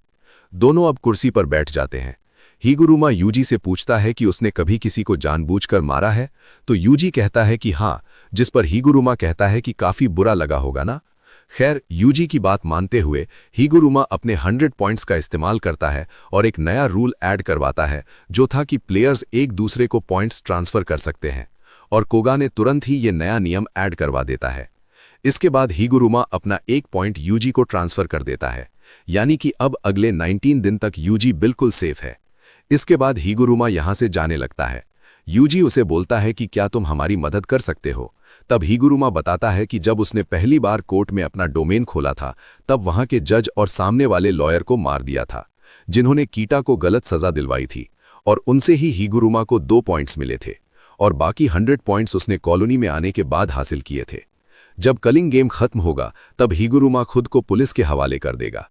दोनों अब कुर्सी पर बैठ जाते हैं। हिगुरुमा यूजी से पूछता है कि उसने कभी किसी को जानबूझकर मारा है, तो यूजी कहता है कि हाँ, जिस पर हिगुरुमा कहता है कि काफी बुरा लगा होगा ना। खैर, यूजी की बात मानते हुए हिगुरुमा अपने 100 पॉइंट्स का इस्तेमाल करता है और एक नया रूल ऐड करवाता है जो था कि प्लेयर्स एक दूसरे को पॉइंट्स ट्रांसफर कर सकते हैं, और कोगा ने तुरंत ही ये नया नियम ऐड करवा देता है। इसके बाद हिगुरुमा अपना 1 पॉइंट यूजी को ट्रांसफर कर देता है, यानी कि अब अगले 19 दिन तक यूजी बिल्कुल सेफ है। इसके बाद हिगुरुमा यहां से जाने लगता है। यूजी उसे बोलता है कि क्या तुम हमारी मदद कर सकते हो? तब हिगुरुमा बताता है कि जब उसने पहली बार कोर्ट में अपना डोमेन खोला था तब वहां के जज और सामने वाले लॉयर को मार दिया था, जिन्होंने कीटा को गलत सजा दिलवाई थी, और उनसे ही हिगुरुमा को 2 पॉइंट्स मिले थे और बाकी 100 पॉइंट्स उसने कॉलोनी में आने के बाद हासिल किए थे। जब कलिंग गेम खत्म होगा तब हिगुरुमा खुद को पुलिस के हवाले कर देगा।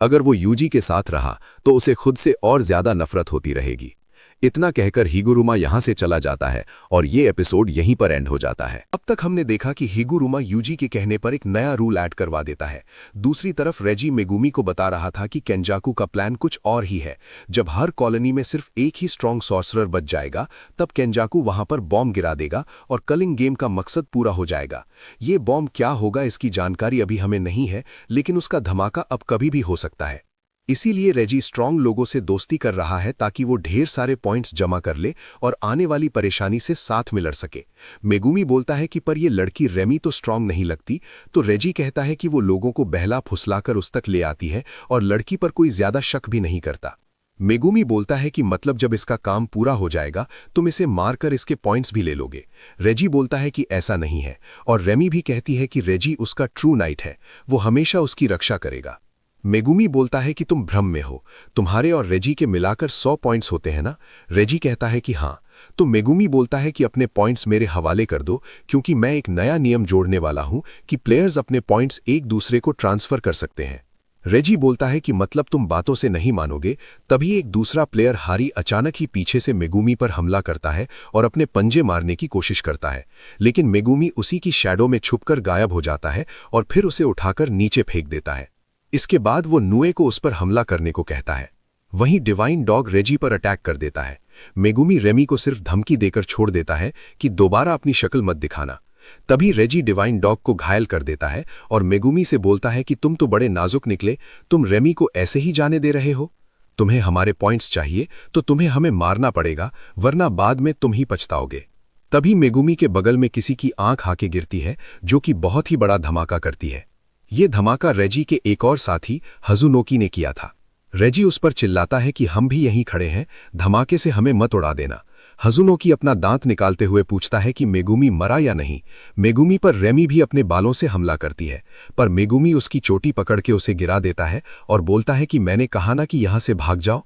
अगर वो यूजी के साथ रहा तो उसे खुद से और ज्यादा नफरत होती रहेगी। इतना कहकर हिगुरुमा यहां से चला जाता है और ये एपिसोड यहीं पर एंड हो जाता है। अब तक हमने देखा कि हिगुरुमा यूजी के कहने पर एक नया रूल ऐड करवा देता है। दूसरी तरफ रेजी मेगुमी को बता रहा था कि केंजाकू का प्लान कुछ और ही है। जब हर कॉलोनी में सिर्फ एक ही स्ट्रॉन्ग सॉर्सरर बच जाएगा तब केंजाकू वहां पर बॉम्ब गिरा देगा और कलिंग गेम का मकसद पूरा हो जाएगा। ये बॉम्ब क्या होगा इसकी जानकारी अभी हमें नहीं है, लेकिन उसका धमाका अब कभी भी हो सकता है। इसीलिए रेजी स्ट्रॉन्ग लोगों से दोस्ती कर रहा है ताकि वो ढेर सारे पॉइंट्स जमा कर ले और आने वाली परेशानी से साथ में लड़ सके। मेगुमी बोलता है कि पर ये लड़की रेमी तो स्ट्रॉन्ग नहीं लगती, तो रेजी कहता है कि वो लोगों को बहला फुसलाकर उस तक ले आती है और लड़की पर कोई ज्यादा शक भी नहीं करता। मेगुमी बोलता है कि मतलब जब इसका काम पूरा हो जाएगा तुम इसे मारकर इसके पॉइंट्स भी ले लोगे। रेजी बोलता है कि ऐसा नहीं है, और रेमी भी कहती है कि रेजी उसका ट्रू नाइट है, वो हमेशा उसकी रक्षा करेगा। मेगुमी बोलता है कि तुम भ्रम में हो, तुम्हारे और रेजी के मिलाकर 100 पॉइंट्स होते हैं ना। रेजी कहता है कि हाँ। तो मेगुमी बोलता है कि अपने पॉइंट्स मेरे हवाले कर दो, क्योंकि मैं एक नया नियम जोड़ने वाला हूं कि प्लेयर्स अपने पॉइंट्स एक दूसरे को ट्रांसफर कर सकते हैं। रेजी बोलता है कि मतलब तुम बातों से नहीं मानोगे। तभी एक दूसरा प्लेयर हारी अचानक ही पीछे से मेगुमी पर हमला करता है और अपने पंजे मारने की कोशिश करता है, लेकिन मेगुमी उसी की शैडो में छुपकर गायब हो जाता है और फिर उसे उठाकर नीचे फेंक देता है। इसके बाद वो नुए को उस पर हमला करने को कहता है। वहीं डिवाइन डॉग रेजी पर अटैक कर देता है। मेगुमी रेमी को सिर्फ धमकी देकर छोड़ देता है कि दोबारा अपनी शक्ल मत दिखाना। तभी रेजी डिवाइन डॉग को घायल कर देता है और मेगुमी से बोलता है कि तुम तो बड़े नाजुक निकले, तुम रेमी को ऐसे ही जाने दे रहे हो? तुम्हें हमारे पॉइंट्स चाहिए तो तुम्हें हमें मारना पड़ेगा, वरना बाद में तुम ही पछताओगे। तभी मेगुमी के बगल में किसी की आंख आके गिरती है जो कि बहुत ही बड़ा धमाका करती है। ये धमाका रेजी के एक और साथी हजुनोकी ने किया था। रेजी उस पर चिल्लाता है कि हम भी यहीं खड़े हैं, धमाके से हमें मत उड़ा देना। हजुनोकी अपना दांत निकालते हुए पूछता है कि मेगुमी मरा या नहीं। मेगुमी पर रेमी भी अपने बालों से हमला करती है, पर मेगुमी उसकी चोटी पकड़ के उसे गिरा देता है और बोलता है कि मैंने कहा ना कि यहां से भाग जाओ।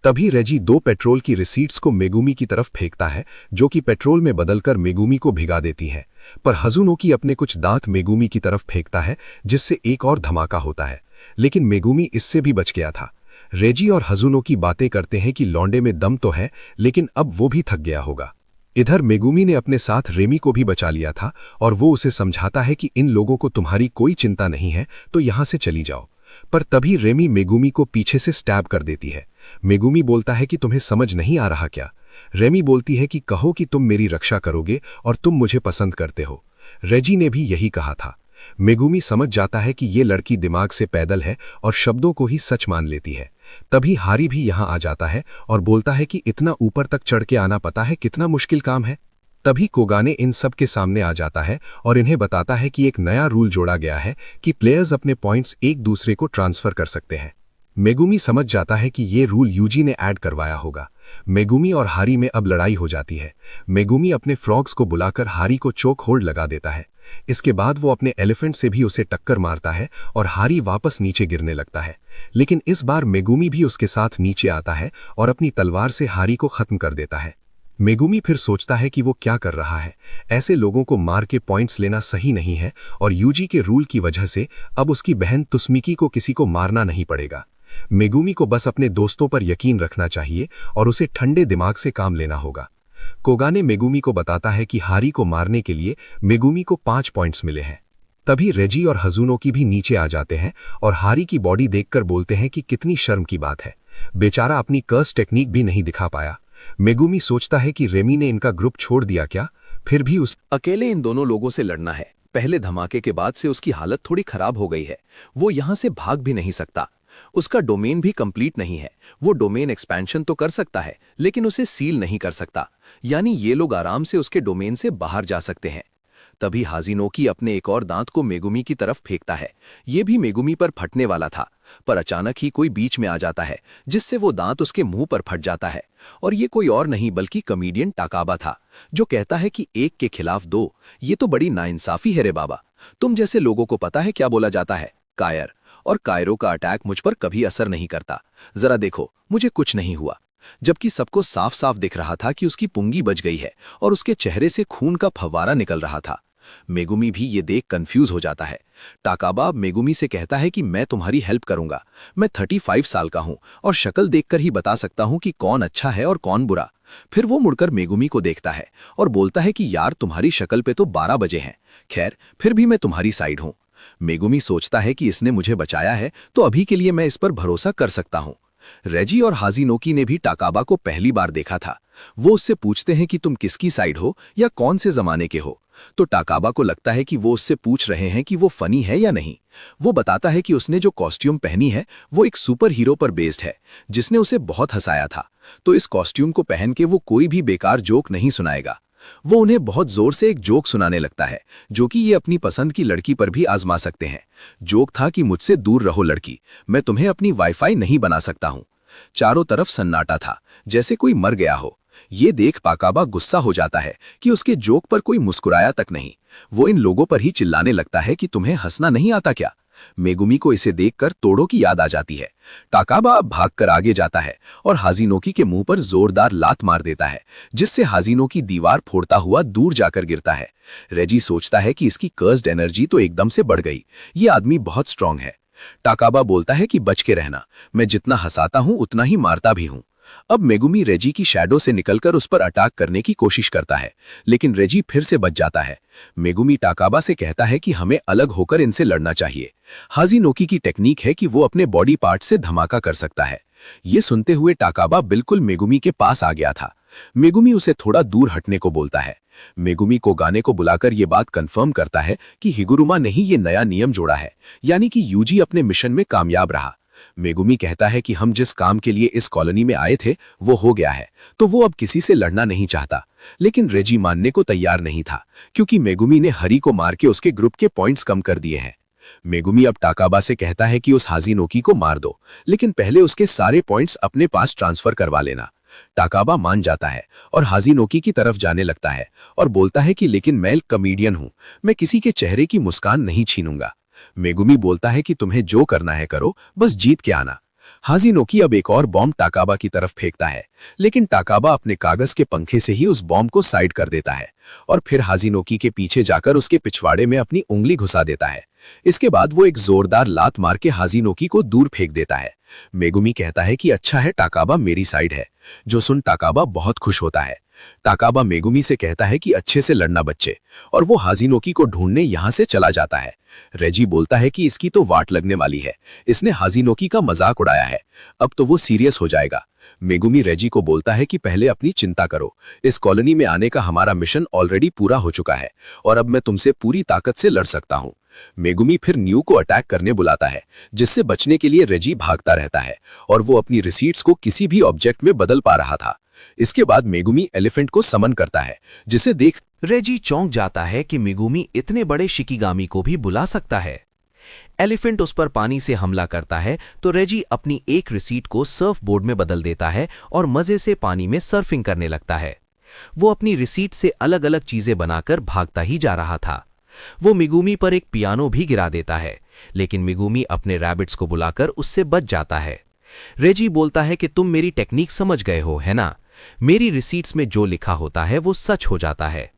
तभी रेजी 2 पेट्रोल की रिसीट्स को मेगुमी की तरफ फेंकता है, जो कि पेट्रोल में बदलकर मेगुमी को भिगा देती है, पर हजुनोकी अपने कुछ दांत मेगुमी की तरफ फेंकता है, जिससे एक और धमाका होता है, लेकिन मेगुमी इससे भी बच गया था। रेजी और हजुनोकी बातें करते हैं कि लौंडे में दम तो है, लेकिन अब वो भी थक गया होगा। इधर मेगुमी ने अपने साथ रेमी को भी बचा लिया था और वो उसे समझाता है कि इन लोगों को तुम्हारी कोई चिंता नहीं है, तो यहां से चली जाओ। पर तभी रेमी मेगुमी को पीछे से स्टैब कर देती है। मेगुमी बोलता है कि तुम्हें समझ नहीं आ रहा क्या। रेमी बोलती है कि कहो कि तुम मेरी रक्षा करोगे और तुम मुझे पसंद करते हो। रेजी ने भी यही कहा था। मेगुमी समझ जाता है कि ये लड़की दिमाग से पैदल है और शब्दों को ही सच मान लेती है। तभी हारी भी यहाँ आ जाता है और बोलता है कि इतना ऊपर तक चढ़ के आना पता है कितना मुश्किल काम है। तभी कोगाने इन सब के सामने आ जाता है और इन्हें बताता है कि एक नया रूल जोड़ा गया है कि प्लेयर्स अपने पॉइंट्स एक दूसरे को ट्रांसफर कर सकते हैं। मेगुमी समझ जाता है कि ये रूल यूजी ने ऐड करवाया होगा। मेगुमी और हारी में अब लड़ाई हो जाती है। मेगुमी अपने फ्रॉग्स को बुलाकर हारी को चोक होल्ड लगा देता है। इसके बाद वो अपने एलिफेंट से भी उसे टक्कर मारता है और हारी वापस नीचे गिरने लगता है। लेकिन इस बार मेगुमी भी उसके साथ नीचे आता है और अपनी तलवार से हारी को खत्म कर देता है। मेगुमी फिर सोचता है कि वो क्या कर रहा है। ऐसे लोगों को मार के पॉइंट्स लेना सही नहीं है और यूजी के रूल की वजह से अब उसकी बहन तुस्मिकी को किसी को मारना नहीं पड़ेगा। मेगुमी को बस अपने दोस्तों पर यकीन रखना चाहिए और उसे ठंडे दिमाग से काम लेना होगा। कोगाने मेगुमी को बताता है कि हारी को मारने के लिए मेगुमी को 5 पॉइंट्स मिले हैं। तभी रेजी और हजुनोकी भी नीचे आ जाते हैं और हारी की बॉडी देखकर बोलते हैं कि कितनी शर्म की बात है, बेचारा अपनी कर्स टेक्निक भी नहीं दिखा पाया। मेगुमी सोचता है कि रेमी ने इनका ग्रुप छोड़ दिया क्या, फिर भी उस अकेले इन दोनों लोगों से लड़ना है। पहले धमाके के बाद से उसकी हालत थोड़ी खराब हो गई है। वो यहां से भाग भी नहीं सकता। उसका डोमेन भी कंप्लीट नहीं है। वो डोमेन एक्सपेंशन तो कर सकता है लेकिन उसे सील नहीं कर सकता, यानी ये लोग आराम से उसके डोमेन से बाहर जा सकते हैं। तभी हाजिनोकी अपने एक और दांत को मेगुमी की तरफ फेंकता है। ये भी मेगुमी पर फटने वाला था, पर अचानक ही कोई बीच में आ जाता है जिससे वो दांत उसके मुंह पर फट जाता है। और ये कोई और नहीं बल्कि कॉमेडियन टाकाबा था, जो कहता है कि 1 के खिलाफ 2, ये तो बड़ी नाइंसाफी है रे बाबा। तुम जैसे लोगों को पता है क्या बोला जाता है, कायर। और कायरों का अटैक मुझ पर कभी असर नहीं करता। जरा देखो, मुझे कुछ नहीं हुआ। जबकि सबको साफ साफ दिख रहा था कि उसकी पुंगी बच गई है और उसके चेहरे से खून का फव्वारा निकल रहा था। मेगुमी भी ये देख कंफ्यूज हो जाता है। टाकाबा मेगुमी से कहता है कि मैं तुम्हारी हेल्प करूंगा। मैं 35 साल का हूं और शक्ल देखकर ही बता सकता हूं कि कौन अच्छा है और कौन बुरा। फिर वो मुड़कर मेगुमी को देखता है और बोलता है कि यार तुम्हारी शक्ल पे तो 12 बजे हैं। खैर, फिर भी मैं तुम्हारी साइड हूं। मेगुमी सोचता है कि इसने मुझे बचाया है तो अभी के लिए मैं इस पर भरोसा कर सकता हूं। रेजी और हाजिनोकी ने भी टाकाबा को पहली बार देखा था। वो उससे पूछते हैं कि तुम किसकी साइड हो या कौन से जमाने के हो। तो टाकाबा को लगता है कि वो उससे पूछ रहे हैं कि वो फनी है या नहीं। वो बताता है कि उसने जो कॉस्ट्यूम पहनी है वो एक सुपर हीरो पर बेस्ड है जिसने उसे बहुत हंसाया था। तो इस कॉस्ट्यूम को पहन के वो कोई भी बेकार जोक नहीं सुनाएगा। वो उन्हें बहुत जोर से एक जोक सुनाने लगता है जो कि ये अपनी पसंद की लड़की पर भी आजमा सकते हैं। जोक था कि मुझसे दूर रहो लड़की, मैं तुम्हें अपनी वाईफाई नहीं बना सकता हूं। चारों तरफ सन्नाटा था, जैसे कोई मर गया हो। ये देख टाकाबा गुस्सा हो जाता है कि उसके जोक पर कोई मुस्कुराया तक नहीं। वो इन लोगों पर ही चिल्लाने लगता है कि तुम्हें हंसना नहीं आता क्या। मेगुमी को इसे देखकर तोड़ो की याद आ जाती है। टाकाबा भागकर आगे जाता है और हाजिनोकी के मुंह पर जोरदार लात मार देता है, जिससे हाजिनोकी दीवार फोड़ता हुआ दूर जाकर गिरता है। रेजी सोचता है कि इसकी कर्स्ड एनर्जी तो एकदम से बढ़ गई, ये आदमी बहुत स्ट्रांग है। टाकाबा बोलता है कि बच के रहना, मैं जितना हंसाता हूं उतना ही मारता भी हूं। अब मेगुमी रेजी की शैडो से निकलकर उस पर अटैक करने की कोशिश करता है, लेकिन रेजी फिर से बच जाता है। मेगुमी टाकाबा से कहता है कि हमें अलग होकर इनसे लड़ना चाहिए। हाजिनोकी की टेक्निक है कि वो अपने बॉडी पार्ट से धमाका कर सकता है। ये सुनते हुए टाकाबा बिल्कुल मेगुमी के पास आ गया था। मेगुमी उसे थोड़ा दूर हटने को बोलता है। मेगुमी को गाने को बुलाकर ये बात कंफर्म करता है कि हिगुरुमा ने ही ये नया नियम जोड़ा है, यानी कि यूजी अपने मिशन में कामयाब रहा। मेगुमी कहता है कि हम जिस काम के लिए इस कॉलोनी में आए थे वो हो गया है, तो वो अब किसी से लड़ना नहीं चाहता। लेकिन रेजी मानने को तैयार नहीं था, क्योंकि मेगुमी ने हरी को मार के उसके ग्रुप के पॉइंट्स कम कर दिए हैं। मेगुमी अब टाकाबा से कहता है कि उस हाजिनोकी को मार दो, लेकिन पहले उसके सारे पॉइंट्स अपने पास ट्रांसफर करवा लेना। टाकाबा मान जाता है और हाजिनोकी की तरफ जाने लगता है और बोलता है कि लेकिन मैं कॉमेडियन हूं, मैं किसी के चेहरे की मुस्कान नहीं छीनूंगा। मेगुमी बोलता है कि तुम्हें जो करना है करो, बस जीत के आना। हाजिनोकी अब एक और बॉम्ब टाकाबा की तरफ फेंकता है, लेकिन टाकाबा अपने कागज के पंखे से ही उस बॉम्ब को साइड कर देता है और फिर हाजिनोकी के पीछे जाकर उसके पिछवाड़े में अपनी उंगली घुसा देता है। इसके बाद वो एक जोरदार लात मार के हाजिनोकी को दूर फेंक देता है। मेगुमी कहता है कि अच्छा है टाकाबा मेरी साइड है, जो सुन टाकाबा बहुत खुश होता है। ताकाबा मेगुमी से कहता है कि अच्छे से लड़ना बच्चे, और वो हाजिनोकी को ढूंढने यहाँ से चला जाता है। रेजी बोलता है कि इसकी तो वाट लगने वाली है, इसने हाजिनोकी का मजाक उड़ाया है, अब तो वो सीरियस हो जाएगा। मेगुमी रेजी को बोलता है कि पहले अपनी चिंता करो, इस कॉलोनी में आने का हमारा मिशन ऑलरेडी पूरा हो चुका है और अब मैं तुमसे पूरी ताकत से लड़ सकता हूँ। मेगुमी फिर न्यू को अटैक करने बुलाता है, जिससे बचने के लिए रेजी भागता रहता है और वो अपनी रिसीट्स को किसी भी ऑब्जेक्ट में बदल पा रहा था। इसके बाद मेगुमी एलिफेंट को समन करता है, जिसे देख रेजी चौंक जाता है कि मेगुमी इतने बड़े शिकिगामी को भी बुला सकता है। एलिफेंट उस पर पानी से हमला करता है तो रेजी अपनी एक रिसीट को सर्फ बोर्ड में बदल देता है और मजे से पानी में सर्फिंग करने लगता है। वो अपनी रिसीट से अलग अलग चीजें बनाकर भागता ही जा रहा था। वो मेगुमी पर एक पियानो भी गिरा देता है, लेकिन मेगुमी अपने रैबिट्स को बुलाकर उससे बच जाता है। रेजी बोलता है कि तुम मेरी टेक्निक समझ गए हो, है ना? मेरी रिसीट्स में जो लिखा होता है वो सच हो जाता है।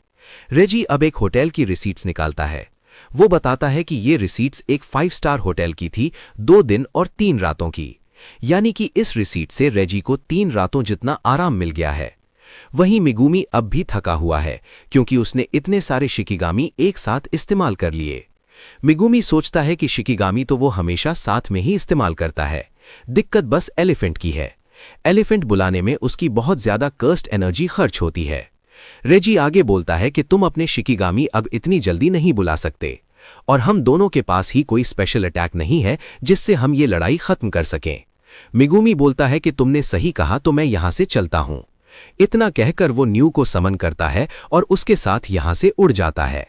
रेजी अब एक होटल की रिसीट्स निकालता है। वो बताता है कि ये रिसीट्स एक 5 स्टार होटल की थी, 2 दिन और 3 रातों की, यानी कि इस रिसीट से रेजी को 3 रातों जितना आराम मिल गया है। वहीं मेगुमी अब भी थका हुआ है, क्योंकि उसने इतने सारे शिकिगामी एक साथ इस्तेमाल कर लिए। मेगुमी सोचता है कि शिकिगामी तो वो हमेशा साथ में ही इस्तेमाल करता है, दिक्कत बस एलिफेंट की है। एलिफेंट बुलाने में उसकी बहुत ज्यादा कर्स्ड एनर्जी खर्च होती है। रेजी आगे बोलता है कि तुम अपने शिकिगामी अब इतनी जल्दी नहीं बुला सकते, और हम दोनों के पास ही कोई स्पेशल अटैक नहीं है जिससे हम ये लड़ाई खत्म कर सकें। मेगुमी बोलता है कि तुमने सही कहा, तो मैं यहां से चलता हूं। इतना कहकर वो न्यू को समन करता है और उसके साथ यहां से उड़ जाता है।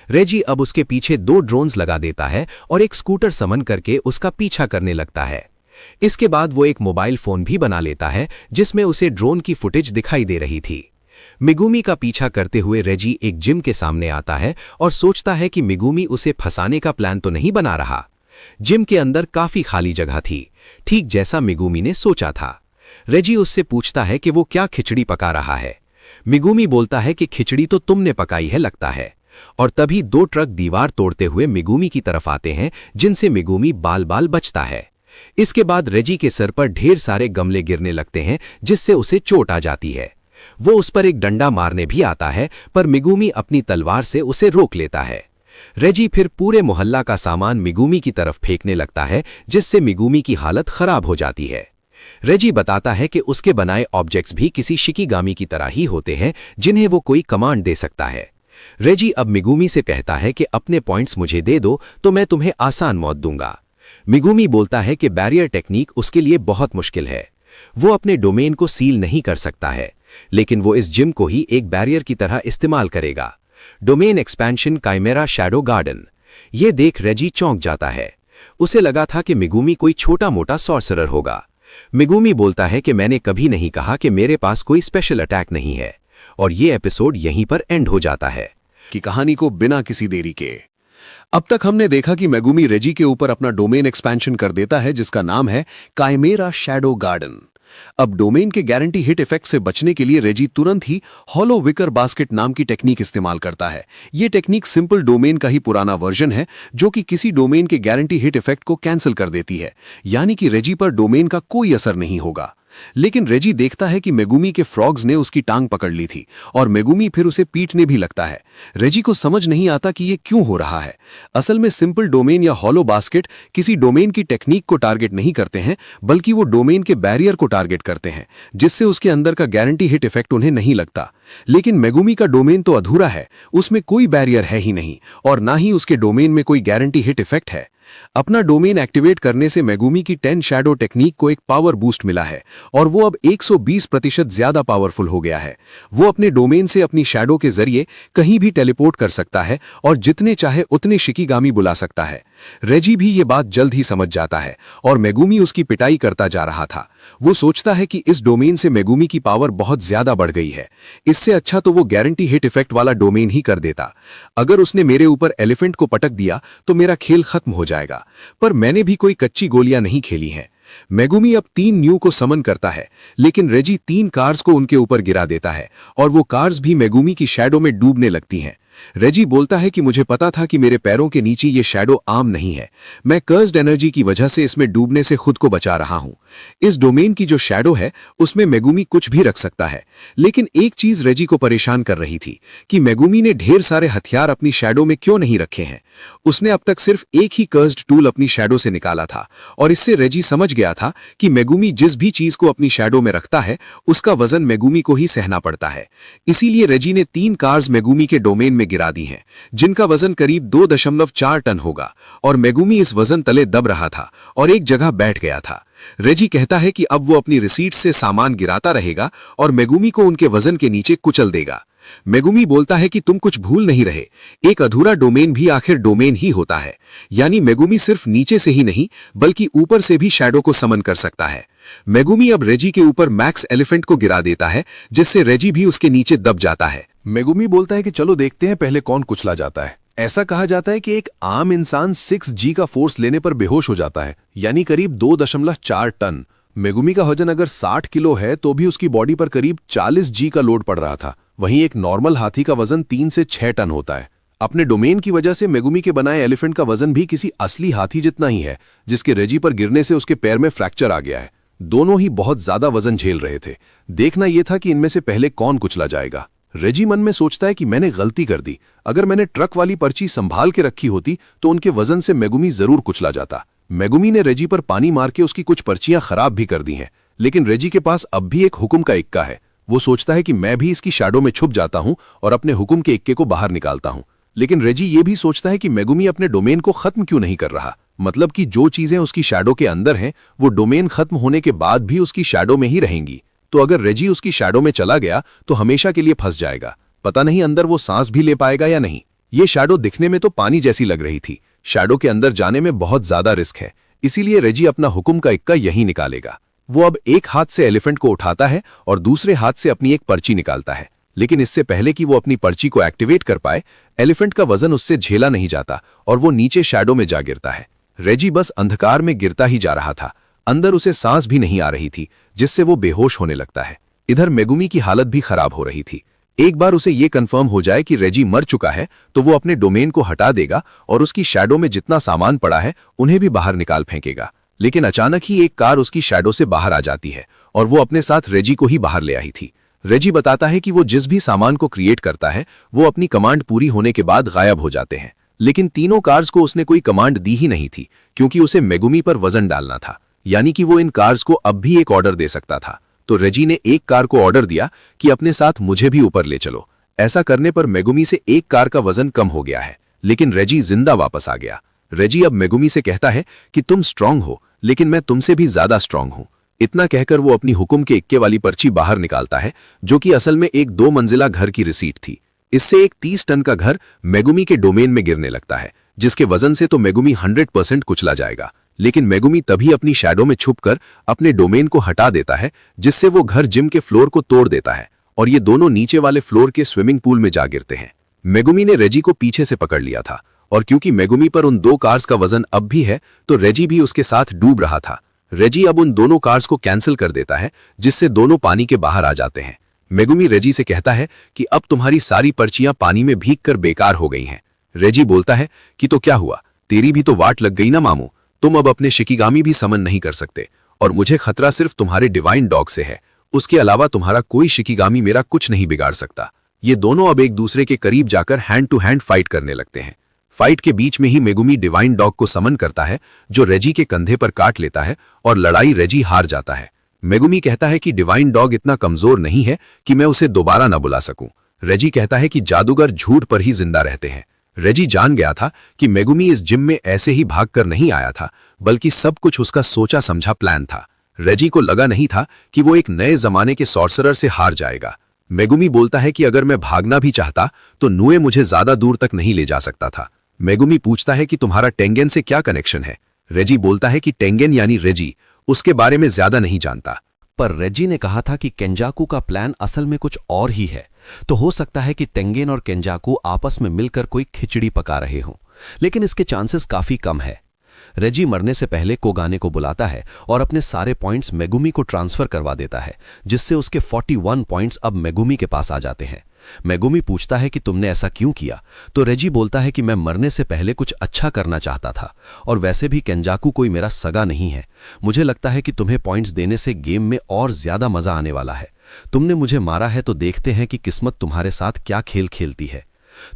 रेजी अब उसके पीछे 2 ड्रोन्स लगा देता है और एक स्कूटर समन करके उसका पीछा करने लगता है। इसके बाद वो एक मोबाइल फोन भी बना लेता है, जिसमें उसे ड्रोन की फुटेज दिखाई दे रही थी। मेगुमी का पीछा करते हुए रेजी एक जिम के सामने आता है और सोचता है कि मेगुमी उसे फंसाने का प्लान तो नहीं बना रहा। जिम के अंदर काफी खाली जगह थी, ठीक जैसा मेगुमी ने सोचा था। रेजी उससे पूछता है कि वो क्या खिचड़ी पका रहा है। मेगुमी बोलता है कि खिचड़ी तो तुमने पकाई है लगता है, और तभी 2 ट्रक दीवार तोड़ते हुए मेगुमी की तरफ आते हैं, जिनसे मेगुमी बाल बाल बचता है। इसके बाद रेजी के सर पर ढेर सारे गमले गिरने लगते हैं, जिससे उसे चोट आ जाती है। वो उस पर एक डंडा मारने भी आता है, पर मेगुमी अपनी तलवार से उसे रोक लेता है। रेजी फिर पूरे मोहल्ला का सामान मेगुमी की तरफ फेंकने लगता है, जिससे मेगुमी की हालत खराब हो जाती है। रेजी बताता है कि उसके बनाए ऑब्जेक्ट्स भी किसी शिकिगामी की तरह ही होते हैं, जिन्हें वो कोई कमांड दे सकता है। रेजी अब मेगुमी से कहता है कि अपने पॉइंट्स मुझे दे दो तो मैं तुम्हें आसान मौत दूंगा। मेगुमी बोलता है कि बैरियर टेक्निक उसके लिए बहुत मुश्किल है, वो अपने डोमेन को सील नहीं कर सकता है, लेकिन वो इस जिम को ही एक बैरियर की तरह इस्तेमाल करेगा। Domain expansion chimera shadow garden. ये देख रेजी चौंक जाता है। उसे लगा था कि मेगुमी कोई छोटा मोटा सॉर्सरर होगा। मेगुमी बोलता है कि मैंने कभी नहीं कहा कि मेरे पास कोई स्पेशल अटैक नहीं है, और ये एपिसोड यहीं पर एंड हो जाता है। कि कहानी को बिना किसी देरी के अब तक हमने देखा कि मेगुमी रेजी के ऊपर अपना डोमेन एक्सपेंशन कर देता है, जिसका नाम है काइमेरा शैडो गार्डन। अब डोमेन के गारंटी हिट इफेक्ट से बचने के लिए रेजी तुरंत ही हॉलो विकर बास्केट नाम की टेक्निक इस्तेमाल करता है। ये टेक्निक सिंपल डोमेन का ही पुराना वर्जन है, जो कि किसी डोमेन के गारंटी हिट इफेक्ट को कैंसिल कर देती है, यानी कि रेजी पर डोमेन का कोई असर नहीं होगा। लेकिन रेजी देखता है कि मेगुमी के फ्रॉग्स ने उसकी टांग पकड़ ली थी, और मेगुमी फिर उसे पीटने भी लगता है। रेजी को समझ नहीं आता कि ये क्यों हो रहा है। असल में सिंपल डोमेन या हॉलो बास्केट किसी डोमेन की टेक्निक को टारगेट नहीं करते हैं, बल्कि वो डोमेन के बैरियर को टारगेट करते हैं, जिससे उसके अंदर का गारंटी हिट इफेक्ट उन्हें नहीं लगता। लेकिन मेगुमी का डोमेन तो अधूरा है, उसमें कोई बैरियर है ही नहीं, और ना ही उसके डोमेन में कोई गारंटी हिट इफेक्ट है। अपना डोमेन एक्टिवेट करने से मेगुमी की 10 शैडो टेक्निक को एक पावर बूस्ट मिला है, और वो अब 120% ज्यादा पावरफुल हो गया है। वो अपने डोमेन से अपनी शैडो के जरिए कहीं भी टेलीपोर्ट कर सकता है और जितने चाहे उतने शिकिगामी बुला सकता है। रेजी भी ये बात जल्द ही समझ जाता है, और मेगुमी उसकी पिटाई करता जा रहा था। वो सोचता है कि इस डोमेन से मेगुमी की पावर बहुत ज्यादा बढ़ गई है, इससे अच्छा तो वो गारंटी हिट इफेक्ट वाला डोमेन ही कर देता। अगर उसने मेरे ऊपर एलिफेंट को पटक दिया तो मेरा खेल खत्म हो जाएगा, पर मैंने भी कोई कच्ची गोलियां नहीं खेली हैं। मेगुमी अब 3 न्यू को समन करता है, लेकिन रेजी 3 कार्स को उनके ऊपर गिरा देता है, और वो कार्स भी मेगुमी की शैडो में डूबने लगती हैं। रेजी बोलता है कि मुझे पता था कि मेरे पैरों के नीचे ये शैडो आम नहीं है, मैं कर्स्ड एनर्जी की वजह से इसमें डूबने से खुद को बचा रहा हूं। इस डोमेन की जो शैडो है उसमें मेगुमी कुछ भी रख सकता है। लेकिन एक चीज रेजी को परेशान कर रही थी कि मेगुमी ने ढेर सारे हथियार अपनी शैडो में क्यों नहीं रखे हैं। उसने अब तक सिर्फ एक ही कर्स्ड टूल अपनी शैडो से निकाला था और इससे रेजी समझ गया था कि मेगुमी जिस भी चीज को अपनी शैडो में रखता है उसका वजन मेगुमी को ही सहना पड़ता है। इसीलिए रेजी ने 3 कार्स मेगुमी के डोमेन में गिरा दी हैं, जिनका वजन करीब 2.4 टन होगा और मेगुमी इस वजन तले दब रहा था और एक जगह बैठ गया था। रेजी कहता है कि अब वो अपनी रिसीट से सामान गिराता रहेगा और मेगुमी को उनके वजन के नीचे कुचल देगा। मेगुमी बोलता है कि तुम कुछ भूल नहीं रहे, एक अधूरा डोमेन भी आखिर डोमेन ही होता है। यानी मेगुमी सिर्फ नीचे से ही नहीं बल्कि ऊपर से भी शैडो को समन कर सकता है। मेगुमी अब रेजी के ऊपर मैक्स एलिफेंट को गिरा देता है, जिससे रेजी भी उसके नीचे दब जाता है। मेगुमी बोलता है कि चलो देखते हैं पहले कौन कुचला जाता है। ऐसा कहा जाता है कि एक आम इंसान 6G का फोर्स लेने पर बेहोश हो जाता है, यानी करीब 2.4 टन। मेगुमी का वजन अगर 60 किलो है तो भी उसकी बॉडी पर करीब 40G का लोड पड़ रहा था। वहीं एक नॉर्मल हाथी का वजन 3 से 6 टन होता है। अपने डोमेन की वजह से मेगुमी के बनाए एलिफेंट का वजन भी किसी असली हाथी जितना ही है, जिसके रेजी पर गिरने से उसके पैर में फ्रैक्चर आ गया है। दोनों ही बहुत ज्यादा वजन झेल रहे थे। देखना यह था कि इनमें से पहले कौन कुचला जाएगा। रेजी मन में सोचता है कि मैंने गलती कर दी। अगर मैंने ट्रक वाली पर्ची संभाल के रखी होती तो उनके वजन से मेगुमी जरूर कुचला जाता। मेगुमी ने रेजी पर पानी मार के उसकी कुछ पर्चियां खराब भी कर दी हैं, लेकिन रेजी के पास अब भी एक हुक्म का इक्का है। वो सोचता है कि मैं भी इसकी शैडो में छुप जाता हूं और अपने हुक्म के इक्के को बाहर निकालता हूं। लेकिन रेजी ये भी सोचता है कि मेगुमी अपने डोमेन को खत्म क्यों नहीं कर रहा। मतलब कि जो चीजें उसकी शैडो के अंदर हैं वो डोमेन खत्म होने के बाद भी उसकी शैडो में ही रहेंगी। तो अगर रेजी उसकी शैडो में चला गया तो हमेशा के लिए फंस जाएगा। पता नहीं अंदर वो सांस भी ले पाएगा या नहीं। ये शैडो दिखने में तो पानी जैसी लग रही थी। शैडो के अंदर जाने में बहुत ज्यादा रिस्क है, इसीलिए रेजी अपना हुक्म का इक्का यही निकालेगा। वो अब एक हाथ से एलिफेंट को उठाता है और दूसरे हाथ से अपनी एक पर्ची निकालता है। लेकिन इससे पहले कि वो अपनी पर्ची को एक्टिवेट कर पाए, एलिफेंट का वजन उससे झेला नहीं जाता और वो नीचे शैडो में जा गिरता है। रेजी बस अंधकार में गिरता ही जा रहा था। अंदर उसे सांस भी नहीं आ रही थी, जिससे वो बेहोश होने लगता है। इधर मेगुमी की हालत भी खराब हो रही थी। एक बार उसे ये कंफर्म हो जाए कि रेजी मर चुका है तो वो अपने डोमेन को हटा देगा और उसकी शैडो में जितना सामान पड़ा है उन्हें भी बाहर निकाल फेंकेगा। लेकिन अचानक ही एक कार उसकी शैडो से बाहर आ जाती है और वो अपने साथ रेजी को ही बाहर ले आई थी। रेजी बताता है कि वो जिस भी सामान को क्रिएट करता है वो अपनी कमांड पूरी होने के बाद गायब हो जाते हैं। लेकिन तीनों कार्स को उसने कोई कमांड दी ही नहीं थी, क्योंकि उसे मेगुमी पर वजन डालना था। यानी कि वो इन कार्स को अब भी एक ऑर्डर दे सकता था। तो रेजी ने एक कार को ऑर्डर दिया कि अपने साथ मुझे भी ऊपर ले चलो। ऐसा करने पर मेगुमी से एक कार का वजन कम हो गया है, लेकिन रेजी जिंदा वापस आ गया। रेजी अब मेगुमी से कहता है कि तुम स्ट्रांग हो, लेकिन मैं तुमसे भी ज्यादा स्ट्रांग हूं। इतना कहकर वो अपनी हुक्म के इक्के वाली पर्ची बाहर निकालता है, जो कि असल में एक 2 मंजिला घर की रिसीट थी। इससे एक 30 टन का घर मेगुमी के डोमेन में गिरने लगता है, जिसके वजन से तो मेगुमी 100% कुचला जाएगा। लेकिन मेगुमी तभी अपनी शैडो में छुपकर अपने डोमेन को हटा देता है, जिससे वो घर जिम के फ्लोर को तोड़ देता है और ये दोनों नीचे वाले फ्लोर के स्विमिंग पूल में जा गिरते हैं। मेगुमी ने रेजी को पीछे से पकड़ लिया था और क्योंकि मेगुमी पर उन 2 कार्स का वजन अब भी है तो रेजी भी उसके साथ डूब रहा था। रेजी अब उन दोनों कार्स को कैंसिल कर देता है, जिससे दोनों पानी के बाहर आ जाते हैं। मेगुमी रेजी से कहता है कि अब तुम्हारी सारी पर्चियां पानी में भीगकर बेकार हो गई हैं। रेजी बोलता है कि तो क्या हुआ, तेरी भी तो वाट लग गई ना मामू। तुम अब अपने शिकिगामी भी समन नहीं कर सकते और मुझे खतरा सिर्फ तुम्हारे डिवाइन डॉग से है। उसके अलावा तुम्हारा कोई शिकिगामी मेरा कुछ नहीं बिगाड़ सकता। ये दोनों अब एक दूसरे के करीब जाकर हैंड टू हैंड फाइट करने लगते हैं। फाइट के बीच में ही मेगुमी डिवाइन डॉग को समन करता है, जो रेजी के कंधे पर काट लेता है और लड़ाई रेजी हार जाता है। मेगुमी कहता है कि डिवाइन डॉग इतना कमजोर नहीं है कि मैं उसे दोबारा ना बुला सकूं। रेजी कहता है कि जादूगर झूठ पर ही जिंदा रहते हैं। रेजी जान गया था कि मेगुमी इस जिम में ऐसे ही भागकर नहीं आया था, बल्कि सब कुछ उसका सोचा समझा प्लान था। रेजी को लगा नहीं था कि वो एक नए जमाने के सॉर्सरर से हार जाएगा। मेगुमी बोलता है कि अगर मैं भागना भी चाहता तो नुए मुझे ज्यादा दूर तक नहीं ले जा सकता था। मेगुमी पूछता है कि तुम्हारा टेंगेन से क्या कनेक्शन है। रेजी बोलता है कि टेंगेन यानी रेजी उसके बारे में ज्यादा नहीं जानता। पर रेजी ने कहा था कि केंजाकू का प्लान असल में कुछ और ही है, तो हो सकता है कि तेंगेन और केंजाकू आपस में मिलकर कोई खिचड़ी पका रहे हों, लेकिन इसके चांसेस काफी कम है। रेजी मरने से पहले कोगाने को बुलाता है और अपने सारे पॉइंट्स मेगुमी को ट्रांसफर करवा देता है, जिससे उसके 41 पॉइंट्स अब मेगुमी के पास आ जाते हैं। मेगुमी पूछता है कि तुमने ऐसा क्यों किया, तो रेजी बोलता है कि मैं मरने से पहले कुछ अच्छा करना चाहता था, और वैसे भी केंजाकू कोई मेरा सगा नहीं है। मुझे लगता है कि तुम्हें पॉइंट्स देने से गेम में और ज्यादा मजा आने वाला है। तुमने मुझे मारा है तो देखते हैं कि किस्मत तुम्हारे साथ क्या खेल खेलती है।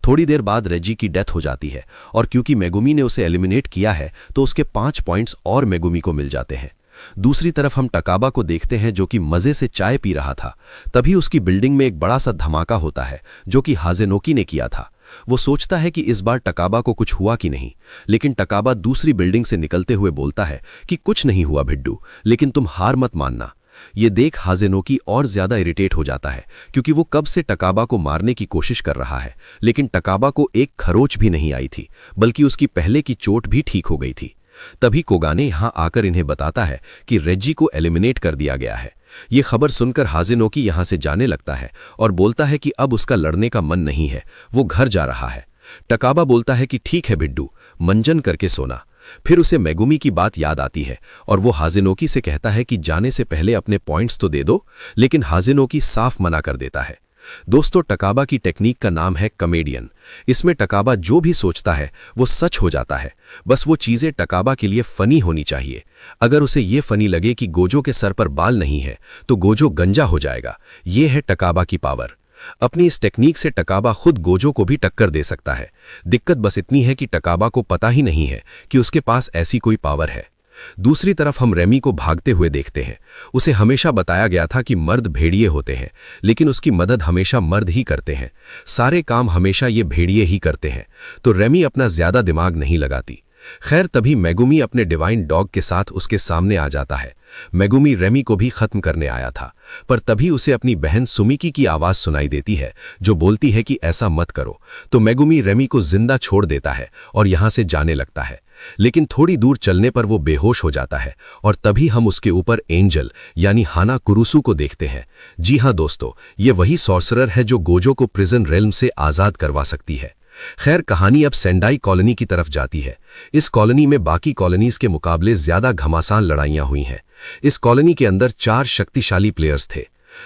थोड़ी देर बाद रेजी की डेथ हो जाती है, और क्योंकि मेगुमी ने उसे एलिमिनेट किया है तो उसके 5 पॉइंट्स और मेगुमी को मिल जाते हैं। दूसरी तरफ हम टकाबा को देखते हैं जो कि मजे से चाय पी रहा था। तभी उसकी बिल्डिंग में एक बड़ा सा धमाका होता है जो कि हाजेनोकी ने किया था। वो सोचता है कि इस बार टकाबा को कुछ हुआ कि नहीं, लेकिन टकाबा दूसरी बिल्डिंग से निकलते हुए बोलता है कि कुछ नहीं हुआ भिड्डू, लेकिन तुम हार मत मानना। ये देख हाजेनोकी और ज्यादा इरिटेट हो जाता है क्योंकि वो कब से टकाबा को मारने की कोशिश कर रहा है, लेकिन टकाबा को एक खरोच भी नहीं आई थी, बल्कि उसकी पहले की चोट भी ठीक हो गई थी। तभी कोगाने यहां आकर इन्हें बताता है कि रेजी को एलिमिनेट कर दिया गया है। ये खबर सुनकर हाजेनोकी यहां से जाने लगता है और बोलता है कि अब उसका लड़ने का मन नहीं है, वो घर जा रहा है। टकाबा बोलता है कि ठीक है भिड्डू, मंजन करके सोना। फिर उसे मेगुमी की बात याद आती है और वो हाजेनोकी से कहता है कि जाने से पहले अपने पॉइंट्स तो दे दो, लेकिन हाजेनोकी साफ मना कर देता है। दोस्तों, टकाबा की टेक्निक का नाम है कमेडियन। इसमें टकाबा जो भी सोचता है वो सच हो जाता है, बस वो चीजें टकाबा के लिए फनी होनी चाहिए। अगर उसे ये फनी लगे कि गोजो के सर पर बाल नहीं है तो गोजो गंजा हो जाएगा। ये है टकाबा की पावर। अपनी इस टेक्निक से टकाबा खुद गोजो को भी टक्कर दे सकता है। दिक्कत बस इतनी है कि टकाबा को पता ही नहीं है कि उसके पास ऐसी कोई पावर है। दूसरी तरफ हम रेमी को भागते हुए देखते हैं। उसे हमेशा बताया गया था कि मर्द भेड़िए होते हैं, लेकिन उसकी मदद हमेशा मर्द ही करते हैं। सारे काम हमेशा ये भेड़िए ही करते हैं, तो रेमी अपना ज्यादा दिमाग नहीं लगाती। खैर, तभी मेगुमी अपने डिवाइन डॉग के साथ उसके सामने आ जाता है। मेगुमी रेमी को भी खत्म करने आया था, पर तभी उसे अपनी बहन सुमिकी की आवाज सुनाई देती है जो बोलती है कि ऐसा मत करो। तो मेगुमी रेमी को जिंदा छोड़ देता है और यहां से जाने लगता है, लेकिन थोड़ी दूर चलने पर वो बेहोश हो जाता है और तभी हम उसके ऊपर एंजल यानी हाना कुरुसु को देखते हैं। जी हां दोस्तों, ये वही सॉर्सरर है जो गोजो को प्रिजन रेल्म से आजाद करवा सकती है। खैर, कहानी अब सेंडाई कॉलोनी की तरफ जाती है। इस कॉलोनी में बाकी कॉलोनीज के मुकाबले ज्यादा घमासान लड़ाइयां हुई हैं। इस कॉलोनी के अंदर 4 शक्तिशाली प्लेयर्स थे।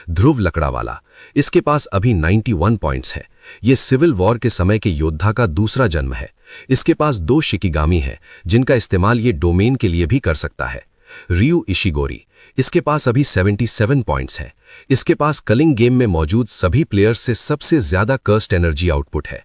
ध्रुव लकड़ावाला, इसके पास अभी 91 पॉइंट्स हैं। ये सिविल वॉर के समय के योद्धा का दूसरा जन्म है। इसके पास 2 शिकिगामी हैं जिनका इस्तेमाल ये डोमेन के लिए भी कर सकता है। रियू इशिगोरी, इसके पास अभी 77 पॉइंट्स हैं। इसके पास कलिंग गेम में मौजूद सभी प्लेयर्स से सबसे ज्यादा कर्स्ट एनर्जी आउटपुट है।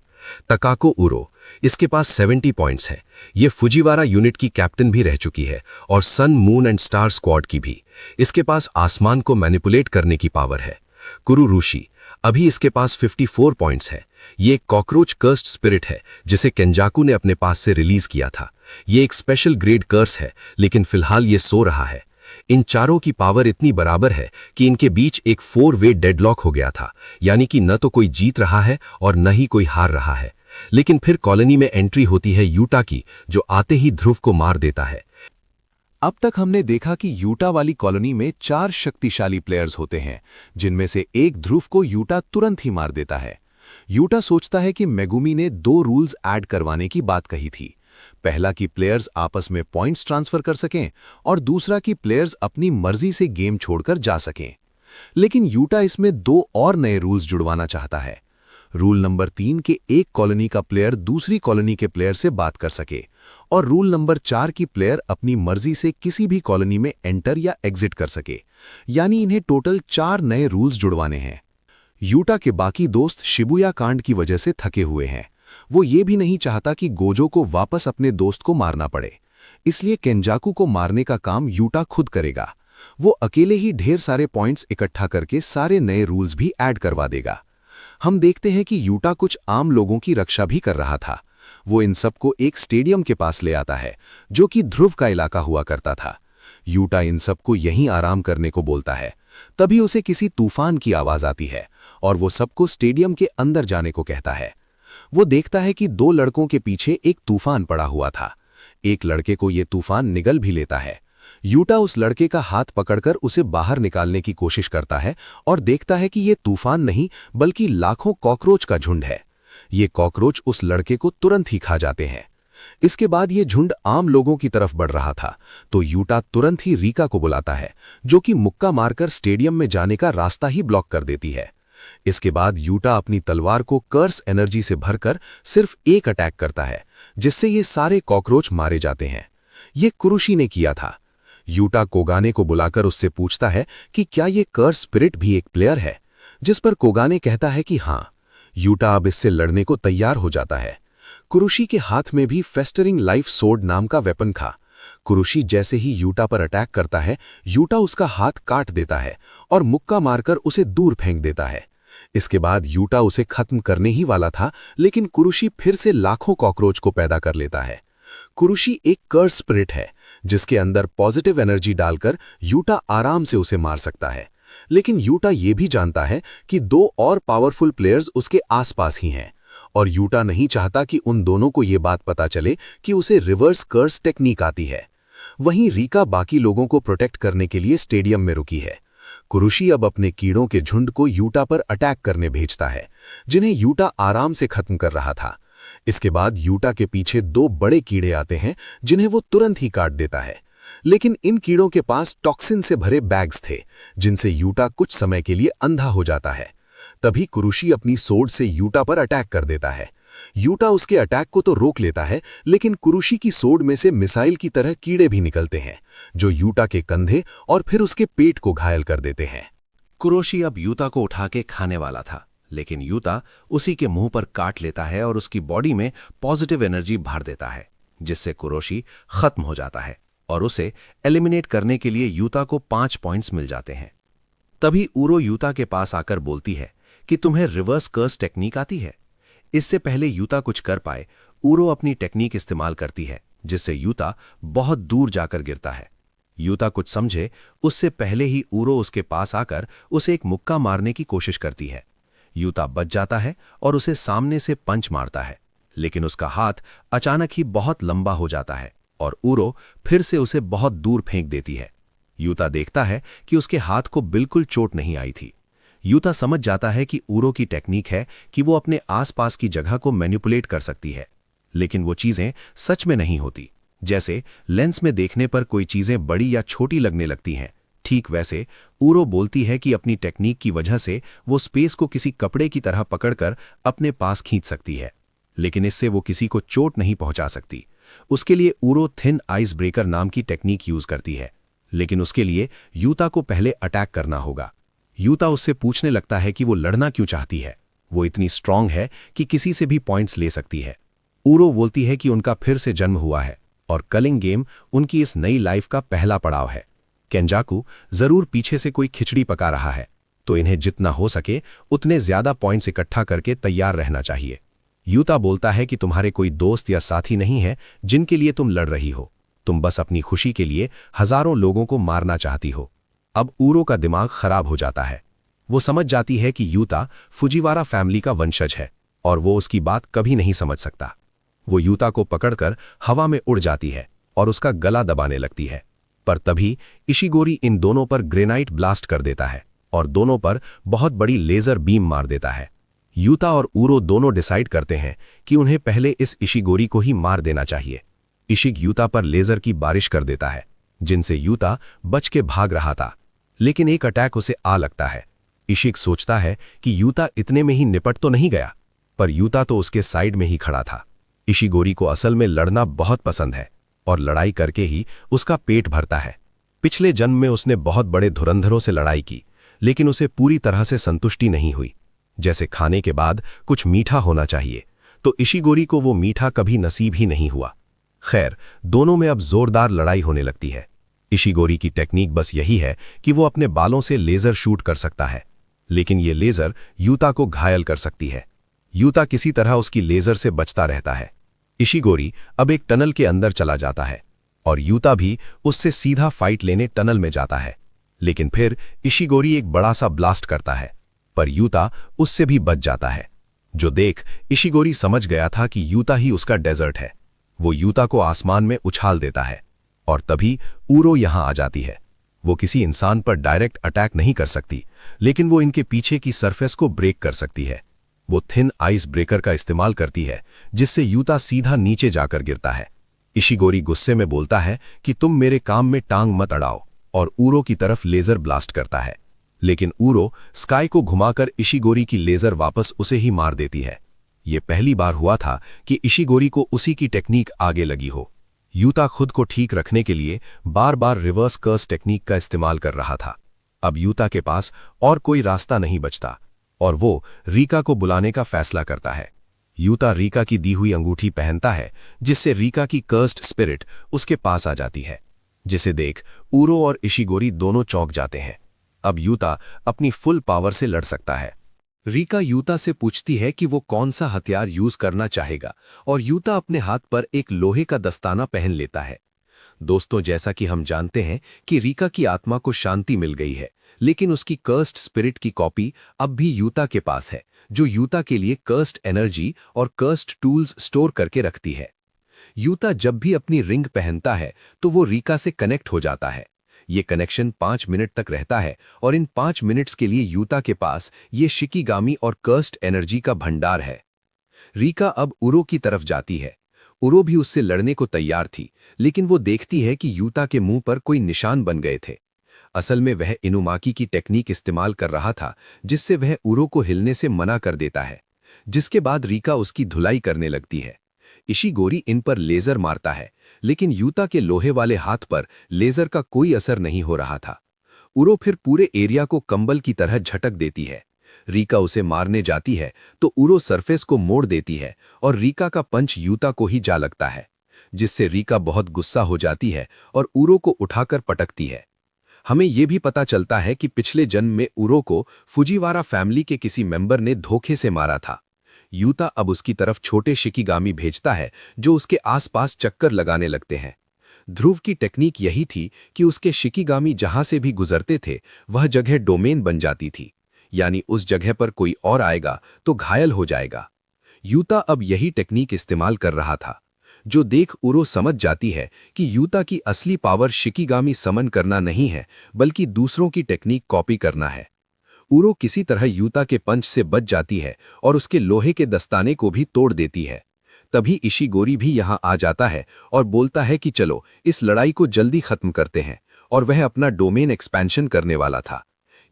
तकाको उरो, इसके पास 70 पॉइंट्स हैं। ये फुजीवारा यूनिट की कैप्टन भी रह चुकी है और सन, मून एंड स्टार स्क्वाड की भी। इसके पास आसमान को मैनिपुलेट करने की पावर है। कुरुरुशी, अभी इसके पास 54 पॉइंट्स हैं। ये एक कॉकरोच कर्स्ड स्पिरिट है जिसे केंजाकू ने अपने पास से रिलीज किया था। ये एक स्पेशल ग्रेड कर्स है, लेकिन फिलहाल ये सो रहा है। इन चारों की पावर इतनी बराबर है कि इनके बीच एक 4-वे डेडलॉक हो गया था, यानी कि न तो कोई जीत रहा है और न ही कोई हार रहा है। लेकिन फिर कॉलोनी में एंट्री होती है यूटा की, जो आते ही ध्रुव को मार देता है। अब तक हमने देखा कि यूटा वाली कॉलोनी में 4 शक्तिशाली प्लेयर्स होते हैं, जिनमें से एक ध्रुव को यूटा तुरंत ही मार देता है। यूटा सोचता है कि मेगुमी ने 2 रूल्स ऐड करवाने की बात कही थी। पहला कि प्लेयर्स आपस में पॉइंट्स ट्रांसफर कर सकें और दूसरा कि प्लेयर्स अपनी मर्जी से गेम छोड़कर जा सकें। लेकिन यूटा इसमें 2 और नए रूल्स जुड़वाना चाहता है। रूल नंबर 3 के एक कॉलोनी का प्लेयर दूसरी कॉलोनी के प्लेयर से बात कर सके, और रूल नंबर 4 की प्लेयर अपनी मर्जी से किसी भी कॉलोनी में एंटर या एग्जिट कर सके। यानी इन्हें टोटल 4 नए रूल्स जुड़वाने हैं। यूटा के बाकी दोस्त शिबुया कांड की वजह से थके हुए हैं। वो ये भी नहीं चाहता कि गोजो को वापस अपने दोस्त को मारना पड़े, इसलिए केंजाकू को मारने का काम यूटा खुद करेगा। वो अकेले ही ढेर सारे पॉइंट्स इकट्ठा करके सारे नए रूल्स भी ऐड करवा देगा। हम देखते हैं कि यूटा कुछ आम लोगों की रक्षा भी कर रहा था। वो इन सबको एक स्टेडियम के पास ले आता है जो कि ध्रुव का इलाका हुआ करता था। यूटा इन सबको यहीं आराम करने को बोलता है। तभी उसे किसी तूफान की आवाज आती है और वो सबको स्टेडियम के अंदर जाने को कहता है। वो देखता है कि 2 लड़कों के पीछे एक तूफान पड़ा हुआ था। एक लड़के को ये तूफान निगल भी लेता है। यूटा उस लड़के का हाथ पकड़कर उसे बाहर निकालने की कोशिश करता है और देखता है कि ये तूफान नहीं बल्कि लाखों कॉकरोच का झुंड है। ये कॉकरोच उस लड़के को तुरंत ही खा जाते हैं। इसके बाद ये झुंड आम लोगों की तरफ बढ़ रहा था, तो यूटा तुरंत ही रीका को बुलाता है, जो कि मुक्का मारकर स्टेडियम में जाने का रास्ता ही ब्लॉक कर देती है। इसके बाद यूटा अपनी तलवार को कर्स एनर्जी से भरकर सिर्फ एक अटैक करता है, जिससे ये सारे कॉकरोच मारे जाते हैं। ये कुरुशी ने किया था। यूटा कोगाने को बुलाकर उससे पूछता है कि क्या ये कर्स स्पिरिट भी एक प्लेयर है, जिस पर कोगाने कहता है कि हाँ। यूटा अब इससे लड़ने को तैयार हो जाता है। कुरुशी के हाथ में भी फेस्टरिंग लाइफ सोर्ड नाम का वेपन था। कुरुशी जैसे ही यूटा पर अटैक करता है, यूटा उसका हाथ काट देता है और मुक्का मारकर उसे दूर फेंक देता है। इसके बाद यूटा उसे खत्म करने ही वाला था, लेकिन कुरुशी फिर से लाखों कॉकरोच को पैदा कर लेता है। कुरुशी एक कर्स स्पिरिट है, जिसके अंदर पॉजिटिव एनर्जी डालकर यूटा आराम से उसे मार सकता है। लेकिन यूटा ये भी जानता है कि दो और पावरफुल प्लेयर्स उसके आसपास ही हैं, और यूटा नहीं चाहता कि उन दोनों को ये बात पता चले कि उसे रिवर्स कर्स टेक्निक आती है। वहीं रीका बाकी लोगों को प्रोटेक्ट करने के लिए स्टेडियम में रुकी है। कुरुशी अब अपने कीड़ों के झुंड को यूटा पर अटैक करने भेजता है, जिन्हें यूटा आराम से खत्म कर रहा था। इसके बाद यूटा के पीछे दो बड़े कीड़े आते हैं, जिन्हें वो तुरंत ही काट देता है। लेकिन इन कीड़ों के पास टॉक्सिन से भरे बैग्स थे, जिनसे यूटा कुछ समय के लिए अंधा हो जाता है। तभी कुरुशी अपनी सोर्ड से यूटा पर अटैक कर देता है। यूटा उसके अटैक को तो रोक लेता है, लेकिन कुरुशी की सोर्ड में से मिसाइल की तरह कीड़े भी निकलते हैं, जो यूटा के कंधे और फिर उसके पेट को घायल कर देते हैं। कुरोशी अब यूता को उठा के खाने वाला था, लेकिन यूता उसी के मुंह पर काट लेता है और उसकी बॉडी में पॉजिटिव एनर्जी भर देता है, जिससे कुरोशी खत्म हो जाता है और उसे एलिमिनेट करने के लिए यूता को 5 पॉइंट्स मिल जाते हैं। तभी ऊरो यूता के पास आकर बोलती है कि तुम्हें रिवर्स कर्स टेक्निक आती है। इससे पहले यूता कुछ कर पाए, ऊरो अपनी टेक्निक इस्तेमाल करती है, जिससे यूता बहुत दूर जाकर गिरता है। यूता कुछ समझे उससे पहले ही ऊरो उसके पास आकर उसे एक मुक्का मारने की कोशिश करती है। यूता बच जाता है और उसे सामने से पंच मारता है, लेकिन उसका हाथ अचानक ही बहुत लंबा हो जाता है और ऊरो फिर से उसे बहुत दूर फेंक देती है। यूता देखता है कि उसके हाथ को बिल्कुल चोट नहीं आई थी। यूता समझ जाता है कि ऊरो की टेक्निक है कि वो अपने आसपास की जगह को मैनिपुलेट कर सकती है, लेकिन वो चीजें सच में नहीं होती। जैसे लेंस में देखने पर कोई चीजें बड़ी या छोटी लगने लगती हैं, ठीक वैसे ऊरो बोलती है कि अपनी टेक्निक की वजह से वो स्पेस को किसी कपड़े की तरह पकड़कर अपने पास खींच सकती है, लेकिन इससे वो किसी को चोट नहीं पहुंचा सकती। उसके लिए ऊरो थिन आइस ब्रेकर नाम की टेक्निक यूज करती है, लेकिन उसके लिए यूता को पहले अटैक करना होगा। यूता उससे पूछने लगता है कि वो लड़ना क्यों चाहती है। वो इतनी स्ट्रांग है कि किसी से भी पॉइंट्स ले सकती है। ऊरो बोलती है कि उनका फिर से जन्म हुआ है और कलिंग गेम उनकी इस नई लाइफ का पहला पड़ाव है। केंजाकू जरूर पीछे से कोई खिचड़ी पका रहा है, तो इन्हें जितना हो सके उतने ज्यादा पॉइंट्स इकट्ठा करके तैयार रहना चाहिए। यूता बोलता है कि तुम्हारे कोई दोस्त या साथी नहीं है जिनके लिए तुम लड़ रही हो, तुम बस अपनी खुशी के लिए हजारों लोगों को मारना चाहती हो। अब ऊरो का दिमाग खराब हो जाता है। वो समझ जाती है कि यूता फुजीवारा फैमिली का वंशज है और वो उसकी बात कभी नहीं समझ सकता। वो यूता को पकड़कर हवा में उड़ जाती है और उसका गला दबाने लगती है, पर तभी इशिगोरी इन दोनों पर ग्रेनाइट ब्लास्ट कर देता है और दोनों पर बहुत बड़ी लेजर बीम मार देता है। यूता और ऊरो दोनों डिसाइड करते हैं कि उन्हें पहले इस इशिगोरी को ही मार देना चाहिए। इशिग यूता पर लेजर की बारिश कर देता है, जिनसे यूता बच के भाग रहा था, लेकिन एक अटैक उसे आ लगता है। इशिग सोचता है कि यूता इतने में ही निपट तो नहीं गया, पर यूता तो उसके साइड में ही खड़ा था। इशिगोरी को असल में लड़ना बहुत पसंद है और लड़ाई करके ही उसका पेट भरता है। पिछले जन्म में उसने बहुत बड़े धुरंधरों से लड़ाई की, लेकिन उसे पूरी तरह से संतुष्टि नहीं हुई। जैसे खाने के बाद कुछ मीठा होना चाहिए, तो इशिगोरी को वो मीठा कभी नसीब ही नहीं हुआ। खैर, दोनों में अब जोरदार लड़ाई होने लगती है। इशिगोरी की टेक्निक बस यही है कि वो अपने बालों से लेजर शूट कर सकता है, लेकिन ये लेजर यूता को घायल कर सकती है। यूता किसी तरह उसकी लेजर से बचता रहता है। इशिगोरी अब एक टनल के अंदर चला जाता है और यूता भी उससे सीधा फाइट लेने टनल में जाता है, लेकिन फिर इशिगोरी एक बड़ा सा ब्लास्ट करता है, पर यूता उससे भी बच जाता है। जो देख इशिगोरी समझ गया था कि यूता ही उसका डेजर्ट है। वो यूता को आसमान में उछाल देता है और तभी ऊरो यहां आ जाती है। वो किसी इंसान पर डायरेक्ट अटैक नहीं कर सकती, लेकिन वो इनके पीछे की सरफेस को ब्रेक कर सकती है। वो थिन आइस ब्रेकर का इस्तेमाल करती है, जिससे यूता सीधा नीचे जाकर गिरता है। इशिगोरी गुस्से में बोलता है कि तुम मेरे काम में टांग मत अड़ाओ, और ऊरो की तरफ लेजर ब्लास्ट करता है। लेकिन ऊरो स्काई को घुमाकर इशिगोरी की लेजर वापस उसे ही मार देती है। ये पहली बार हुआ था कि इशिगोरी को उसी की टेक्निक आगे लगी हो। यूता खुद को ठीक रखने के लिए बार बार रिवर्स कर्स टेक्निक का इस्तेमाल कर रहा था। अब यूता के पास और कोई रास्ता नहीं बचता और वो रीका को बुलाने का फैसला करता है। यूता रीका की दी हुई अंगूठी पहनता है, जिससे रीका की कर्स्ड स्पिरिट उसके पास आ जाती है, जिसे देख ऊरो और इशिगोरी दोनों चौंक जाते हैं। अब यूता अपनी फुल पावर से लड़ सकता है। रीका यूता से पूछती है कि वो कौन सा हथियार यूज करना चाहेगा और यूता अपने हाथ पर एक लोहे का दस्ताना पहन लेता है। दोस्तों, जैसा कि हम जानते हैं कि रीका की आत्मा को शांति मिल गई है, लेकिन उसकी कर्स्ड स्पिरिट की कॉपी अब भी यूता के पास है, जो यूता के लिए कर्स्ड एनर्जी और कर्स्ड टूल्स स्टोर करके रखती है। यूता जब भी अपनी रिंग पहनता है तो वो रीका से कनेक्ट हो जाता है। ये कनेक्शन 5 मिनट तक रहता है और इन 5 मिनट्स के लिए यूता के पास ये शिकीगामी और कर्स्ड एनर्जी का भंडार है। रीका अब उरो की तरफ जाती है। उरो भी उससे लड़ने को तैयार थी, लेकिन वो देखती है कि यूता के मुंह पर कोई निशान बन गए थे। असल में वह इनुमाकी की टेक्निक इस्तेमाल कर रहा था, जिससे वह उरो को हिलने से मना कर देता है, जिसके बाद रीका उसकी धुलाई करने लगती है। इशिगोरी इन पर लेजर मारता है, लेकिन यूता के लोहे वाले हाथ पर लेजर का कोई असर नहीं हो रहा था। उरो फिर पूरे एरिया को कंबल की तरह झटक देती है। रीका उसे मारने जाती है तो उरो सरफेस को मोड़ देती है और रीका का पंच यूता को ही जा लगता है, जिससे रीका बहुत गुस्सा हो जाती है और उरो को उठाकर पटकती है। हमें यह भी पता चलता है कि पिछले जन्म में उरो को फुजीवारा फैमिली के किसी मेंबर ने धोखे से मारा था। यूता अब उसकी तरफ छोटे शिकीगामी भेजता है, जो उसके आसपास चक्कर लगाने लगते हैं। ध्रुव की टेक्निक यही थी कि उसके शिकीगामी जहां से भी गुजरते थे वह जगह डोमेन बन जाती थी, यानी उस जगह पर कोई और आएगा तो घायल हो जाएगा। यूता अब यही टेक्निक इस्तेमाल कर रहा था, जो देख उरो समझ जाती है कि यूता की असली पावर शिकीगामी समन करना नहीं है, बल्कि दूसरों की टेक्निक कॉपी करना है। उरो किसी तरह यूता के पंच से बच जाती है और उसके लोहे के दस्ताने को भी तोड़ देती है। तभी इशिगोरी भी यहां आ जाता है और बोलता है कि चलो इस लड़ाई को जल्दी खत्म करते हैं, और वह अपना डोमेन एक्सपेंशन करने वाला था।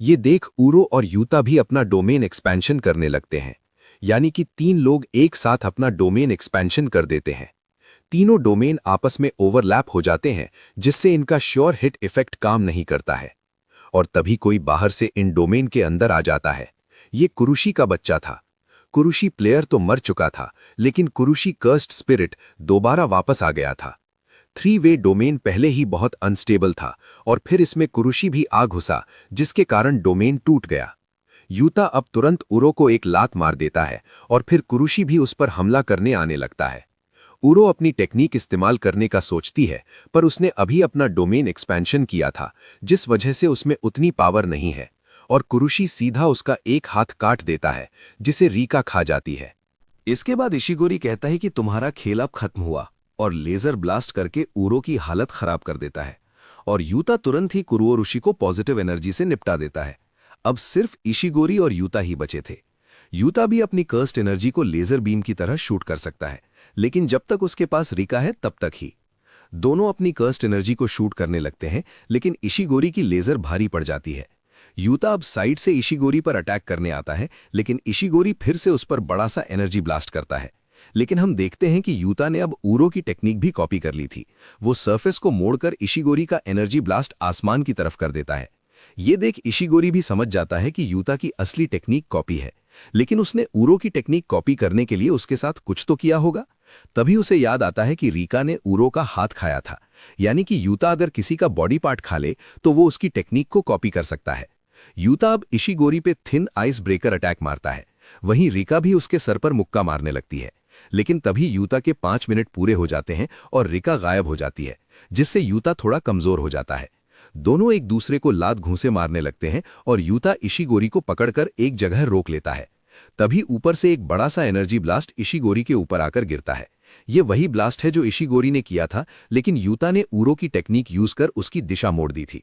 ये देख उरो और यूता भी अपना डोमेन एक्सपेंशन करने लगते हैं, यानी कि 3 लोग एक साथ अपना डोमेन एक्सपेंशन कर देते हैं। तीनों डोमेन आपस में ओवरलैप हो जाते हैं, जिससे इनका श्योर हिट इफेक्ट काम नहीं करता है। और तभी कोई बाहर से इन डोमेन के अंदर आ जाता है। ये कुरुशी का बच्चा था। कुरुशी प्लेयर तो मर चुका था, लेकिन कुरुशी कर्स्ड स्पिरिट दोबारा वापस आ गया था। 3-वे डोमेन पहले ही बहुत अनस्टेबल था और फिर इसमें कुरुशी भी आ घुसा, जिसके कारण डोमेन टूट गया। यूता अब तुरंत उरो को एक लात मार देता है और फिर कुरुशी भी उस पर हमला करने आने लगता है। उरो अपनी टेक्निक इस्तेमाल करने का सोचती है, पर उसने अभी अपना डोमेन एक्सपेंशन किया था, जिस वजह से उसमें उतनी पावर नहीं है, और कुरुशी सीधा उसका एक हाथ काट देता है, जिसे रीका खा जाती है। इसके बाद इशिगोरी कहता है कि तुम्हारा खेल अब खत्म हुआ, और लेजर ब्लास्ट करके उरो की हालत खराब कर देता है, और यूता तुरंत ही कुरुओ ऋषि को पॉजिटिव एनर्जी से निपटा देता है। अब सिर्फ इशिगोरी और यूता ही बचे थे। यूता भी अपनी कर्स्ड एनर्जी को लेजर बीम की तरह शूट कर सकता है, लेकिन जब तक उसके पास रीका है तब तक ही। दोनों अपनी कर्स्ड एनर्जी को शूट करने लगते हैं, लेकिन इशिगोरी की लेजर भारी पड़ जाती है। यूता अब साइड से इशिगोरी पर अटैक करने आता है, लेकिन इशिगोरी फिर से उस पर बड़ा सा एनर्जी ब्लास्ट करता है। लेकिन हम देखते हैं कि यूता ने अब उरो की टेक्निक भी कॉपी कर ली थी। वो सरफेस को मोड़कर इशिगोरी का एनर्जी ब्लास्ट आसमान की तरफ कर देता है। ये देख इशिगोरी भी समझ जाता है कि यूता की असली टेक्निक कॉपी है, लेकिन उसने उरो की टेक्निक कॉपी करने के लिए उसके साथ कुछ तो किया होगा। तभी उसे याद आता है कि रीका ने उरो का हाथ खाया था, यानी कि यूता अगर किसी का बॉडी पार्ट खा ले तो वो उसकी टेक्निक को कॉपी कर सकता है। यूता अब इशिगोरी पे थिन आइस ब्रेकर अटैक मारता है, वहीं रीका भी उसके सर पर मुक्का मारने लगती है। लेकिन तभी यूता के 5 मिनट पूरे हो जाते हैं और रीका गायब हो जाती है, जिससे यूता थोड़ा कमजोर हो जाता है। दोनों एक दूसरे को लात घूंसे मारने लगते हैं और यूता इशिगोरी को पकड़कर एक जगह रोक लेता है। तभी ऊपर से एक बड़ा सा एनर्जी ब्लास्ट इशिगोरी के ऊपर आकर गिरता है। ये वही ब्लास्ट है जो इशिगोरी ने किया था, लेकिन यूता ने उरो की टेक्निक यूज कर उसकी दिशा मोड़ दी थी।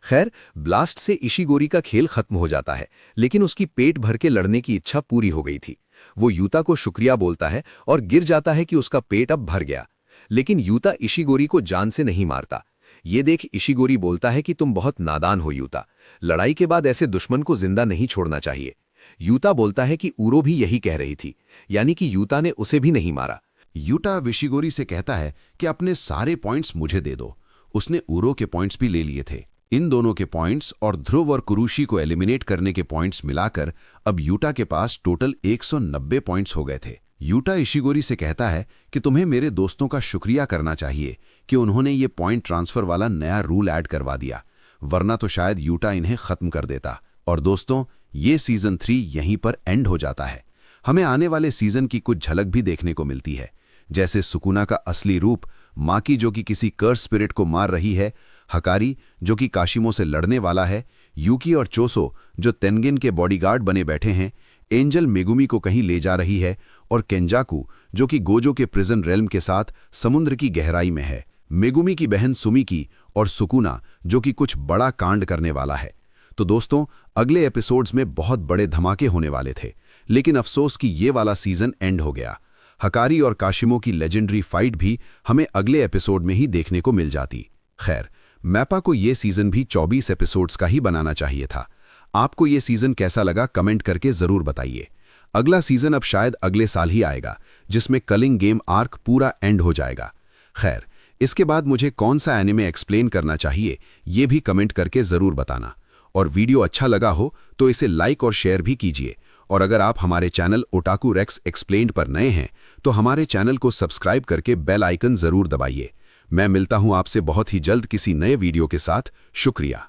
खैर, ब्लास्ट से इशिगोरी का खेल खत्म हो जाता है, लेकिन उसकी पेट भर के लड़ने की इच्छा पूरी हो गई थी। वो यूता को शुक्रिया बोलता है और गिर जाता है कि उसका पेट अब भर गया। लेकिन यूता इशिगोरी को जान से नहीं मारता। ये देख इशिगोरी बोलता है कि तुम बहुत नादान हो यूता, लड़ाई के बाद ऐसे दुश्मन को जिंदा नहीं छोड़ना चाहिए। यूता बोलता है कि ऊरो भी यही कह रही थी, यानी कि यूता ने उसे भी नहीं मारा। यूटा विशिगोरी से कहता है कि अपने सारे पॉइंट्स मुझे दे दो। उसने ऊरो के पॉइंट्स भी ले लिए थे। इन दोनों के पॉइंट्स और ध्रुव और कुरुशी को एलिमिनेट करने के पॉइंट्स मिलाकर अब यूटा के पास टोटल 190 पॉइंट्स हो गए थे। यूटा इशिगोरी से कहता है कि तुम्हें मेरे दोस्तों का शुक्रिया करना चाहिए कि उन्होंने ये पॉइंट ट्रांसफर वाला नया रूल ऐड करवा दिया, वरना तो शायद यूटा इन्हें खत्म कर देता। और दोस्तों, ये सीजन 3 यहीं पर एंड हो जाता है। हमें आने वाले सीजन की कुछ झलक भी देखने को मिलती है, जैसे सुकुना का असली रूप, माकी जो कि किसी कर्स स्पिरिट को मार रही है, हकारी जो कि काशिमो से लड़ने वाला है, यूकी और चोसो जो तेनगिन के बॉडीगार्ड बने बैठे हैं, एंजल मेगुमी को कहीं ले जा रही है, और केंजाकू जो कि गोजो के प्रिजन रेल्म के साथ समुद्र की गहराई में है, मेगुमी की बहन सुमिकी और सुकुना जो कि कुछ बड़ा कांड करने वाला है। तो दोस्तों, अगले एपिसोड्स में बहुत बड़े धमाके होने वाले थे, लेकिन अफसोस कि ये वाला सीजन एंड हो गया। हकारी और काशिमो की लेजेंडरी फाइट भी हमें अगले एपिसोड में ही देखने को मिल जाती। खैर, मैपा को ये सीजन भी 24 एपिसोड्स का ही बनाना चाहिए था। आपको ये सीजन कैसा लगा कमेंट करके जरूर बताइए। अगला सीजन अब शायद अगले साल ही आएगा, जिसमें कलिंग गेम आर्क पूरा एंड हो जाएगा। खैर, इसके बाद मुझे कौन सा एनिमे एक्सप्लेन करना चाहिए ये भी कमेंट करके जरूर बताना। और वीडियो अच्छा लगा हो तो इसे लाइक और शेयर भी कीजिए। और अगर आप हमारे चैनल ओटाकू रेक्स एक्सप्लेन्ड पर नए हैं तो हमारे चैनल को सब्सक्राइब करके बेल आइकन जरूर दबाइए। मैं मिलता हूं आपसे बहुत ही जल्द किसी नए वीडियो के साथ। शुक्रिया।